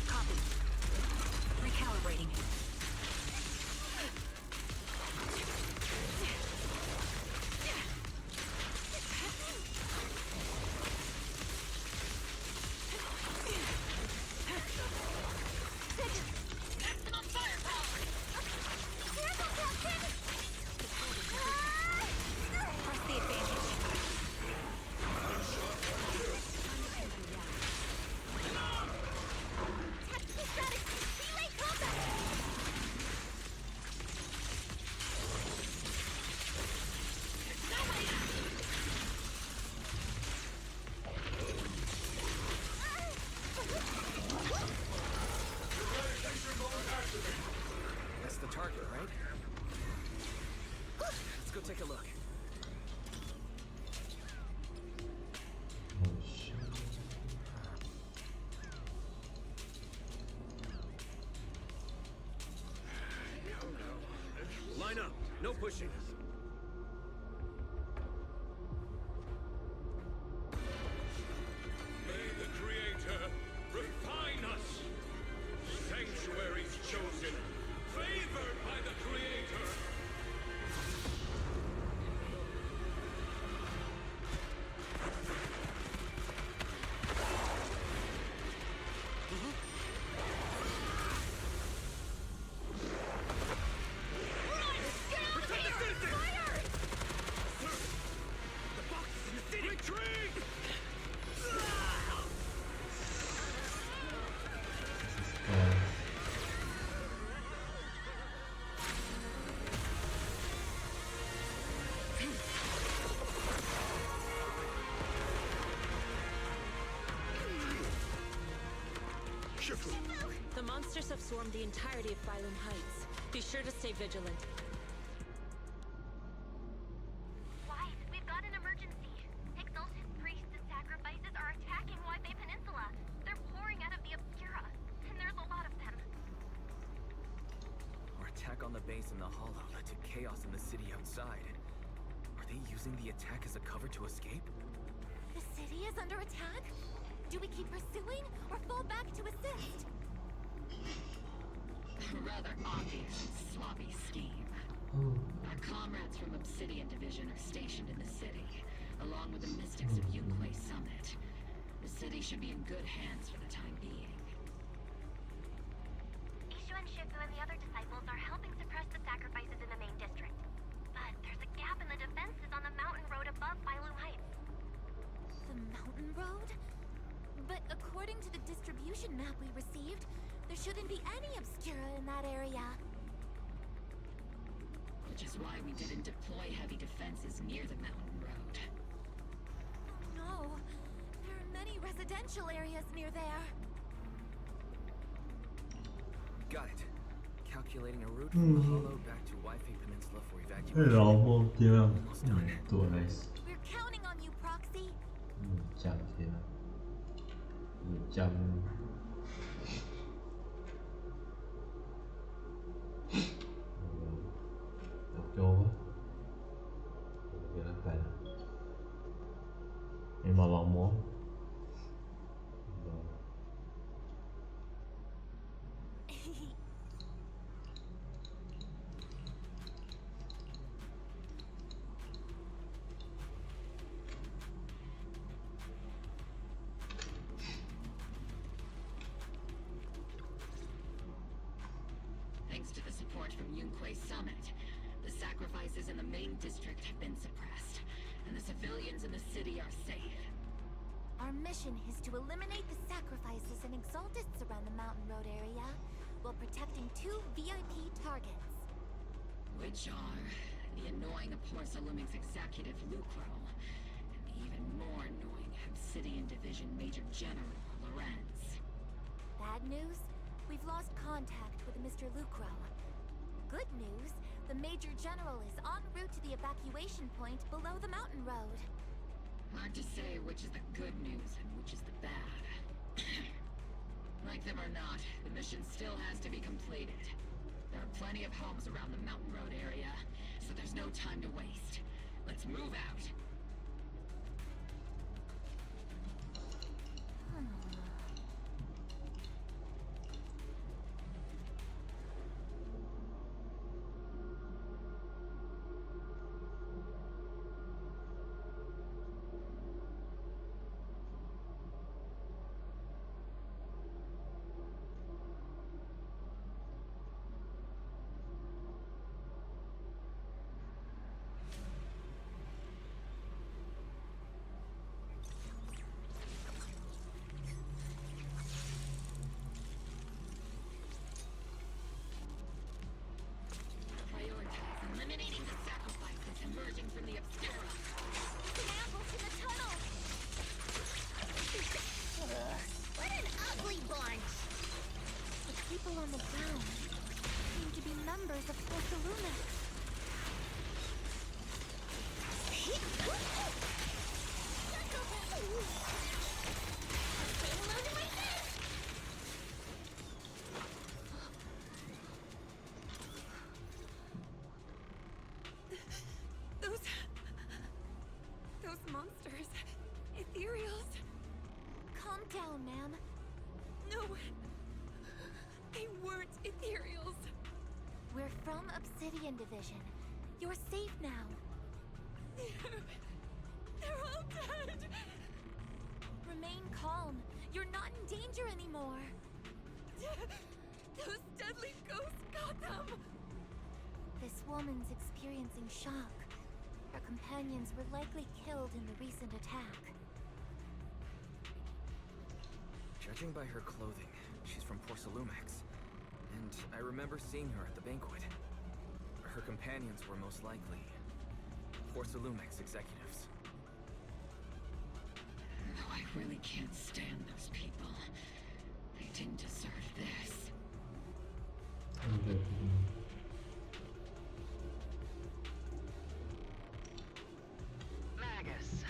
Copy. Recalibrating. Press the advantage. That's the target, right? Let's go take a look. Line up. No pushing. May the Creator refine us. Sanctuaries chosen, favored by the Creator. The monsters have swarmed the entirety of Phylum Heights. Be sure to stay vigilant. Wise, we've got an emergency. Exalted priests and sacrifices are attacking Wi-Fi Peninsula. They're pouring out of the Obscura, and there's a lot of them. Our attack on the base in the Hollow led to chaos in the city outside. Are they using the attack as a cover to escape? The city is under attack? Do we keep pursuing or fall back to assist? Rather obvious, sloppy scheme. Our comrades from Obsidian Division are stationed in the city, along with the mystics of Yunquay Summit. The city should be in good hands for the time being. Ishu and Shifu and the other disciples are helping suppress the sacrifices in the main district. But there's a gap in the defenses on the mountain road above Phylum Heights. The mountain road? But according to the distribution map we received, there shouldn't be any Obscura in that area. Which is why we didn't deploy heavy defenses near the mountain road. No, there are many residential areas near there. Got it. Calculating a route from the Hollow back to Wi-Fi Peninsula for evacuation. Hello, một giờ. Tuổi này. We're counting on you, Proxy. Chậm thế nào. Chậm. Vô á. Giờ nó phải. Nhưng mà lòng muốn. Thanks to the support from Yunquay Summit, the The sacrifices in the main district have been suppressed, and the civilians in the city are safe. Our mission is to eliminate the sacrifices and exaltists around the Mountain Road area, while protecting 2 VIP targets. Which are the annoying Porcelumix executive Lucro, and the even more annoying Obsidian Division Major General Lorenz. Bad news? We've lost contact with Mr. Lucro. Good news, the Major General is en route to the evacuation point below the mountain road. Hard to say which is the good news and which is the bad. Like them or not, the mission still has to be completed. There are plenty of homes around the Mountain Road area, so there's no time to waste. Let's move out. Eliminating the sacrifices emerging from the Obscura. It's an ambush in the tunnel! What an ugly bunch! The people on the ground seem to be members of Porcelumix. Those monsters. Ethereals. Calm down, ma'am. No. They weren't ethereals. We're from Obsidian Division. You're safe now. They're all dead. Remain calm. You're not in danger anymore. Those deadly ghosts got them. This woman's experiencing shock. Her companions were likely killed in the recent attack. Judging by her clothing, she's from Porcelumix. And I remember seeing her at the banquet. Her companions were most likely Porcelumix executives. No, I really can't stand those people. They didn't deserve this. Magus,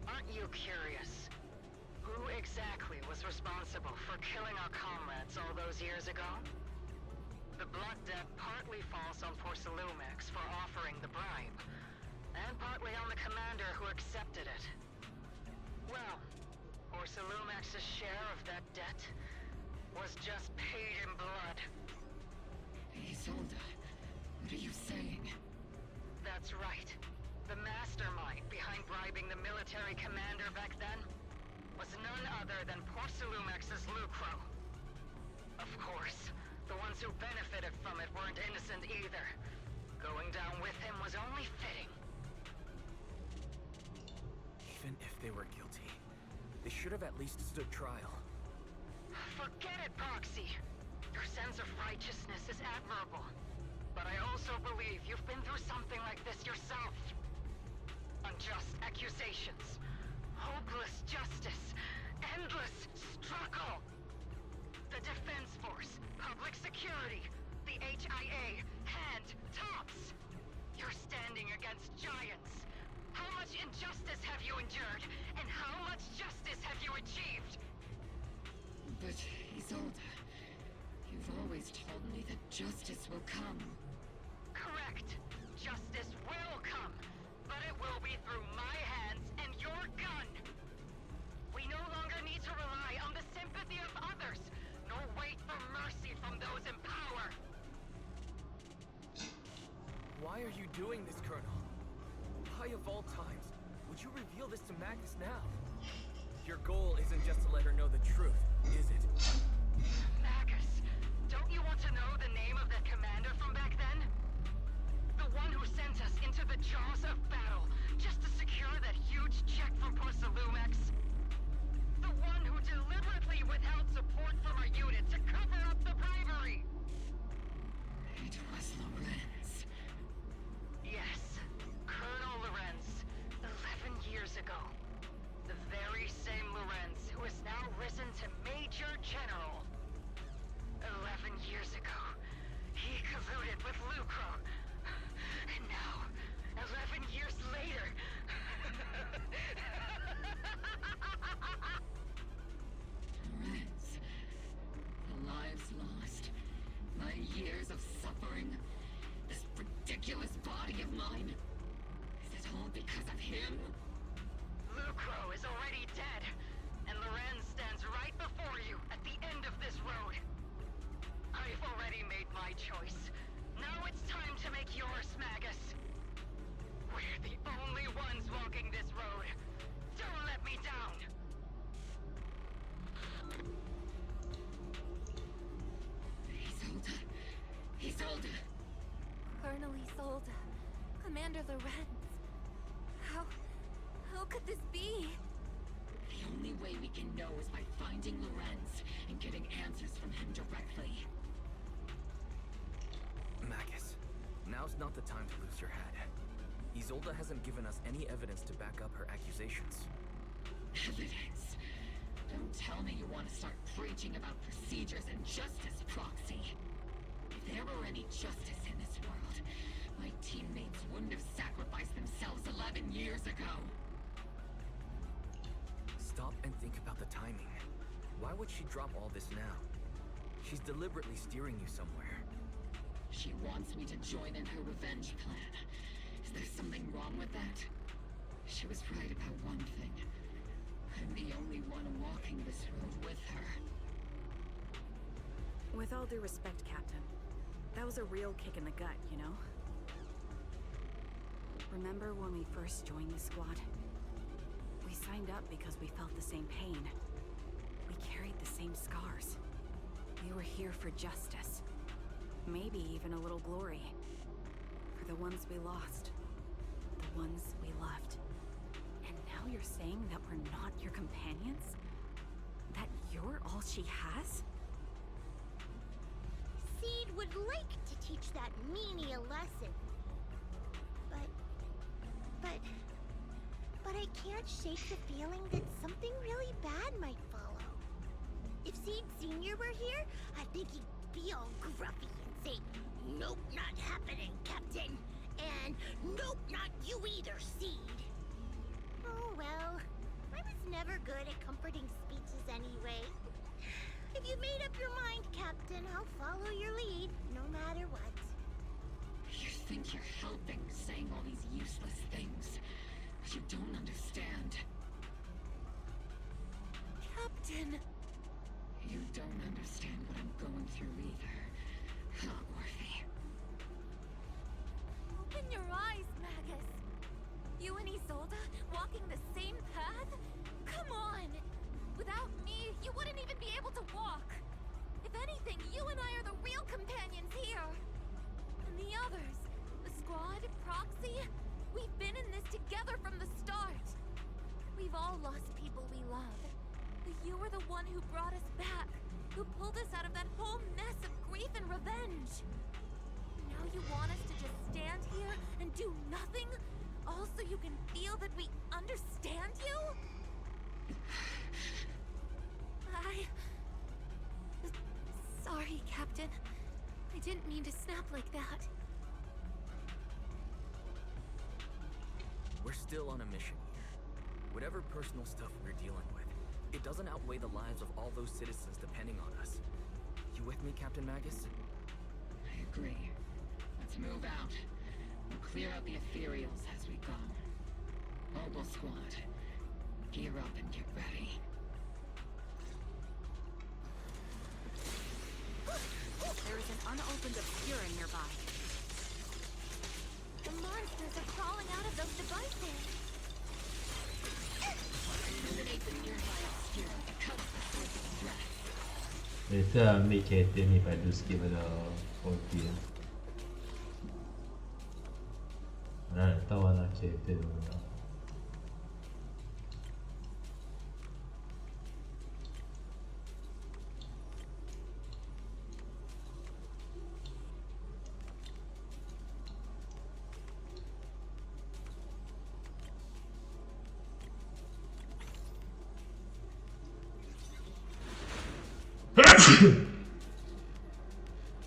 aren't you curious? Who exactly was responsible for killing our comrades all those years ago? The blood debt partly falls on Porcelumix for offering the bribe, and partly on the commander who accepted it. Well, Porcelumix's share of that debt was just paid in blood. Isolde, what are you saying? That's right. The mastermind behind bribing the military commander back then was none other than Porcelumix's Lucro. Of course, the ones who benefited from it weren't innocent either. Going down with him was only fitting. Even if they were guilty, they should have at least stood trial. Forget it, Proxy. Your sense of righteousness is admirable. But I also believe you've been through something like this yourself. Unjust accusations, hopeless justice, endless struggle. The Defense Force, public security, the HIA, hand tops. You're standing against giants. How much injustice have you endured, and how much justice have you achieved? But, Isolde, you've always told me that justice will come. Correct. Justice will come, but it will be through my hands and your gun. We no longer need to rely on the sympathy of others, nor wait for mercy from those in power. Why are you doing this, Colonel? Why of all times would you reveal this to Magnus now? Your goal isn't just to let her know the truth, is it? Magus, don't you want to know the name of that commander from back then? The one who years of suffering? This ridiculous body of mine? Is it all because of him? Lucro is already dead, and Lorenz stands right before you at the end of this road. I've already made my choice. Now it's time to make yours, Magus. We're the only ones walking this road. Don't let me down. Isolde. Colonel Isolde. Commander Lorenz. How could this be? The only way we can know is by finding Lorenz and getting answers from him directly. Magus, now's not the time to lose your head. Isolde hasn't given us any evidence to back up her accusations. Evidence? Don't tell me you want to start preaching about procedures and justice, Proxy. If there were any justice in this world, my teammates wouldn't have sacrificed themselves 11 years ago. Stop and think about the timing. Why would she drop all this now? She's deliberately steering you somewhere. She wants me to join in her revenge plan. Is there something wrong with that? She was right about one thing. I'm the only one walking this road with her. With all due respect, Captain, that was a real kick in the gut, you know? Remember when we first joined the squad? We signed up because we felt the same pain. We carried the same scars. We were here for justice. Maybe even a little glory. For the ones we lost. The ones we loved. And now you're saying that we're not your companions? That you're all she has? Seed would like to teach that meanie a lesson. But I can't shake the feeling that something really bad might follow. If Seed Sr. were here, I think he'd be all gruffy and say, "Nope, not happening, Captain." And "Nope, not you either, Seed." Oh well, I was never good at comforting speeches anyway. If you made up your mind, Captain, I'll follow your lead, no matter what. You think you're helping, saying all these useless things. But you don't understand. Captain! You don't understand what I'm going through either. Huh, Orphe? Open your eyes, Magus! You and Isolde walking the same path? Come on! Without me, you wouldn't even be able to walk! If anything, you and I are the real companions here! And the others, the squad, Proxy, we've been in this together from the start! We've all lost people we love. But you were the one who brought us back, who pulled us out of that whole mess of grief and revenge! Now you want us to just stand here and do nothing? All so you can feel that we understand you? Sorry, Captain. I didn't mean to snap like that. We're still on a mission here. Whatever personal stuff we're dealing with, it doesn't outweigh the lives of all those citizens depending on us. You with me, Captain Magus? I agree. Let's move out. We'll clear out the ethereals as we go. Mobile squad, gear up and get ready. There is an unopened obscura nearby. The monsters are crawling out of those devices. Eliminate the nearby obscura that cuts the source of threat. Later I'll make Katin if I do skip the whole game. Mana nak tahu lah Katin.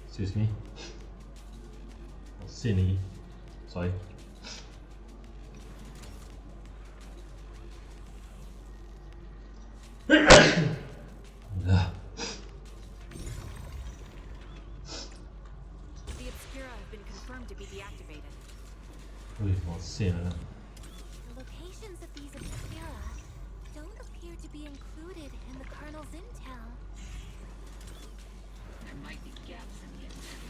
Excuse me. Silly. Sorry. confirmed to be deactivated. Ui, você, né? The locations of these obscura don't appear to be included in the Colonel's intel. There might be gaps in the intel.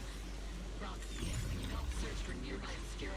Roxy, can you help search for nearby obscura?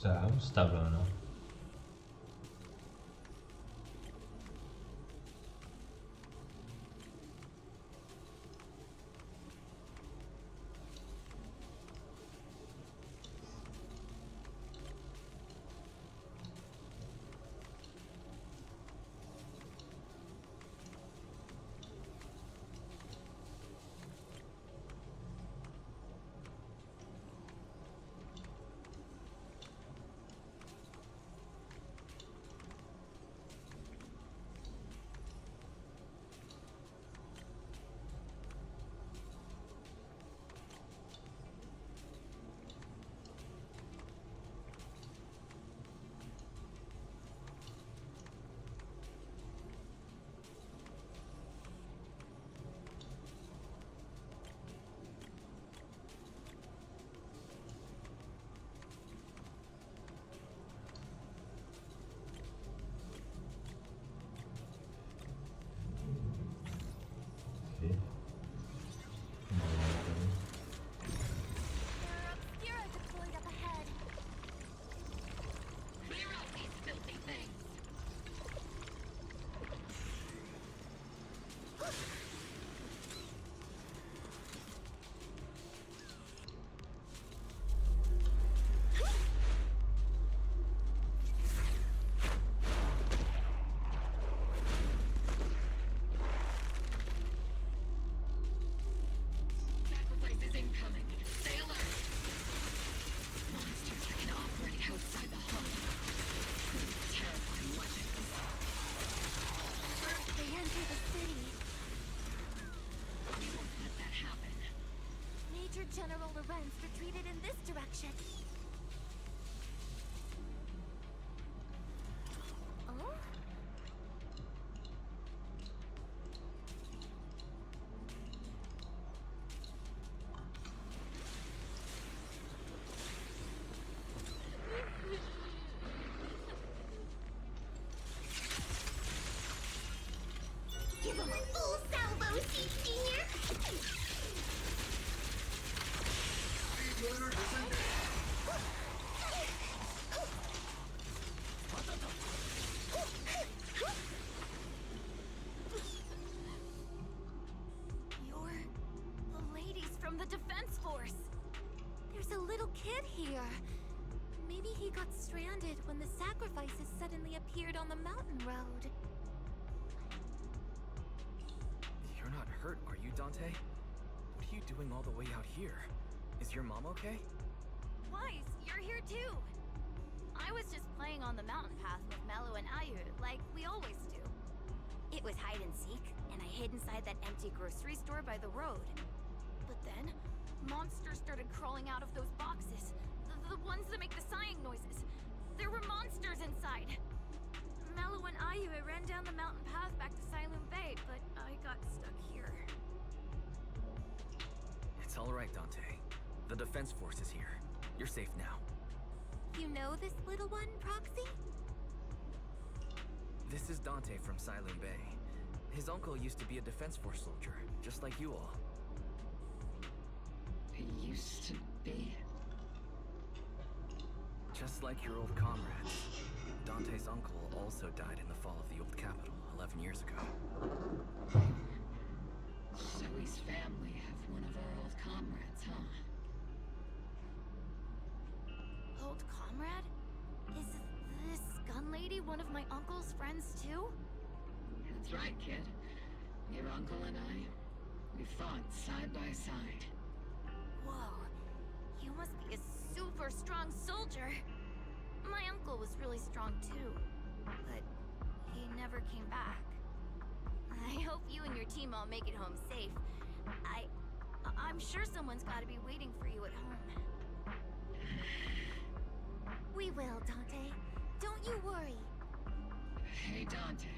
Já, stable, no. General Lorenz retreated in this direction. Oh? Give him a full salvo, senior! You're the ladies from the Defense Force. There's a little kid here. Maybe he got stranded when the sacrifices suddenly appeared on the mountain road. You're not hurt, are you, Dante? What are you doing all the way out here? Is your mom okay? Wise, you're here too! I was just playing on the mountain path with Mello and Ayu, like we always do. It was hide and seek, and I hid inside that empty grocery store by the road. But then, monsters started crawling out of those boxes. The ones that make the sighing noises. There were monsters inside. Mallow and Ayu ran down the mountain path back to Siloon Bay, but I got stuck here. It's all right, Dante. The Defense Force is here. You're safe now. You know this little one, Proxy? This is Dante from Siloon Bay. His uncle used to be a Defense Force soldier, just like you all. Used to be? Just like your old comrades. Dante's uncle also died in the fall of the old capital 11 years ago. So his family have one of our old comrades, huh? Old comrade? Is this gun lady one of my uncle's friends too? That's right, kid. Your uncle and I, we fought side by side. Whoa, you must be a super strong soldier. My uncle was really strong too, but he never came back. I hope you and your team all make it home safe. I'm sure someone's gotta be waiting for you at home. We will, Dante. Don't you worry. Hey, Dante,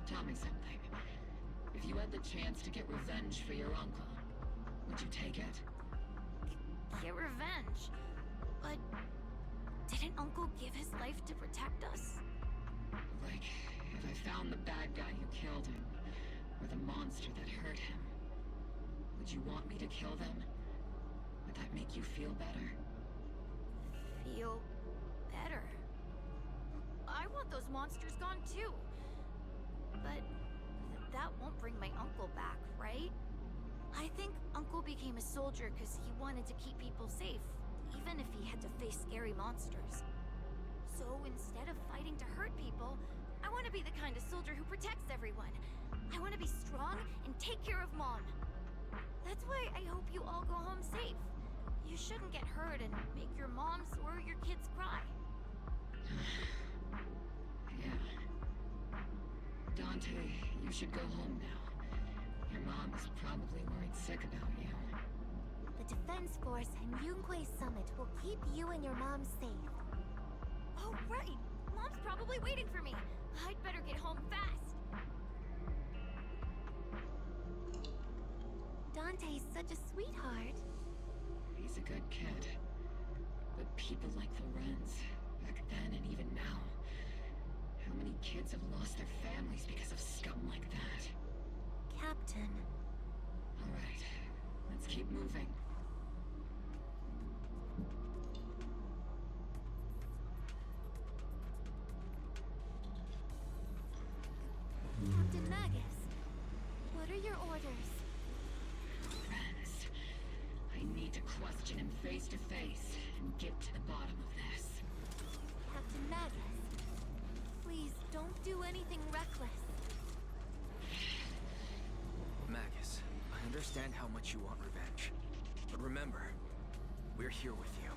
tell me something. If you had the chance to get revenge for your uncle, would you take it? Get revenge? But didn't Uncle give his life to protect us? Like, if I found the bad guy who killed him, or the monster that hurt him, would you want me to kill them? Would that make you feel better? Feel better? I want those monsters gone too. But that won't bring my uncle back, right? I think Uncle became a soldier because he wanted to keep people safe, even if he had to face scary monsters. So instead of fighting to hurt people, I want to be the kind of soldier who protects everyone. I want to be strong and take care of Mom. That's why I hope you all go home safe. You shouldn't get hurt and make your moms or your kids cry. Yeah. Dante, you should go home now. Your mom is probably worried sick about you. The Defense Force and Yunque Summit will keep you and your mom safe. Oh, right! Mom's probably waiting for me. I'd better get home fast. Dante's such a sweetheart. He's a good kid. But people like Lorenz, back then and even now, how many kids have lost their families because of scum like that? Captain. All right, let's keep moving. Captain Magus, what are your orders? Lorenz, I need to question him face to face and get to the bottom of this. Captain Magus, please don't do anything reckless. Magus, I understand how much you want revenge. But remember, we're here with you.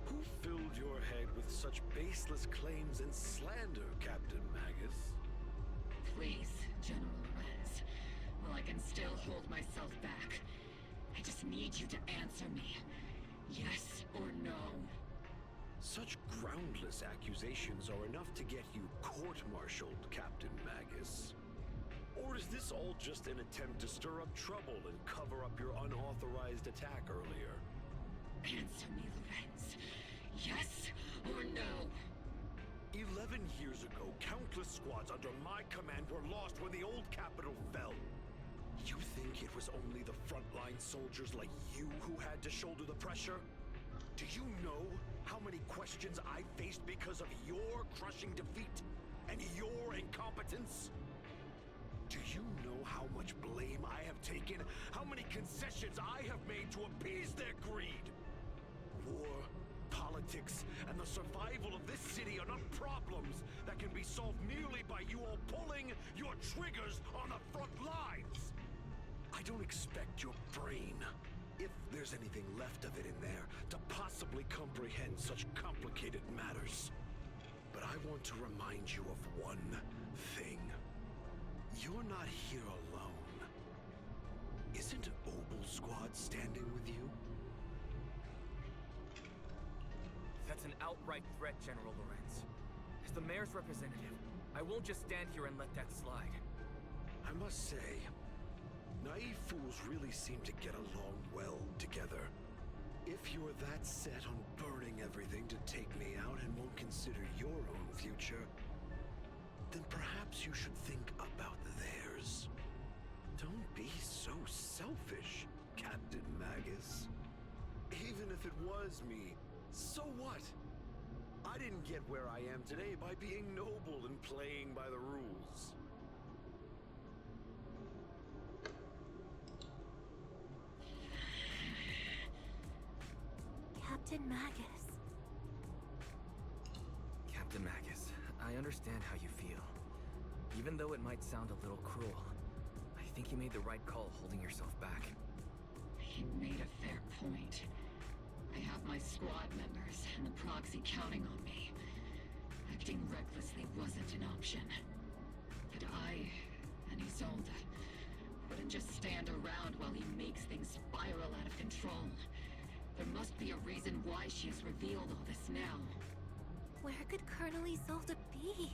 Who filled your head with such baseless claims and slander, Captain Magus? Please, General Lorenz. While I can still hold myself back, I just need you to answer me. Yes or no? Such groundless accusations are enough to get you court-martialed, Captain Magus. Or is this all just an attempt to stir up trouble and cover up your unauthorized attack earlier? Answer me, Lorenz. Yes or no? 11 years ago, countless squads under my command were lost when the old capital fell. You think it was only the front fine soldiers like you who had to shoulder the pressure? Do you know how many questions I faced because of your crushing defeat and your incompetence? Do you know how much blame I have taken? How many concessions I have made to appease their greed? War, politics, and the survival of this city are not problems that can be solved merely by you all pulling your triggers on the front lines. I don't expect your brain, if there's anything left of it in there, to possibly comprehend such complicated matters. But I want to remind you of one thing. You're not here alone. Isn't Obel Squad standing with you? That's an outright threat, General Lorenz. As the mayor's representative, I won't just stand here and let that slide. I must say, naive fools really seem to get along well together. If you're that set on burning everything to take me out and won't consider your own future, then perhaps you should think about theirs. Don't be so selfish, Captain Magus. Even if it was me, so what? I didn't get where I am today by being noble and playing by the rules. Captain Magus. Captain Magus, I understand how you feel. Even though it might sound a little cruel, I think you made the right call holding yourself back. He made a fair point. I have my squad members and the proxy counting on me. Acting recklessly wasn't an option. But I and Isolde wouldn't just stand around while he makes things spiral out of control. There must be a reason why she has revealed all this now. Where could Colonel Isolde be?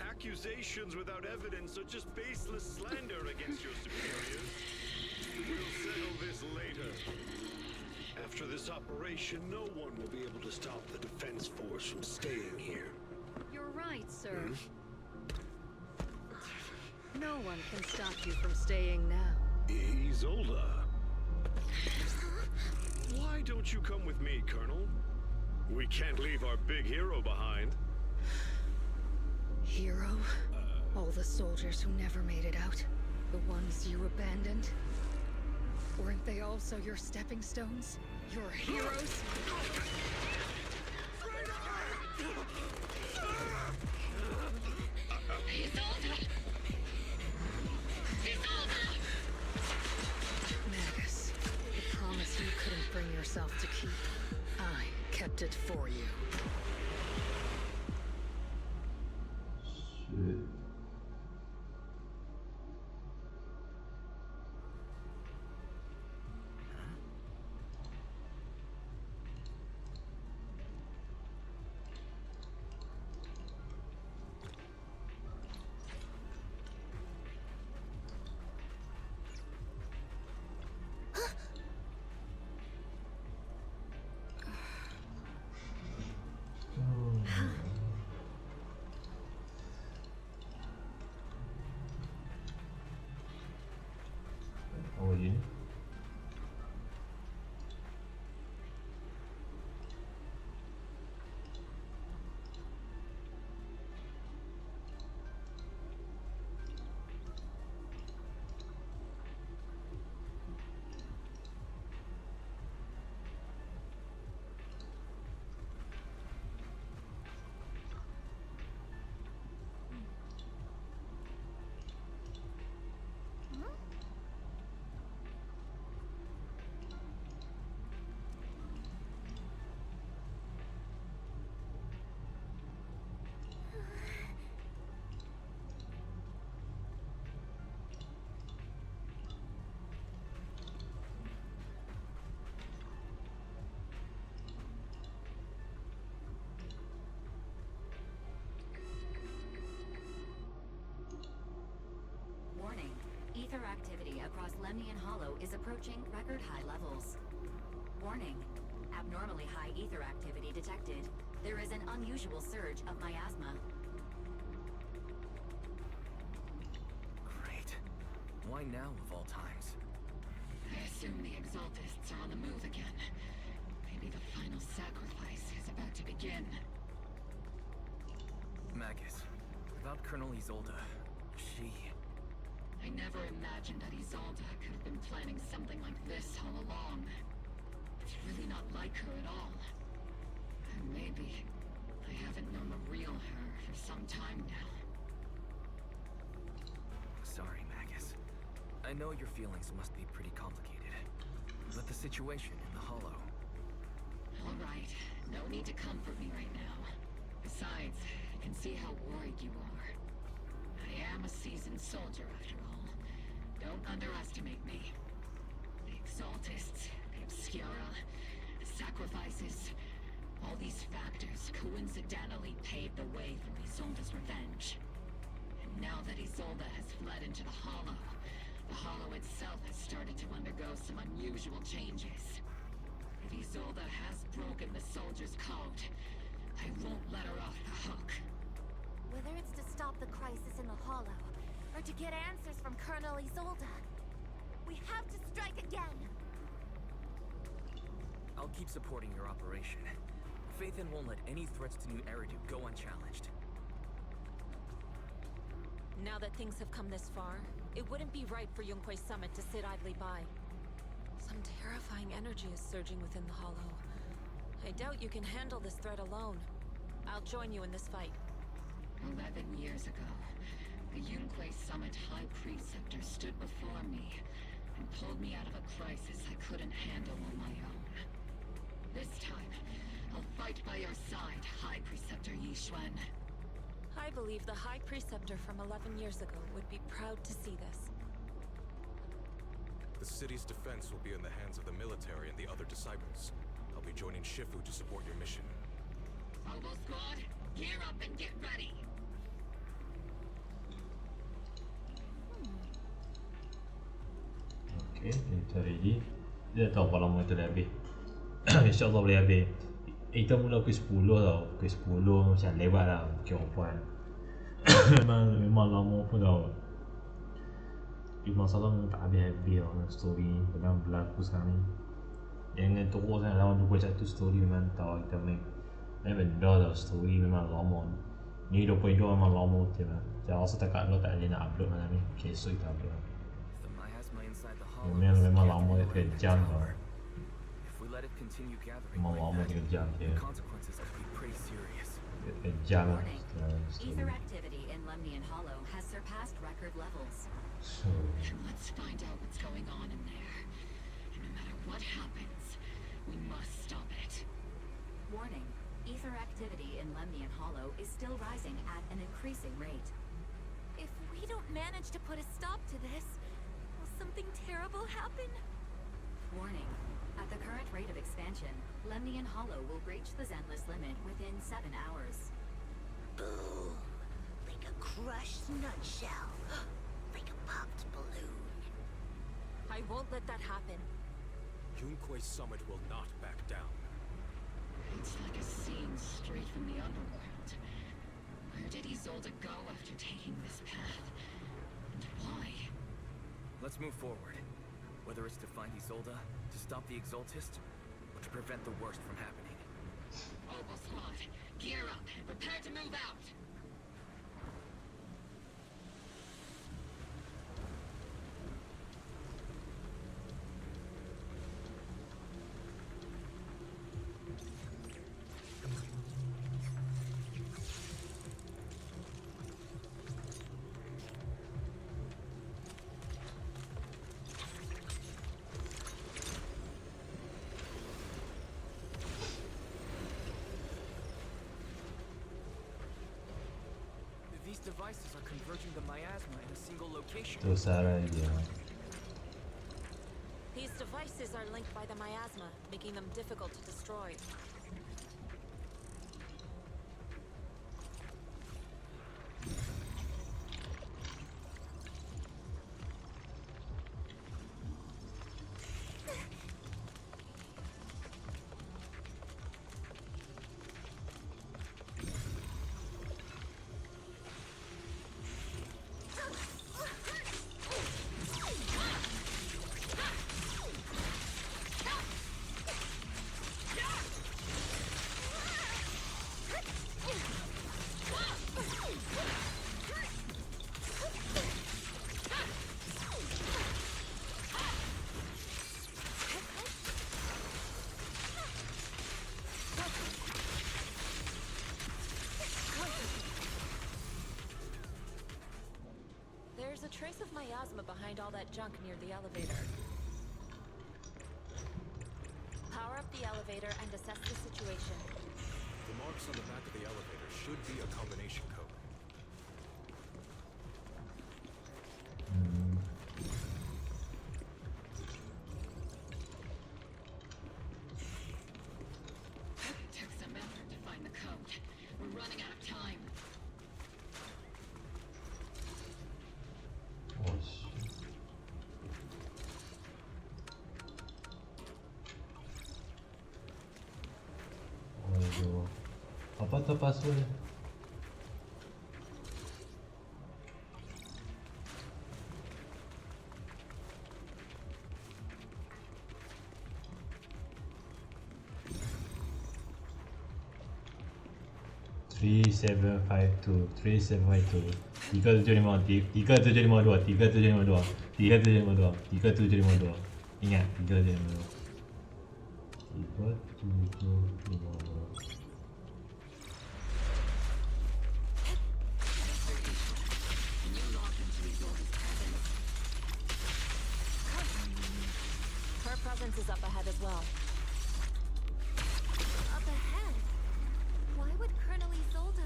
Accusations without evidence are just baseless slander against your superiors. We'll settle this later. After this operation, no one will be able to stop the defense force from staying here. You're right, sir. No one can stop you from staying now. Isolde. Why don't you come with me, Colonel? We can't leave our big hero behind. Hero? All the soldiers who never made it out? The ones you abandoned? Weren't they also your stepping stones? Your heroes? Magus, the promise you couldn't bring yourself to keep, I kept it for you. Shit. Oh, ini. Warning. Ether activity across Lemnian Hollow is approaching record high levels. Warning. Abnormally high ether activity detected. There is an unusual surge of miasma. Great. Why now of all times? Isolde. She... I never imagined that Isolde could have been planning something like this all along. It's really not like her at all. And maybe I haven't known the real her for some time now. Sorry, Magus. I know your feelings must be pretty complicated. But the situation in the Hollow... Alright, no need to comfort me right now. Besides, I can see how worried you are. I am a seasoned soldier after all. Don't underestimate me. The Exaltists, the Obscura, the sacrifices, all these factors coincidentally paved the way for Isolde's revenge. And now that Isolde has fled into the Hollow itself has started to undergo some unusual changes. If Isolde has broken the soldier's code, I won't let her off the hook. Whether it's to stop the crisis in the Hollow, or to get answers from Colonel Isolde, we have to strike again! I'll keep supporting your operation. Phaethon won't let any threats to New Eridu go unchallenged. Now that things have come this far, it wouldn't be right for Yunque's summit to sit idly by. Some terrifying energy is surging within the Hollow. I doubt you can handle this threat alone. I'll join you in this fight. 11 years ago, the Yunque Summit High Preceptor stood before me and pulled me out of a crisis I couldn't handle on my own. This time, I'll fight by your side, High Preceptor Yixuan. I believe the High Preceptor from 11 years ago would be proud to see this. The city's defense will be in the hands of the military and the other disciples. I'll be joining Shifu to support your mission. Oboe Squad, gear up and get ready! Okay, kita ready. Kita tahu kalau lama kita dah habis. InsyaAllah boleh habis. Kita mula pukul 10 tau. Pukul 10 macam lewat lah mungkin orang memang lama pun tau. Tapi masalah memang tak habis-habis tau story ni. Kadang berlaku sekarang ni jangan teruk sangat lawan 21 story memang tahu kita main benda tau. Story memang lama ni 22 memang lama betul lah. Jangan rasa tak lo tak boleh nak upload malam ni. Okay, so kita upload. Memang lama dia kejam tau. Memang lama dia kejam dia. Kejam lah. Ether activity in Lemnian Hollow has surpassed record levels. So let's find out what's going on in there. And no matter what happens, we must stop it. Warning, ether activity in Lemnian Hollow is still rising at an increasing rate. If we don't manage to put a stop to this, will something terrible happen? Warning, at the current rate of expansion, Lemnian Hollow will breach the Zenless limit within 7 hours. Boom! Like a crushed nutshell. Like a popped balloon. I won't let that happen. Yunque's summit will not back down. It's like a scene straight from the underworld. Where did Isolde go after taking this path? And why? Let's move forward. Whether it's to find Isolde, to stop the Exaltist, or to prevent the worst from happening. Oboe Squad, gear up and prepare to move out! These devices are converging the miasma in a single location. tu salah dia. These devices are linked by the miasma, making them difficult to destroy. miasma behind all that junk near the elevator. Power up the elevator and assess the situation. The marks on the back of the elevator should be a combination code. Took some effort to find the code. We're running out of time. Oh shit. Aduh. Apa tu password? Three seven five two 3752 3752 3752 3752 3752 ingat 3752 3752. Her presence is up ahead as well. Up ahead? Why would Colonel Isolde...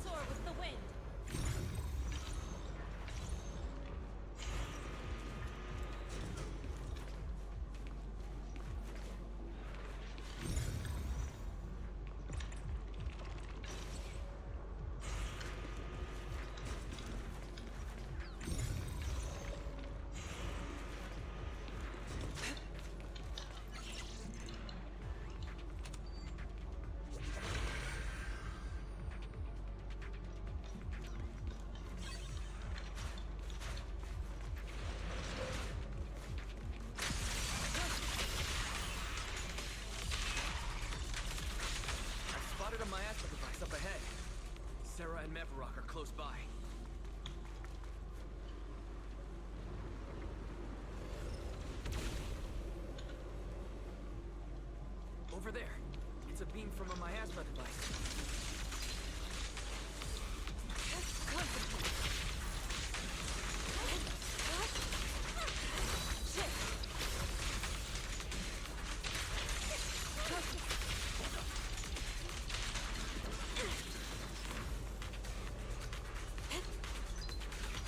Soar with the wind. Spotted a miasma device up ahead. Sarah and Mevarok are close by. Over there. It's a beam from a miasma device.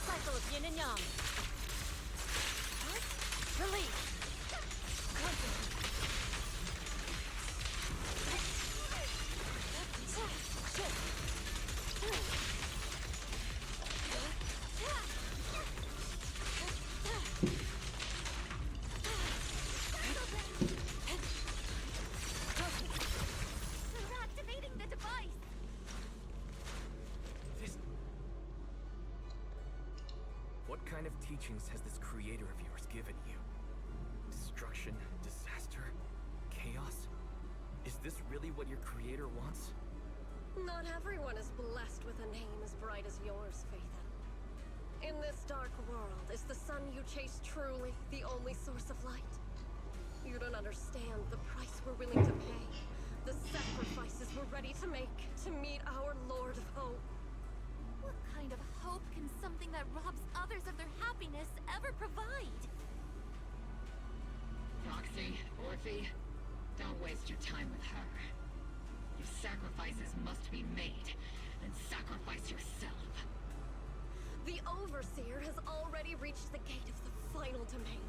Cycle of yin and yang. Release. They're activating the device! What kind of teachings has this creator of yours given you? Destruction, disaster, chaos? Is this really what your creator wants? Not everyone is blessed with a name as bright as yours, Phaethon. In this dark world, is the sun you chase truly the only source of light? You don't understand the price we're willing to pay, the sacrifices we're ready to make to meet our Lord of Hope. What kind of hope can something that robs others of their happiness ever provide? Roxy, Orphe, don't waste your time with her. If sacrifices must be made, then sacrifice yourself. The Overseer has already reached the gate of the final domain.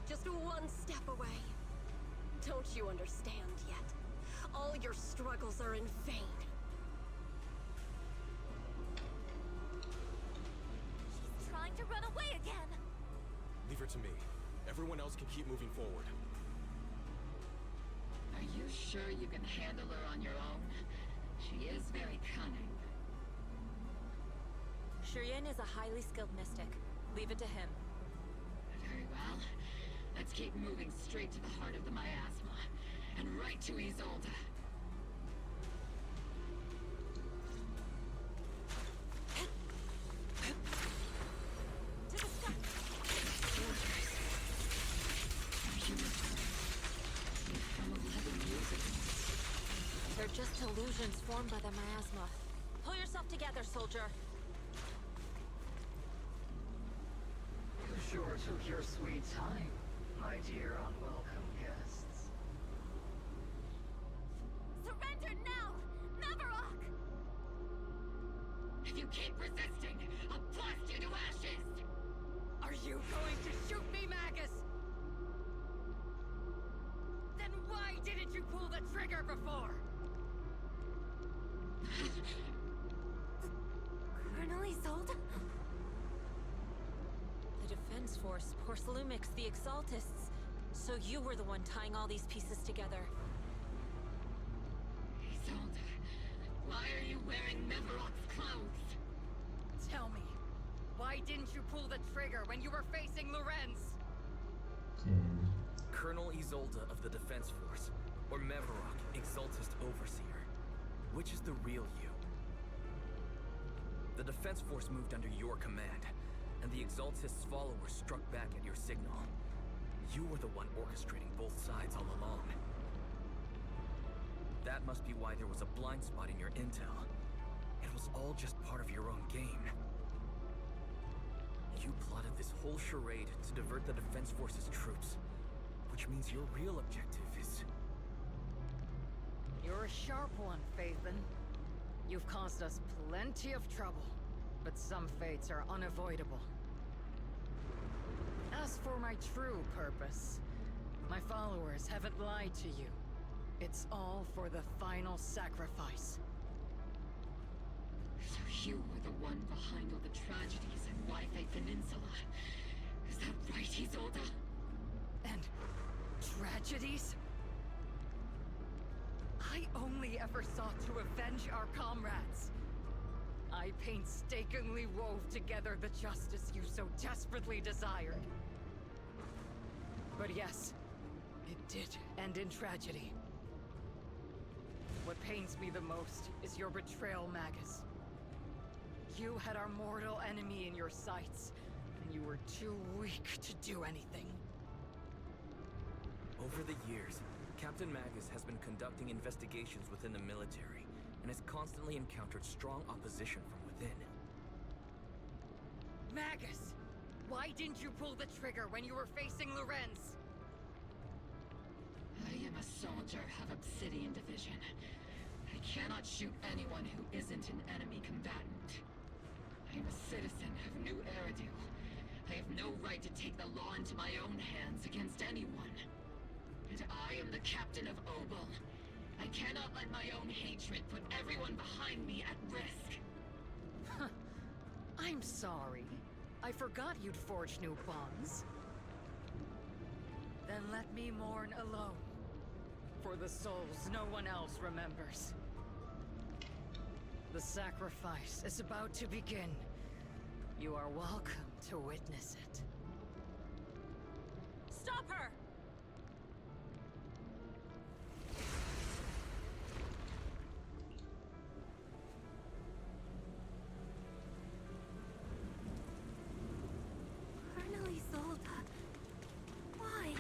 Just one step away. Don't you understand yet? All your struggles are in vain. She's trying to run away again! Leave her to me. Everyone else can keep moving forward. Are you sure you can handle her on your own? She is very cunning. Shireen is a highly skilled mystic. Leave it to him. Very well. Let's keep moving straight to the heart of the miasma, and right to Isolde. illusions formed by the miasma. Pull yourself together, soldier. You sure took your sweet time, my dear unwelcome guests. Surrender now! Mavarok! If you keep resisting, I'll blast you to ashes! Are you going to shoot me, Magus? Then why didn't you pull the trigger before? Colonel Isolde? The Defense Force, Porcelumix, the Exaltists. So you were the one tying all these pieces together. Isolde, why are you wearing Mevarok's clothes? Tell me, why didn't you pull the trigger when you were facing Lorenz? Colonel Isolde of the Defense Force, or Mevarok, Exaltist Overseer. Which is the real you? The Defense Force moved under your command, and the Exaltist's followers struck back at your signal. You were the one orchestrating both sides all along. That must be why there was a blind spot in your intel. It was all just part of your own game. You plotted this whole charade to divert the Defense Force's troops, which means your real objective is... You're a sharp one, Phaethon. You've caused us plenty of trouble, but some fates are unavoidable. As for my true purpose, my followers haven't lied to you. It's all for the final sacrifice. So you were the one behind all the tragedies in Wi-Fi Peninsula. Is that right, Isolde? And tragedies? I only ever sought to avenge our comrades. I painstakingly wove together the justice you so desperately desired. But yes, it did end in tragedy. What pains me the most is your betrayal, Magus. You had our mortal enemy in your sights, and you were too weak to do anything. Over the years, Captain Magus has been conducting investigations within the military, and has constantly encountered strong opposition from within. Magus! Why didn't you pull the trigger when you were facing Lorenz? I am a soldier of Obsidian Division. I cannot shoot anyone who isn't an enemy combatant. I am a citizen of New Eridu. I have no right to take the law into my own hands against anyone. And I am the captain of Obel. I cannot let my own hatred put everyone behind me at risk. I'm sorry. I forgot you'd forged new bonds. Then let me mourn alone. For the souls no one else remembers. The sacrifice is about to begin. You are welcome to witness it. Stop her! Colonel Isolde. Why?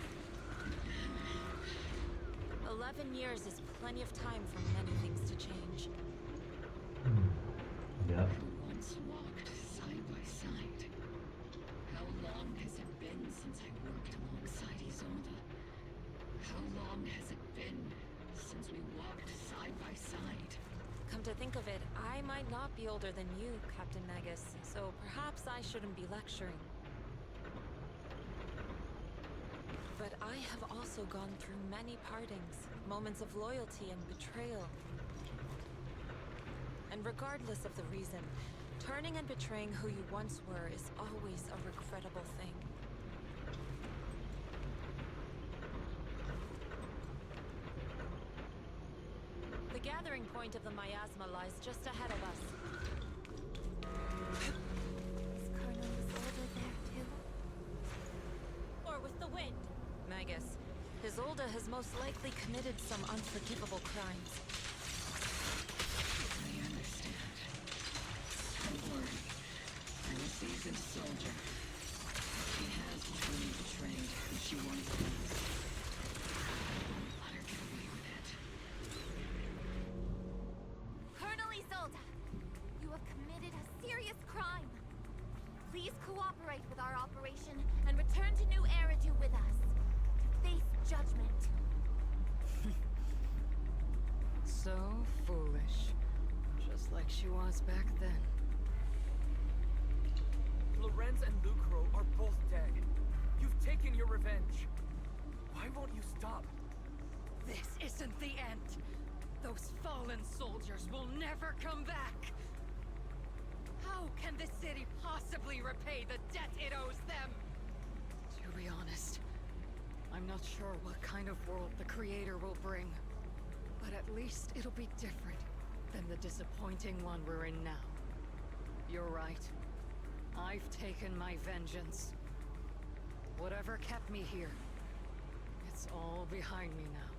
11 years is plenty of time for many things to change. Yeah. Once walked side by side. How long has it been since I worked alongside Isolde? How long has it been since we walked side by side? Come to think of it, I might not be older than you, Captain Magus, so perhaps I shouldn't be lecturing. But I have also gone through many partings, moments of loyalty and betrayal. And regardless of the reason, turning and betraying who you once were is always a regrettable thing. The gathering point of the miasma lies just ahead of us. Is Colonel Isolde there too? Or with the wind. Magus, Isolde has most likely committed some unforgivable crimes. I understand. Don't worry. I'm a seasoned soldier. She has truly betrayed who she once was. I won't let her get away with it. judgment. So foolish. Just like she was back then. Lorenz and Lucro are both dead. You've taken your revenge. Why won't you stop? This isn't the end. Those fallen soldiers will never come back. How can the city possibly repay the debt it owes them? To be honest, I'm not sure what kind of world the Creator will bring. But at least it'll be different than the disappointing one we're in now. You're right. I've taken my vengeance. Whatever kept me here, it's all behind me now.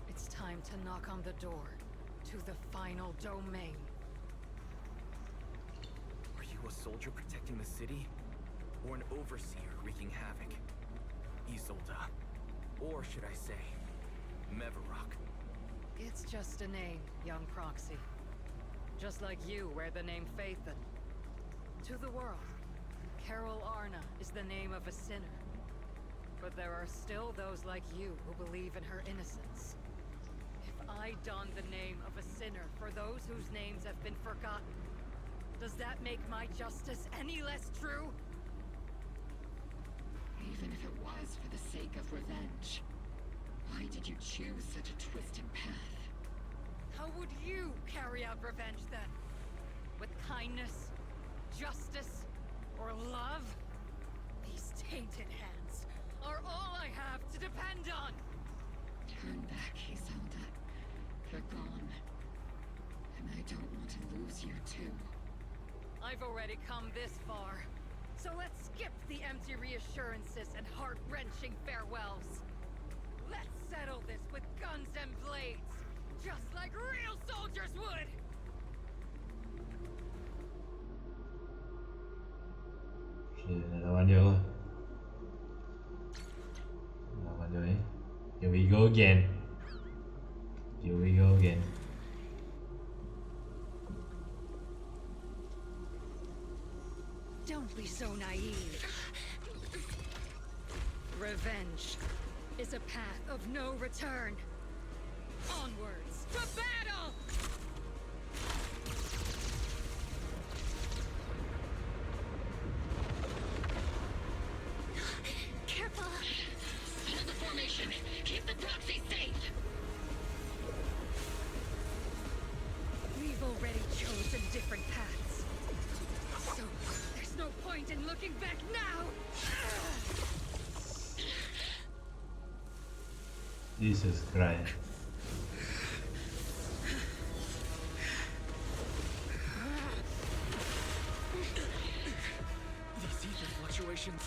It's time to knock on the door to the final domain. Are you a soldier protecting the city? Or an overseer wreaking havoc? Isolda. Or should I say, Mevarok? It's just a name, young proxy. Just like you wear the name Phaethon. To the world, Carol Arna is the name of a sinner. But there are still those like you who believe in her innocence. If I don the name of a sinner for those whose names have been forgotten, does that make my justice any less true? Even if it was for the sake of revenge, why did you choose such a twisted path? How would you carry out revenge then? With kindness, justice, or love? These tainted hands are all I have to depend on! Turn back, Isolda. You're gone. And I don't want to lose you too. I've already come this far. So let's skip the empty reassurances and heart-wrenching farewells. Let's settle this with guns and blades, just like real soldiers would! Lawan dia apa? Lawan dia ni. Here we go again. Here we go again. Don't be so naive. Revenge is a path of no return. Onwards to battle! Careful! Hold the formation! Keep the proxy safe! We've already chosen different paths. So, there's no point in looking back now! Jesus Christ. These ether fluctuations.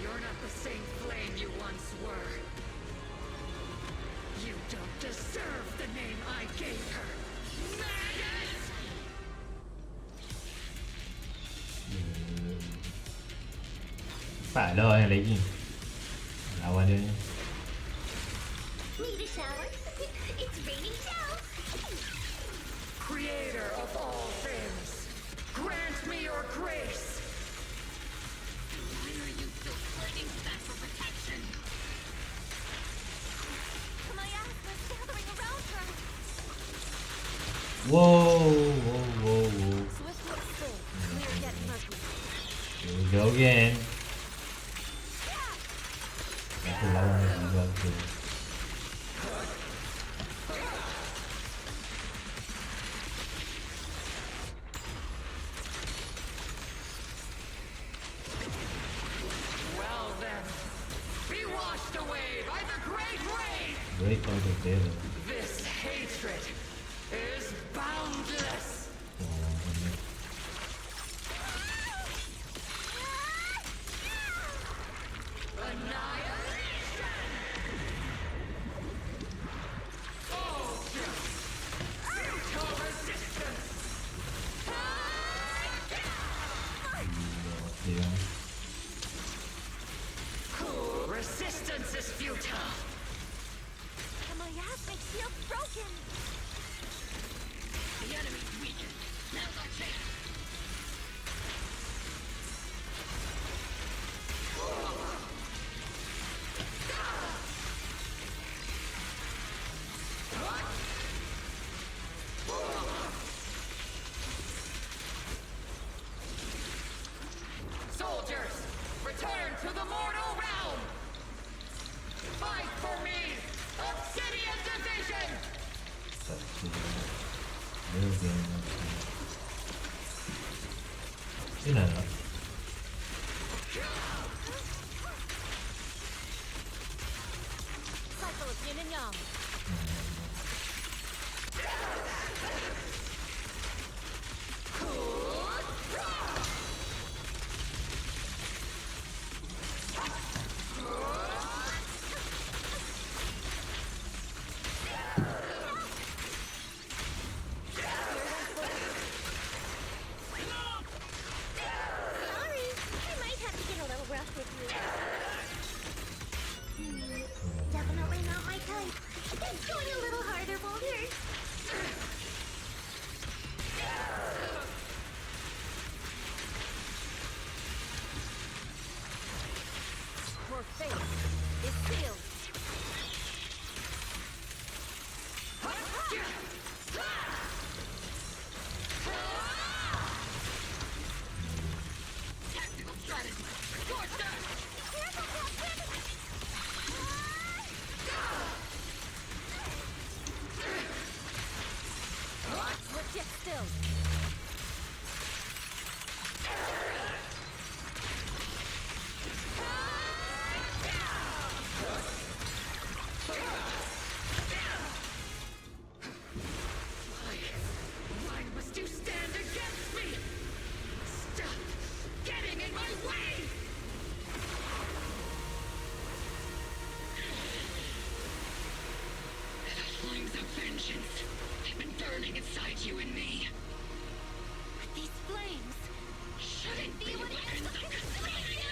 You're not the same flame you once were. You don't deserve the name I gave her. Magus! Tak ada yang lagi. Lawan dia ni. Need a shower? It's raining down. Creator of all things, grant me your grace. Why are you still fighting back for protection? My ass was gathering around her. Whoa. Swift but still. Clear yet murky. Here we go again. Aku lawan dia juga tu. Well then, be washed away by the great rain! Break out of there. This hatred is boundless! Annihilation! Focus! Futile resistance! Dia. monsters! Return to the mortal realm! Fight for me! Obsidian Division! Ini ada. Cycle of yin and yang. Definitely not my type. It's going a little harder, Boulder. Your fate is sealed. Tactical strategy! Scorched earth! Legit still. Why must you stand against me? Stop getting in my way! The flames of vengeance have been burning inside you and me. These flames Shouldn't be weapons of controlling you!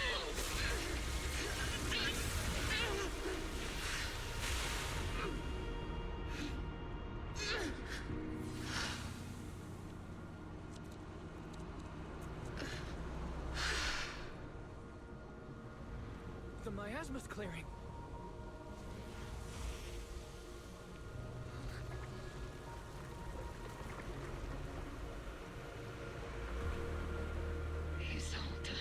The miasma's clearing. Isolde.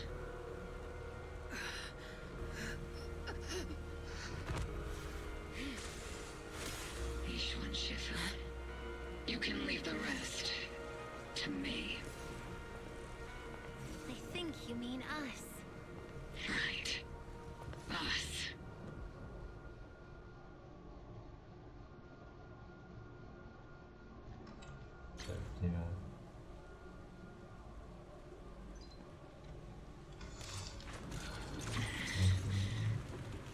Ishwan Shifu. You can leave the rest to me. I think you mean us. Right. Us.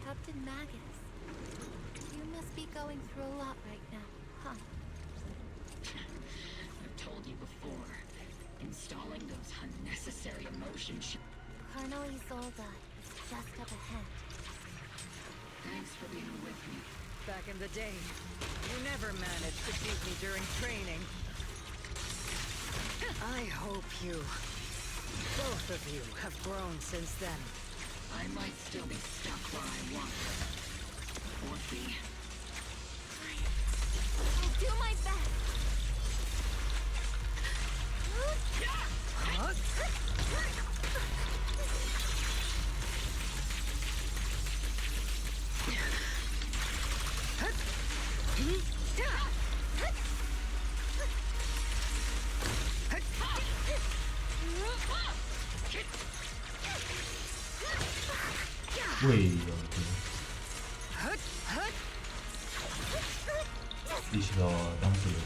Captain Magus, you must be going through a lot right now, huh? I've told you before. Installing those unnecessary emotion chips. Colonel Isolde is just up ahead. Thanks for being with me. Back in the day, you never managed to beat me during training. I hope you, both of you, have grown since then. I might still be stuck where I want. Or be. I'll do my best. Wih, di sudah tampil.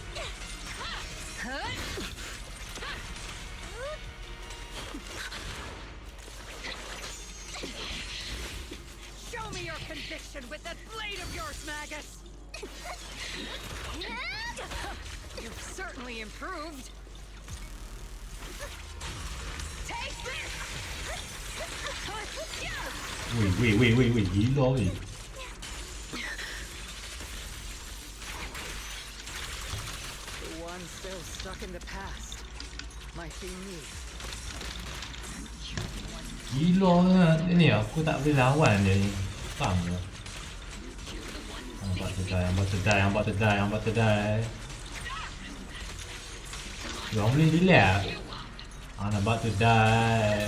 Show me your conviction with that blade of yours, Magus! You've certainly improved. Take this! Wih, gila wih. The one still stuck in the past might be me. Gila kan. Ini aku tak boleh lawan dia ni. Faham ke? I'm about to die. Diorang boleh relax. I'm about to die.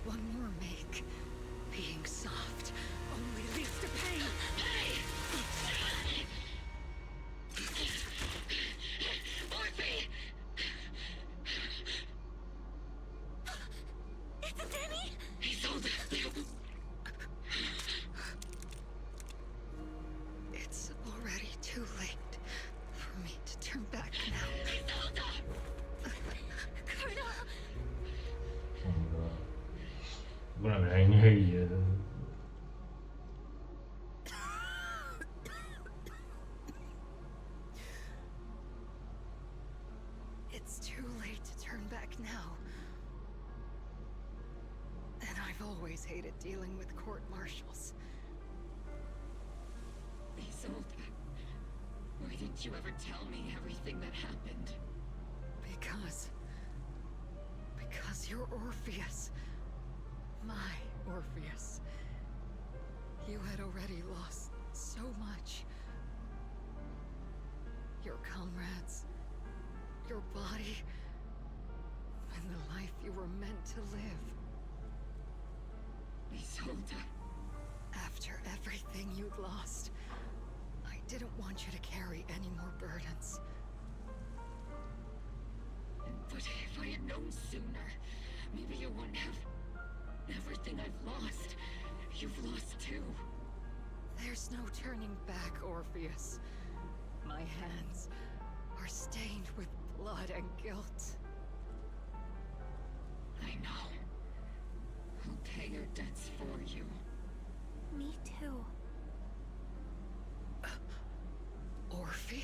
one more make. Being soft only leads to pain. Orphe! It's Danny! Isolde! It's already too late for me to turn back now. Colonel! Gue nak nanya je. It's too late to turn back now. And I've always hated dealing with court martials. Isolde, why didn't you ever tell me everything that happened? Because you're Orpheus. My Orpheus. You had already lost so much. Your comrades, your body, and the life you were meant to live. Isolde. After everything you'd lost, I didn't want you to carry any more burdens. But if I had known sooner, maybe you wouldn't have... Everything I've lost, you've lost too. There's no turning back, Orpheus. My hands are stained with blood and guilt. I know. I'll pay your debts for you. Me too. Orphe?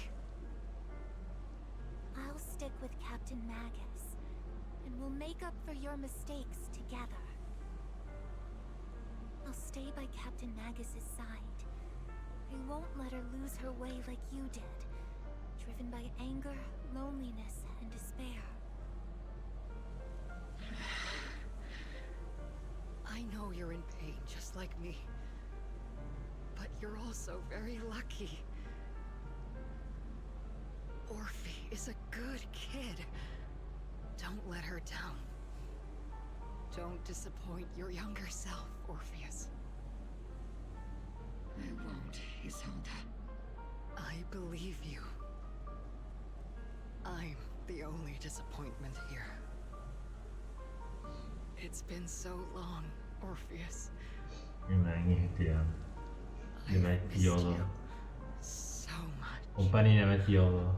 I'll stick with Captain Magus, and we'll make up for your mistakes together. I'll stay by Captain Magus's side. I won't let her lose her way like you did, driven by anger, loneliness, and despair. I know you're in pain, just like me. But you're also very lucky. Orphe is a good kid. Don't let her down. Don't disappoint your younger self, Orpheus. I won't, Isolde. I believe you. I'm the only disappointment here. It's been so long, Orpheus. Dia nangis dia. Dia mati Allah. So much. Umpan ni dia mati Allah.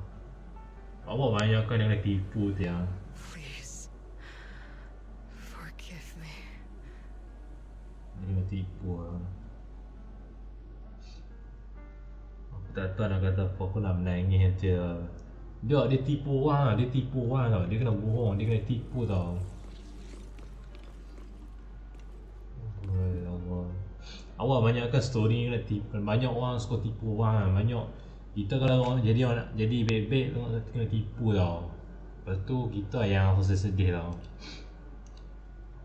Awak banyak kan dia kena tipu dia. Please. Forgive me. Dia kena tipu lah. Aku tak tahu nak kata apa, aku nak menangis je. Dia tipu orang, dia tipu orang tau. Dia kena bohong, dia kena tipu tau. Allah. Awak banyakkan story ni kena tipu. Banyak orang suka tipu orang. Banyak kita kalau orang jadi baik-baik kena tipu tau. Lepas tu kita yang rasa sedih tau.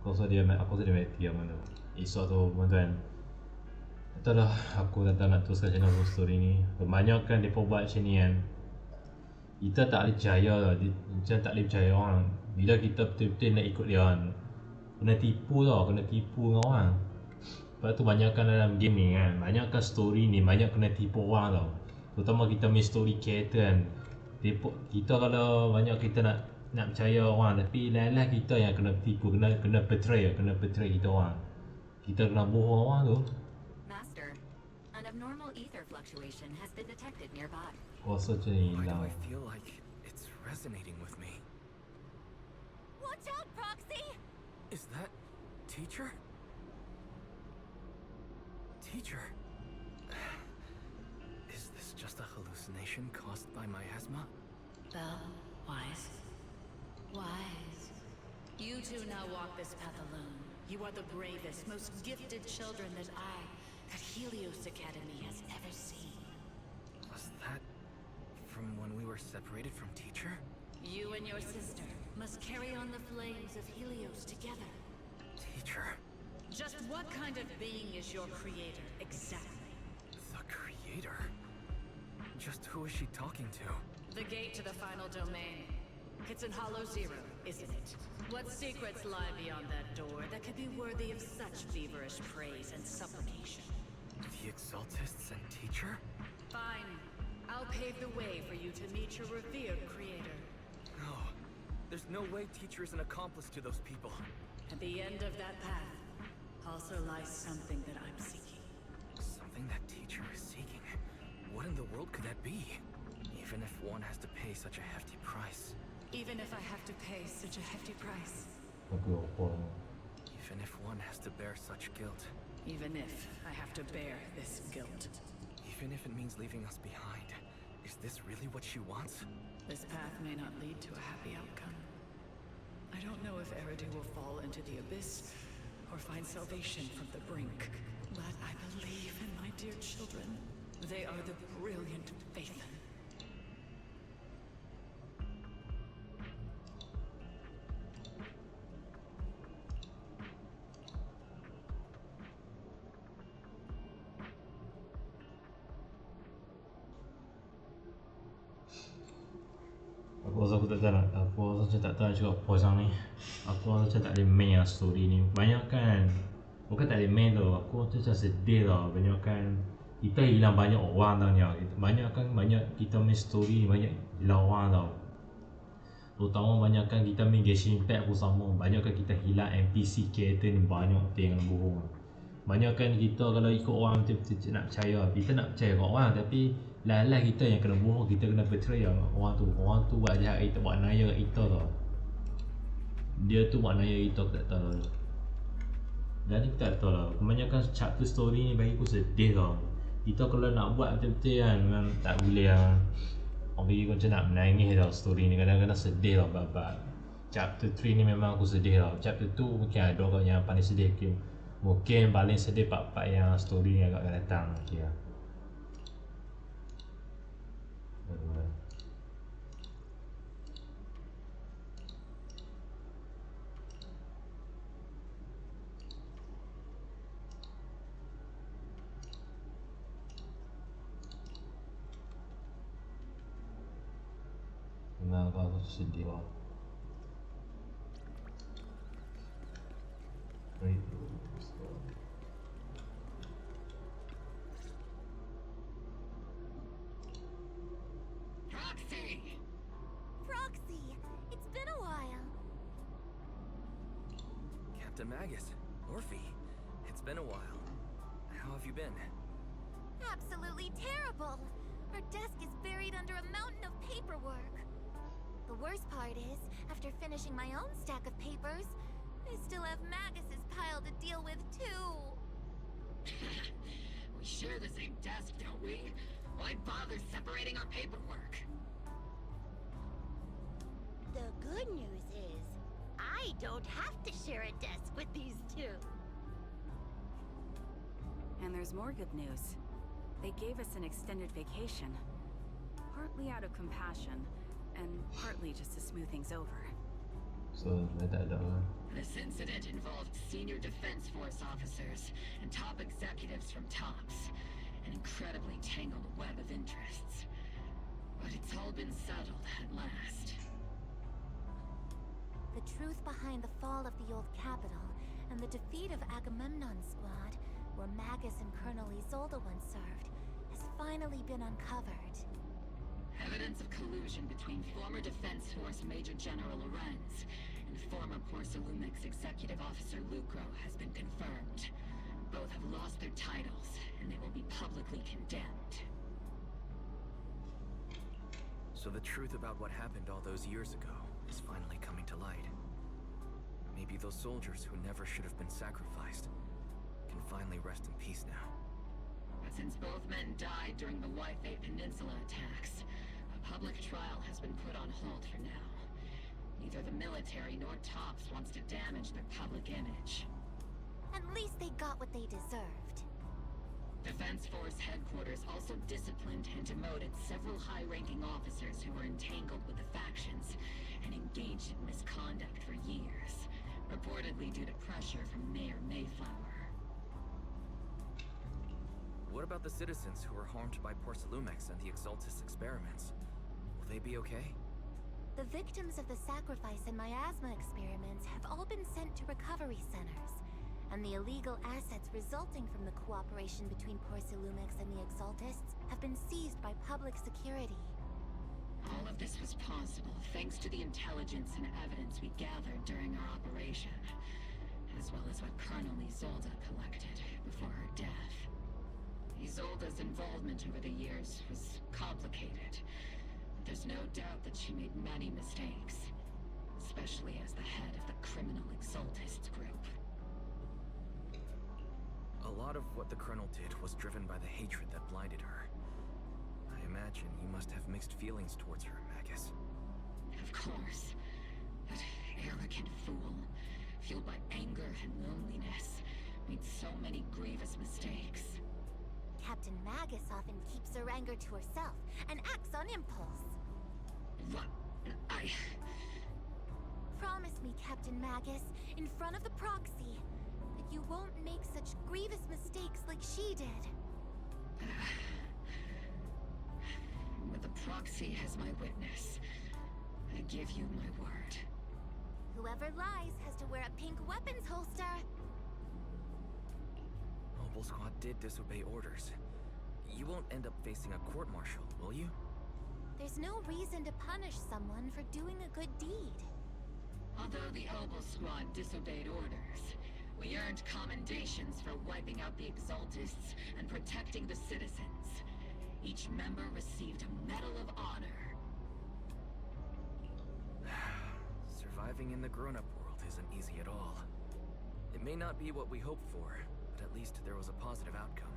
Aku rasa dia mati yang mana. Esok tu tuan-tuan. Tak tahu lah, aku tak tahu nak teruskan channel story ni. Kebanyakan mereka buat macam ni kan. Kita tak boleh percaya tau. Macam tak boleh percaya orang. Bila kita betul-betul nak ikut dia kan, kena tipu tau, kena tipu dengan orang. Lepas tu banyakkan dalam game ni kan, banyakkan story ni, banyak kena tipu orang tau. Terutama kita main story character kan. Kita kalau banyak kita nak percaya orang, tapi lain-lain kita yang kena tipu, kena betray kita orang. Kita kena bohong orang tu. Master, an abnormal ether fluctuation has been detected nearby. Rasa macam ni Why do hilang. I feel like it's resonating with me? Watch out, Proxy! Is that Teacher? Teacher? Is this just a hallucination caused by miasma? Bell, Wise. Wise. You two now walk this path alone. You are the bravest, most gifted children that Helios Academy has ever seen. Was that from when we were separated from Teacher? You and your sister must carry on the flames of Helios together. Teacher? Just what kind of being is your creator, exactly? The Creator? Just who is she talking to? The gate to the final domain. It's in Hollow Zero, isn't it? What secrets lie beyond that door that could be worthy of such feverish praise and supplication? The Exaltists and Teacher? Fine. I'll pave the way for you to meet your revered creator. No. There's no way Teacher is an accomplice to those people. At the end of that path also lies something that I'm seeking. Something that Teacher is seeking? What in the world could that be? Even if one has to pay such a hefty price. Even if I have to pay such a hefty price. Even if one has to bear such guilt. Even if I have to bear this guilt. Even if it means leaving us behind. Is this really what she wants? This path may not lead to a happy outcome. I don't know if Eridu will fall into the abyss or find salvation from the brink. But I believe in my dear children. They are the brilliant Phaethon. Aku rasa aku tak tahu nak, aku rasa macam tak tahu nak cakap apa pasal ni. Aku rasa macam tak boleh main lah story ni. Banyak kan, bukan tak boleh main tau, aku macam sedih tau. Banyak kan, kita hilang banyak orang tau ni. Banyak kita main story ni, banyak hilang orang tau. Terutama banyak kan kita main Genshin Impact aku sama. Banyak kan kita hilang NPC character ni, banyak yang bohong. Banyak kan kita kalau ikut orang betul-betul nak percaya. Kita nak percaya kat orang tapi lah kita yang kena bohong, kita kena percaya orang tu. Orang tu buat jahat kita, buat naya kat kita tau. Dia tu buat naya kita, aku tak tahu. Dan kita tak tahu lah. Kebanyakan chapter story ni bagi aku sedih tau. Kita kalau nak buat betul-betul kan, memang tak boleh lah. Orang bagi aku macam nak menangis tau story ni. Kadang-kadang sedih tau bab-bab. Chapter 3 ni memang aku sedih tau. Chapter 2 mungkin ada orang yang paling sedih. Mungkin paling sedih part-part yang story ni agak akan datang. Okay lah. Memang aku sedih lah. Proxy! It's been a while. Captain Magus, Orphe, it's been a while. How have you been? Absolutely terrible! Our desk is buried under a mountain of paperwork. The worst part is, after finishing my own stack of papers, I still have Magus's pile to deal with too. We share the same desk, don't we? Why bother separating our paperwork? The good news is, I don't have to share a desk with these two. And there's more good news. They gave us an extended vacation. Partly out of compassion, and partly just to smooth things over. So, This incident involved senior Defense Force officers and top executives from TOPS. An incredibly tangled web of interests. But it's all been settled at last. The truth behind the fall of the old capital and the defeat of Agamemnon's squad, where Magus and Colonel Isolde once served, has finally been uncovered. Evidence of collusion between former Defense Force Major General Lorenz and former Porcelumix Executive Officer Lucro has been confirmed. Both have lost their titles, and they will be publicly condemned. So the truth about what happened all those years ago is finally coming to light. Maybe those soldiers who never should have been sacrificed can finally rest in peace now. But since both men died during the Waifei Peninsula attacks, a public trial has been put on hold for now. Neither the military nor TOPS wants to damage their public image. At least they got what they deserved. Defense Force headquarters also disciplined and demoted several high-ranking officers who were entangled with the factions and engaged in misconduct for years, reportedly due to pressure from Mayor Mayflower. What about the citizens who were harmed by Porcelumix and the Exaltis experiments? Will they be okay? The victims of the sacrifice and miasma experiments have all been sent to recovery centers, and the illegal assets resulting from the cooperation between Porcelumix and the Exaltists have been seized by public security. All of this was possible thanks to the intelligence and evidence we gathered during our operation, as well as what Colonel Isolde collected before her death. Isolde's involvement over the years was complicated. There's no doubt that she made many mistakes, especially as the head of the criminal Exaltists group. A lot of what the Colonel did was driven by the hatred that blinded her. I imagine you must have mixed feelings towards her, Magus. Of course. That arrogant fool, fueled by anger and loneliness, made so many grievous mistakes. Captain Magus often keeps her anger to herself and acts on impulse. What? Promise me, Captain Magus, in front of the proxy, that you won't make such grievous mistakes like she did. With the proxy as my witness, I give you my word. Whoever lies has to wear a pink weapons holster. Noble Squad did disobey orders. You won't end up facing a court-martial, will you? There's no reason to punish someone for doing a good deed. Although the Obel Squad disobeyed orders, we earned commendations for wiping out the Exaltists and protecting the citizens. Each member received a Medal of Honor. Surviving in the grown-up world isn't easy at all. It may not be what we hoped for, but at least there was a positive outcome.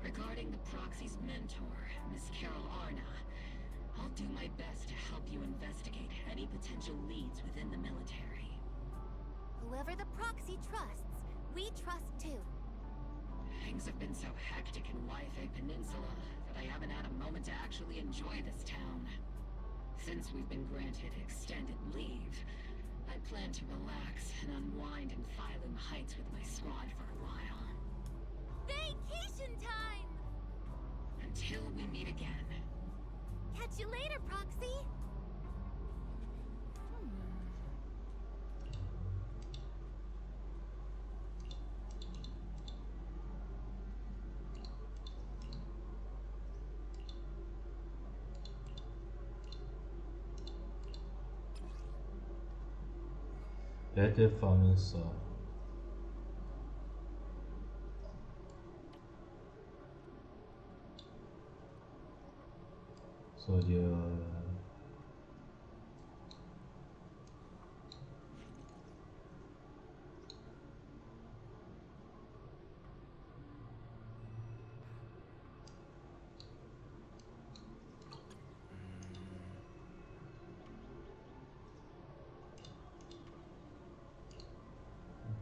Regarding the proxy's mentor, Miss Carol Arna, I'll do my best to help you investigate any potential leads within the military. Whoever the proxy trusts, we trust too. Things have been so hectic in Yfei Peninsula that I haven't had a moment to actually enjoy this town. Since we've been granted extended leave, I plan to relax and unwind in Phylum Heights with my squad for a while. Vacation time! Until we meet again. Catch you later, Proxy! Better performance. So dia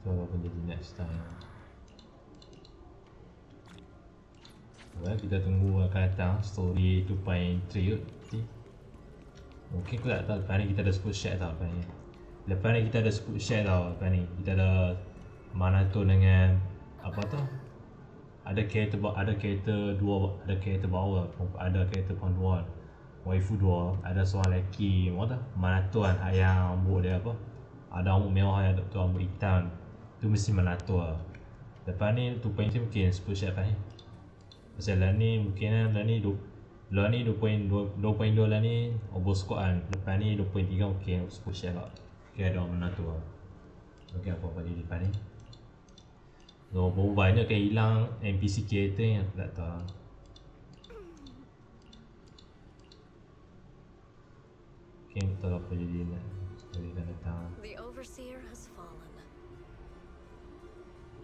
itulah apa jadi next time. Kita tunggu akan datang story 2.3 kot. Mungkin aku tak tahu lepas ni kita ada spot share tau lepas ni. Lepas ni kita ada spot share tau lepas ni. Kita ada Manaton dengan apa tu? Ada kereta dua, ada kereta bawah, ada kereta perempuan. Waifu dua, ada seorang lelaki, apa tu? Manaton yang rambut dia apa? Ada rambut merah yang tu rambut hitam. Tu mesti Manaton. Lepas ni 2.3 mungkin spot share lepas ni. Pasal lah ni mungkin lah ni 2.2 lah ni Obel Squad kan. Lepas ni 2.3 mungkin spot share lah. Okay, ada orang mana tu lah. Okay, apa-apa jadi lepas ni. So, berapa banyak kan hilang NPC kereta yang aku tak tahu. Okay, aku tahu apa jadi nak. Story kan datang. The Overseer has fallen.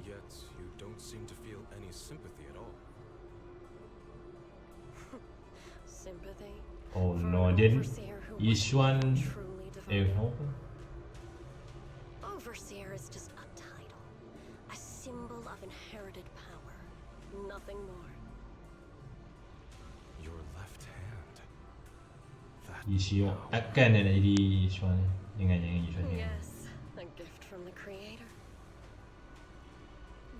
Yet, you don't seem to feel any sympathy at all. Sympathy? Oh no, then Yishuan apa? Overseer is just a title, a symbol of inherited power, nothing more. Your left hand. Yishuan akan nak jadi Yishuan dengan yang Yishuan ni. Yes, a gift from the Creator.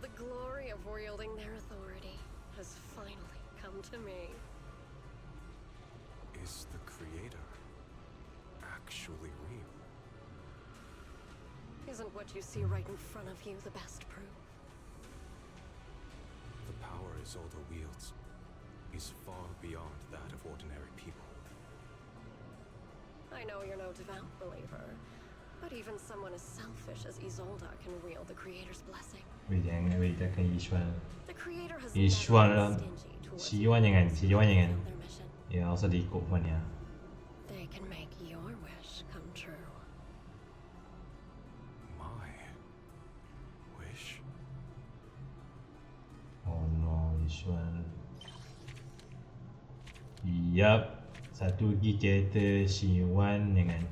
The glory of wielding their authority has finally come to me. Is the Creator actually real. Isn't what you see right in front of you the best proof? The power Isolde wields is far beyond that of ordinary people. I know you're no devout believer, but even someone as selfish as Isolde can wield the Creator's blessing. Wait, takkan Yishuan. The Creator has Yishuan never lah. been stingy towards Siwan jangan, siwan jangan. their mission. Ya, asal diikut pun ya. They can make your wish come true. My wish? Oh no, Yishuan. Yup, satu lagi kereta Siwan jangan.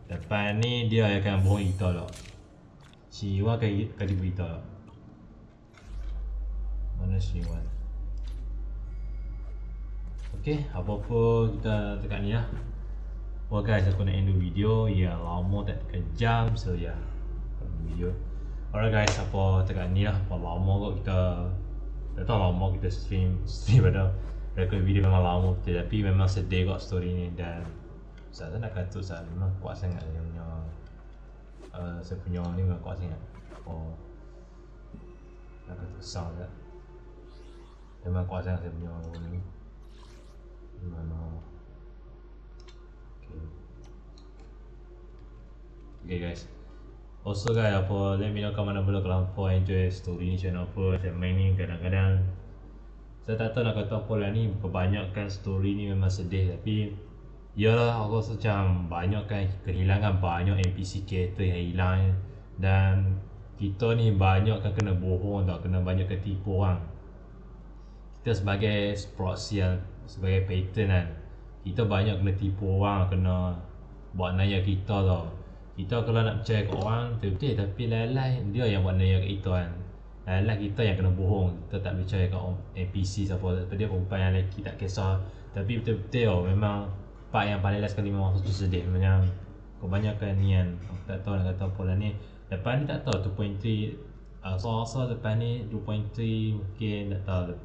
Depan ni dia akan bohong kita lah. Siwan akan tipu kita lah. Mana Siwan? Okay, apa-apa kita dekat ni lah. Well guys, aku nak end the video. Ya, lama tak tekan jam. So ya, video. Alright guys, apa dekat ni lah. Apa lama kot kita, tak tahu lama kita stream pada record video memang lama betul. Tapi memang sedih kot story ni. Dan saya nak kata saya memang kuat sangat yang punya saya punya ni memang kuat sangat. Oh, nak kata sound tak? Memang kuat sangat saya punya ni. Memang. Okay guys. Also guys, apa let me know kat mana boleh kalau apa enjoy story ni macam apa macam main ni kadang-kadang saya tak tahu nak kata apa lah ni, kebanyakan story ni memang sedih tapi yalah aku rasa macam banyak kan kehilangan banyak NPC character yang hilang dan kita ni banyak kan kena bohong tau, kena banyak ketipu orang. Kita sebagai proxy sebagai patron kan, kita banyak kena tipu orang, kena buat naya kita tau. Kita kalau nak percaya kat orang betul-betul tapi lalai dia yang buat naya kat kita kan. Lalai kita yang kena bohong, kita tak percaya kat NPC siapa, dia perempuan yang lelaki tak kisah. Tapi betul-betul oh, memang part yang paling last sekali memang tu sedih. Macam kebanyakan ni kan, aku tak tahu nak kata apa lah ni. Depan ni tak tahu 2.3 rasa depan ni 2.3 mungkin tak tahu.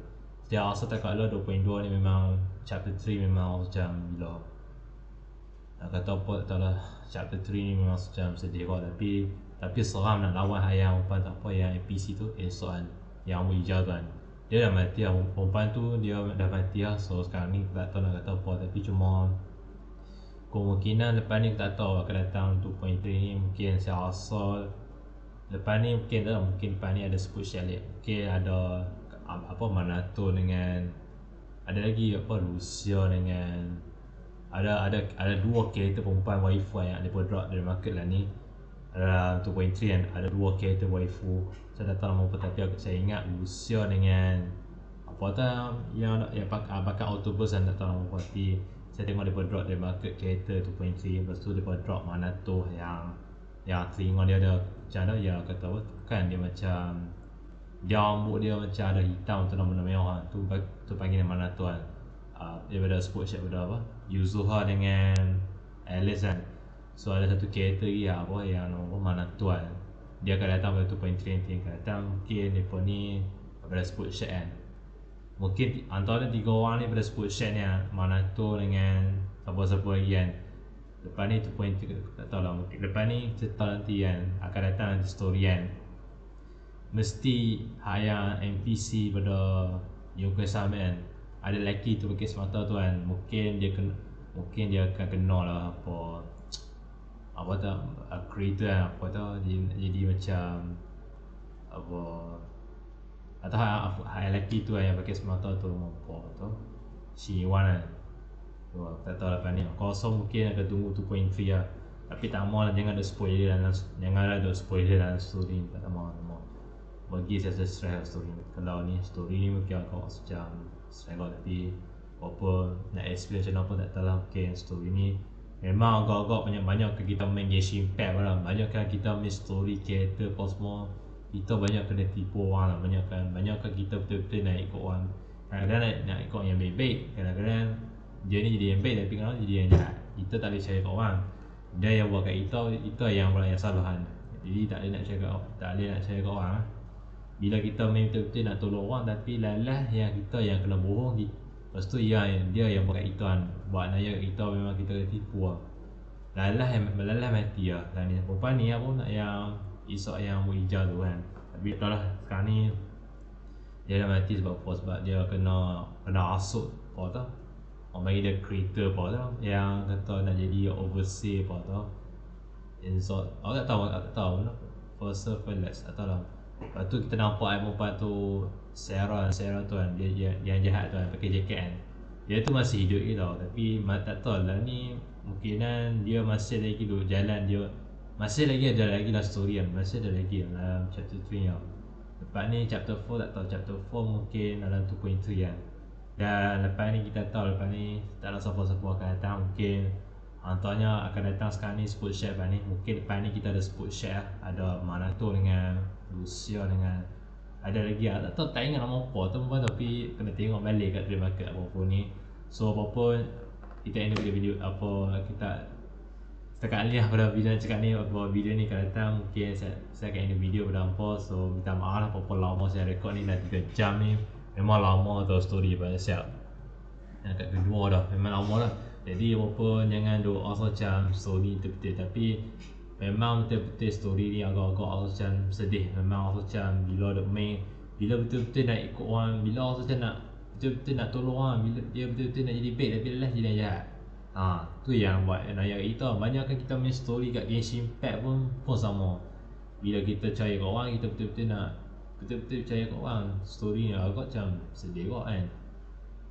Setiap rasa tak kat lah 2.2 ni memang chapter 3 memang macam bila nak kata apa tak tahu lah. Chapter 3 ni memang macam sedih kot tapi seram nak lawan yang perempuan tak apa yang NPC tu esok kan yang hijau tu kan dia dah mati lah, perempuan tu dia dah mati lah. So sekarang ni tak tahu nak kata apa tapi cuma kemungkinan lepas ni tak tahu akan datang 2.3 ni. Mungkin saya rasa lepas ni mungkin tak tahu, mungkin lepas ni ada spot shallot, mungkin ada apa Manato dengan ada lagi apa Lucia dengan ada dua karakter perempuan waifu yang dia drop dari market lah ni. Ada 2.3 kan, ada dua karakter waifu. Saya tak tahu nama apa tapi saya ingat Lucia dengan apa tak yang bakal autobus dan tak tahu nama apa tapi saya tengok dia drop dari market karakter 2.3. Lepas tu dia drop Manato yang telinga dia ada macam ada ya kata apa kan dia macam dia rambut dia macam ada hitam tu nama merah tu panggil Manato kan. Daripada sport shot pada apa Yuzuha dengan Alice kan. So ada satu karakter lagi apa yang nama Manato kan, dia akan datang pada 2.3 nanti akan datang. Mungkin mereka ni pada sport shot kan, mungkin antara 3 orang ni pada sport shot ni Manato dengan siapa-siapa lagi kan. Lepas ni 2.3 tak tahu lah, mungkin lepas ni cerita nanti kan akan datang nanti story kan. Mesti yang NPC pada Yokai Summit kan ada lelaki tu pakai semata tu kan, mungkin dia akan kena lah apa tak creator kan, apa tau jadi macam apa atau lelaki tu yang pakai semata tu apa tu si Wan kan. Tak tahu lepas ni kosong mungkin akan tunggu 2.3 lah. Tapi tak mahu lah, jangan ada spoiler dalam story ni. Tak mahu bagi saya stress story ni. Kalau ni story ni mungkin aku macam stress kot tapi apa nak explain macam apa tak tahu lah. Mungkin story ni memang agak-agak banyak-banyak ke kita main Genshin Impact lah. Banyak kan kita main story character apa semua kita banyak kena tipu orang lah. Banyak kan kita betul-betul nak ikut orang. Kadang-kadang nak ikut yang baik-baik, kadang-kadang dia ni jadi yang baik tapi kadang jadi yang jahat. Kita tak boleh percaya kat orang, dia yang buat kat kita yang buat yang salah kan. Jadi tak boleh nak percaya kat orang lah. Bila kita main betul-betul nak tolong orang tapi lalah yang kita yang kena bohong. Lepas tu dia yang buat kat kita kan, buat naya kat kita memang kita kena tipu lah. Lalah mati lah. Dan ni perempuan ni apa nak yang esok yang buat hijau tu kan. Tapi tak lah sekarang ni dia dah mati sebab apa? Sebab dia kena asuk apa tau. Orang bagi dia creator apa tau, yang kata nak jadi overseer apa tau. Insult, aku tak tahu lah. First tak tahu lah. Lepas tu kita nampak perempuan tu Sarah tu kan, dia yang jahat tu kan, pakai jaket kan. Dia tu masih hidup ke tau, tapi tak tahu lah ni mungkinan dia masih lagi duduk jalan dia. Masih lagi ada lagi lah story kan, masih ada lagi dalam chapter 3 tau. Lepas ni chapter 4 tak tahu, chapter 4 mungkin dalam 2.3 kan. Dan lepas ni kita tahu, lepas ni tak ada siapa-siapa akan datang. Mungkin hantarnya akan datang sekarang ni sport chef kan ni. Mungkin lepas ni kita ada sport chef, ada Manato dengan Lucia dengan ada lagi tak tahu, tak ingat nama apa tu pun, tapi kena tengok balik kat trade market apa-apa ni. So apapun kita end video apa kita setakat ni lah pada video cakap ni. Bahawa video ni akan datang, mungkin saya akan end video pada hampa. So minta maaf lah apa-apa lama saya rekod ni dah 3 jam ni. Memang lama tau story pada siap. Yang kat kedua dah, memang lama dah. Jadi apa jangan doa macam story betul-betul, tapi memang betul-betul story ni agak-agak macam sedih. Memang macam bila duk main, bila betul-betul nak ikut orang, bila macam nak betul-betul nak tolong orang, bila dia betul-betul nak jadi baik tapi last jadi jahat. Tu yang buat ayat kita. Banyak kan kita main story kat Genshin Impact pun sama. Bila kita percaya kat orang, kita betul-betul nak betul-betul percaya kat orang, story ni agak macam sedih kot kan.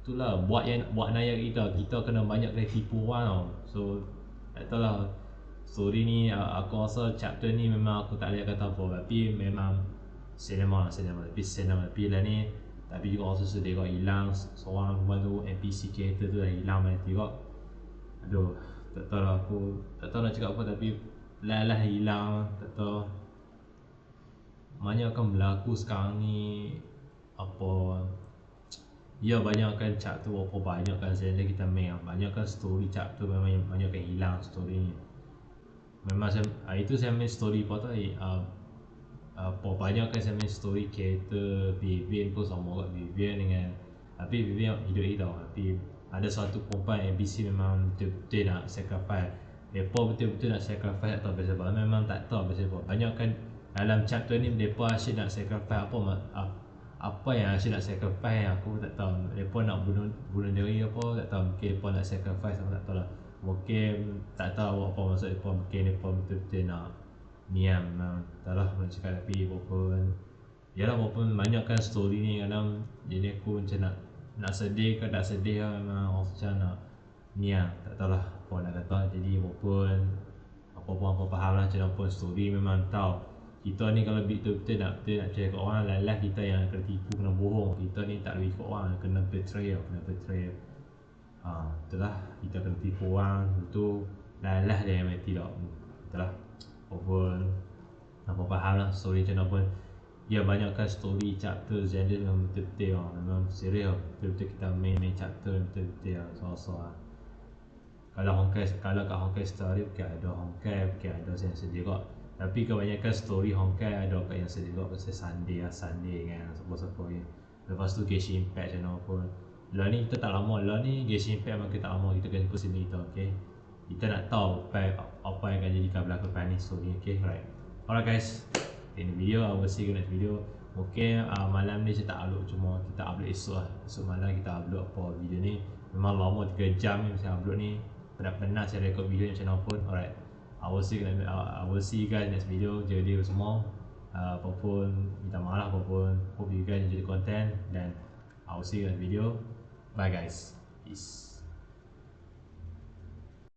Itulah buat naya kita kena banyak kena tipu orang tau. So tak tahu lah story ni, aku rasa chapter ni memang aku tak boleh kata apa, tapi memang cinema tapi lah ni. Tapi juga rasa sedih kot, hilang seorang perempuan tu, NPC character tu dah hilang mati kot. Aduh, tak tahu lah, aku tak tahu nak cakap apa, tapi lah hilang. Tak tahu banyak kan berlaku sekarang ni apa. Ya banyakkan chapter berapa banyak kan Zenless kita main, banyakkan story chapter memang banyakkan hilang story ni. Memang itu saya main story apa tu apa banyakkan saya main story character Vivian pun sama kat Vivian dengan, tapi Vivian hidup ni tau. Tapi ada satu perempuan NPC memang betul-betul nak sacrifice. Mereka betul-betul nak sacrifice, tak tahu pasal apa. Memang tak tahu pasal apa. Banyakkan dalam chapter ni mereka asyik nak sacrifice apa yang asyik nak sacrifice, aku tak tahu. Mereka nak bunuh diri apa, tak tahu. Mungkin mereka nak sacrifice, aku tak tahu lah. Mungkin tak tahu apa maksud mereka. Mungkin mereka betul-betul nak niam, tak lah nak cakap. Tapi walaupun yalah, walaupun banyakkan story ni kadang jadi aku macam nak sedih ke tak sedih lah. Memang macam nak niam, tak tahu lah apa nak kata. Jadi walaupun apa faham lah macam apa story, memang tahu kita ni kalau betul-betul nak percaya kat orang, lalah kita yang kena tipu, kena bohong. Kita ni tak boleh ikut orang, kena betray. Itulah, kita kena tipu orang, itu lalah dia yang mati tak. Itulah, apa faham lah story macam apa. Ya banyakkan story chapter Zenless memang betul-betul lah, memang serius lah. Betul-betul kita main chapter betul-betul lah, so-so lah. Kalau kat Honkai story bukan ada Honkai, bukan ada yang sedih kot. Tapi kebanyakan story Honkai ada kat yang sedih kot, pasal Sunday kan, siapa-siapa ni. Lepas tu Genshin Impact channel pun. Lah ni kita tak lama, lah ni Genshin Impact memang kita tak lama, kita kena ikut sini kita, okay. Kita nak tahu apa yang akan jadi kat belakang depan ni story, okay, right. Alright guys, in the video, I will see you next video. Mungkin malam ni saya tak upload, cuma kita upload esok lah. Esok malam kita upload apa video ni. Memang lama 3 jam ni saya upload ni. Pernah saya record video macam mana pun. Alright, I will see you guys next video. Jaga diri semua. Apapun, minta maaf lah apapun. Hope you guys enjoy the content. Dan I will see you next video. Bye guys. Peace.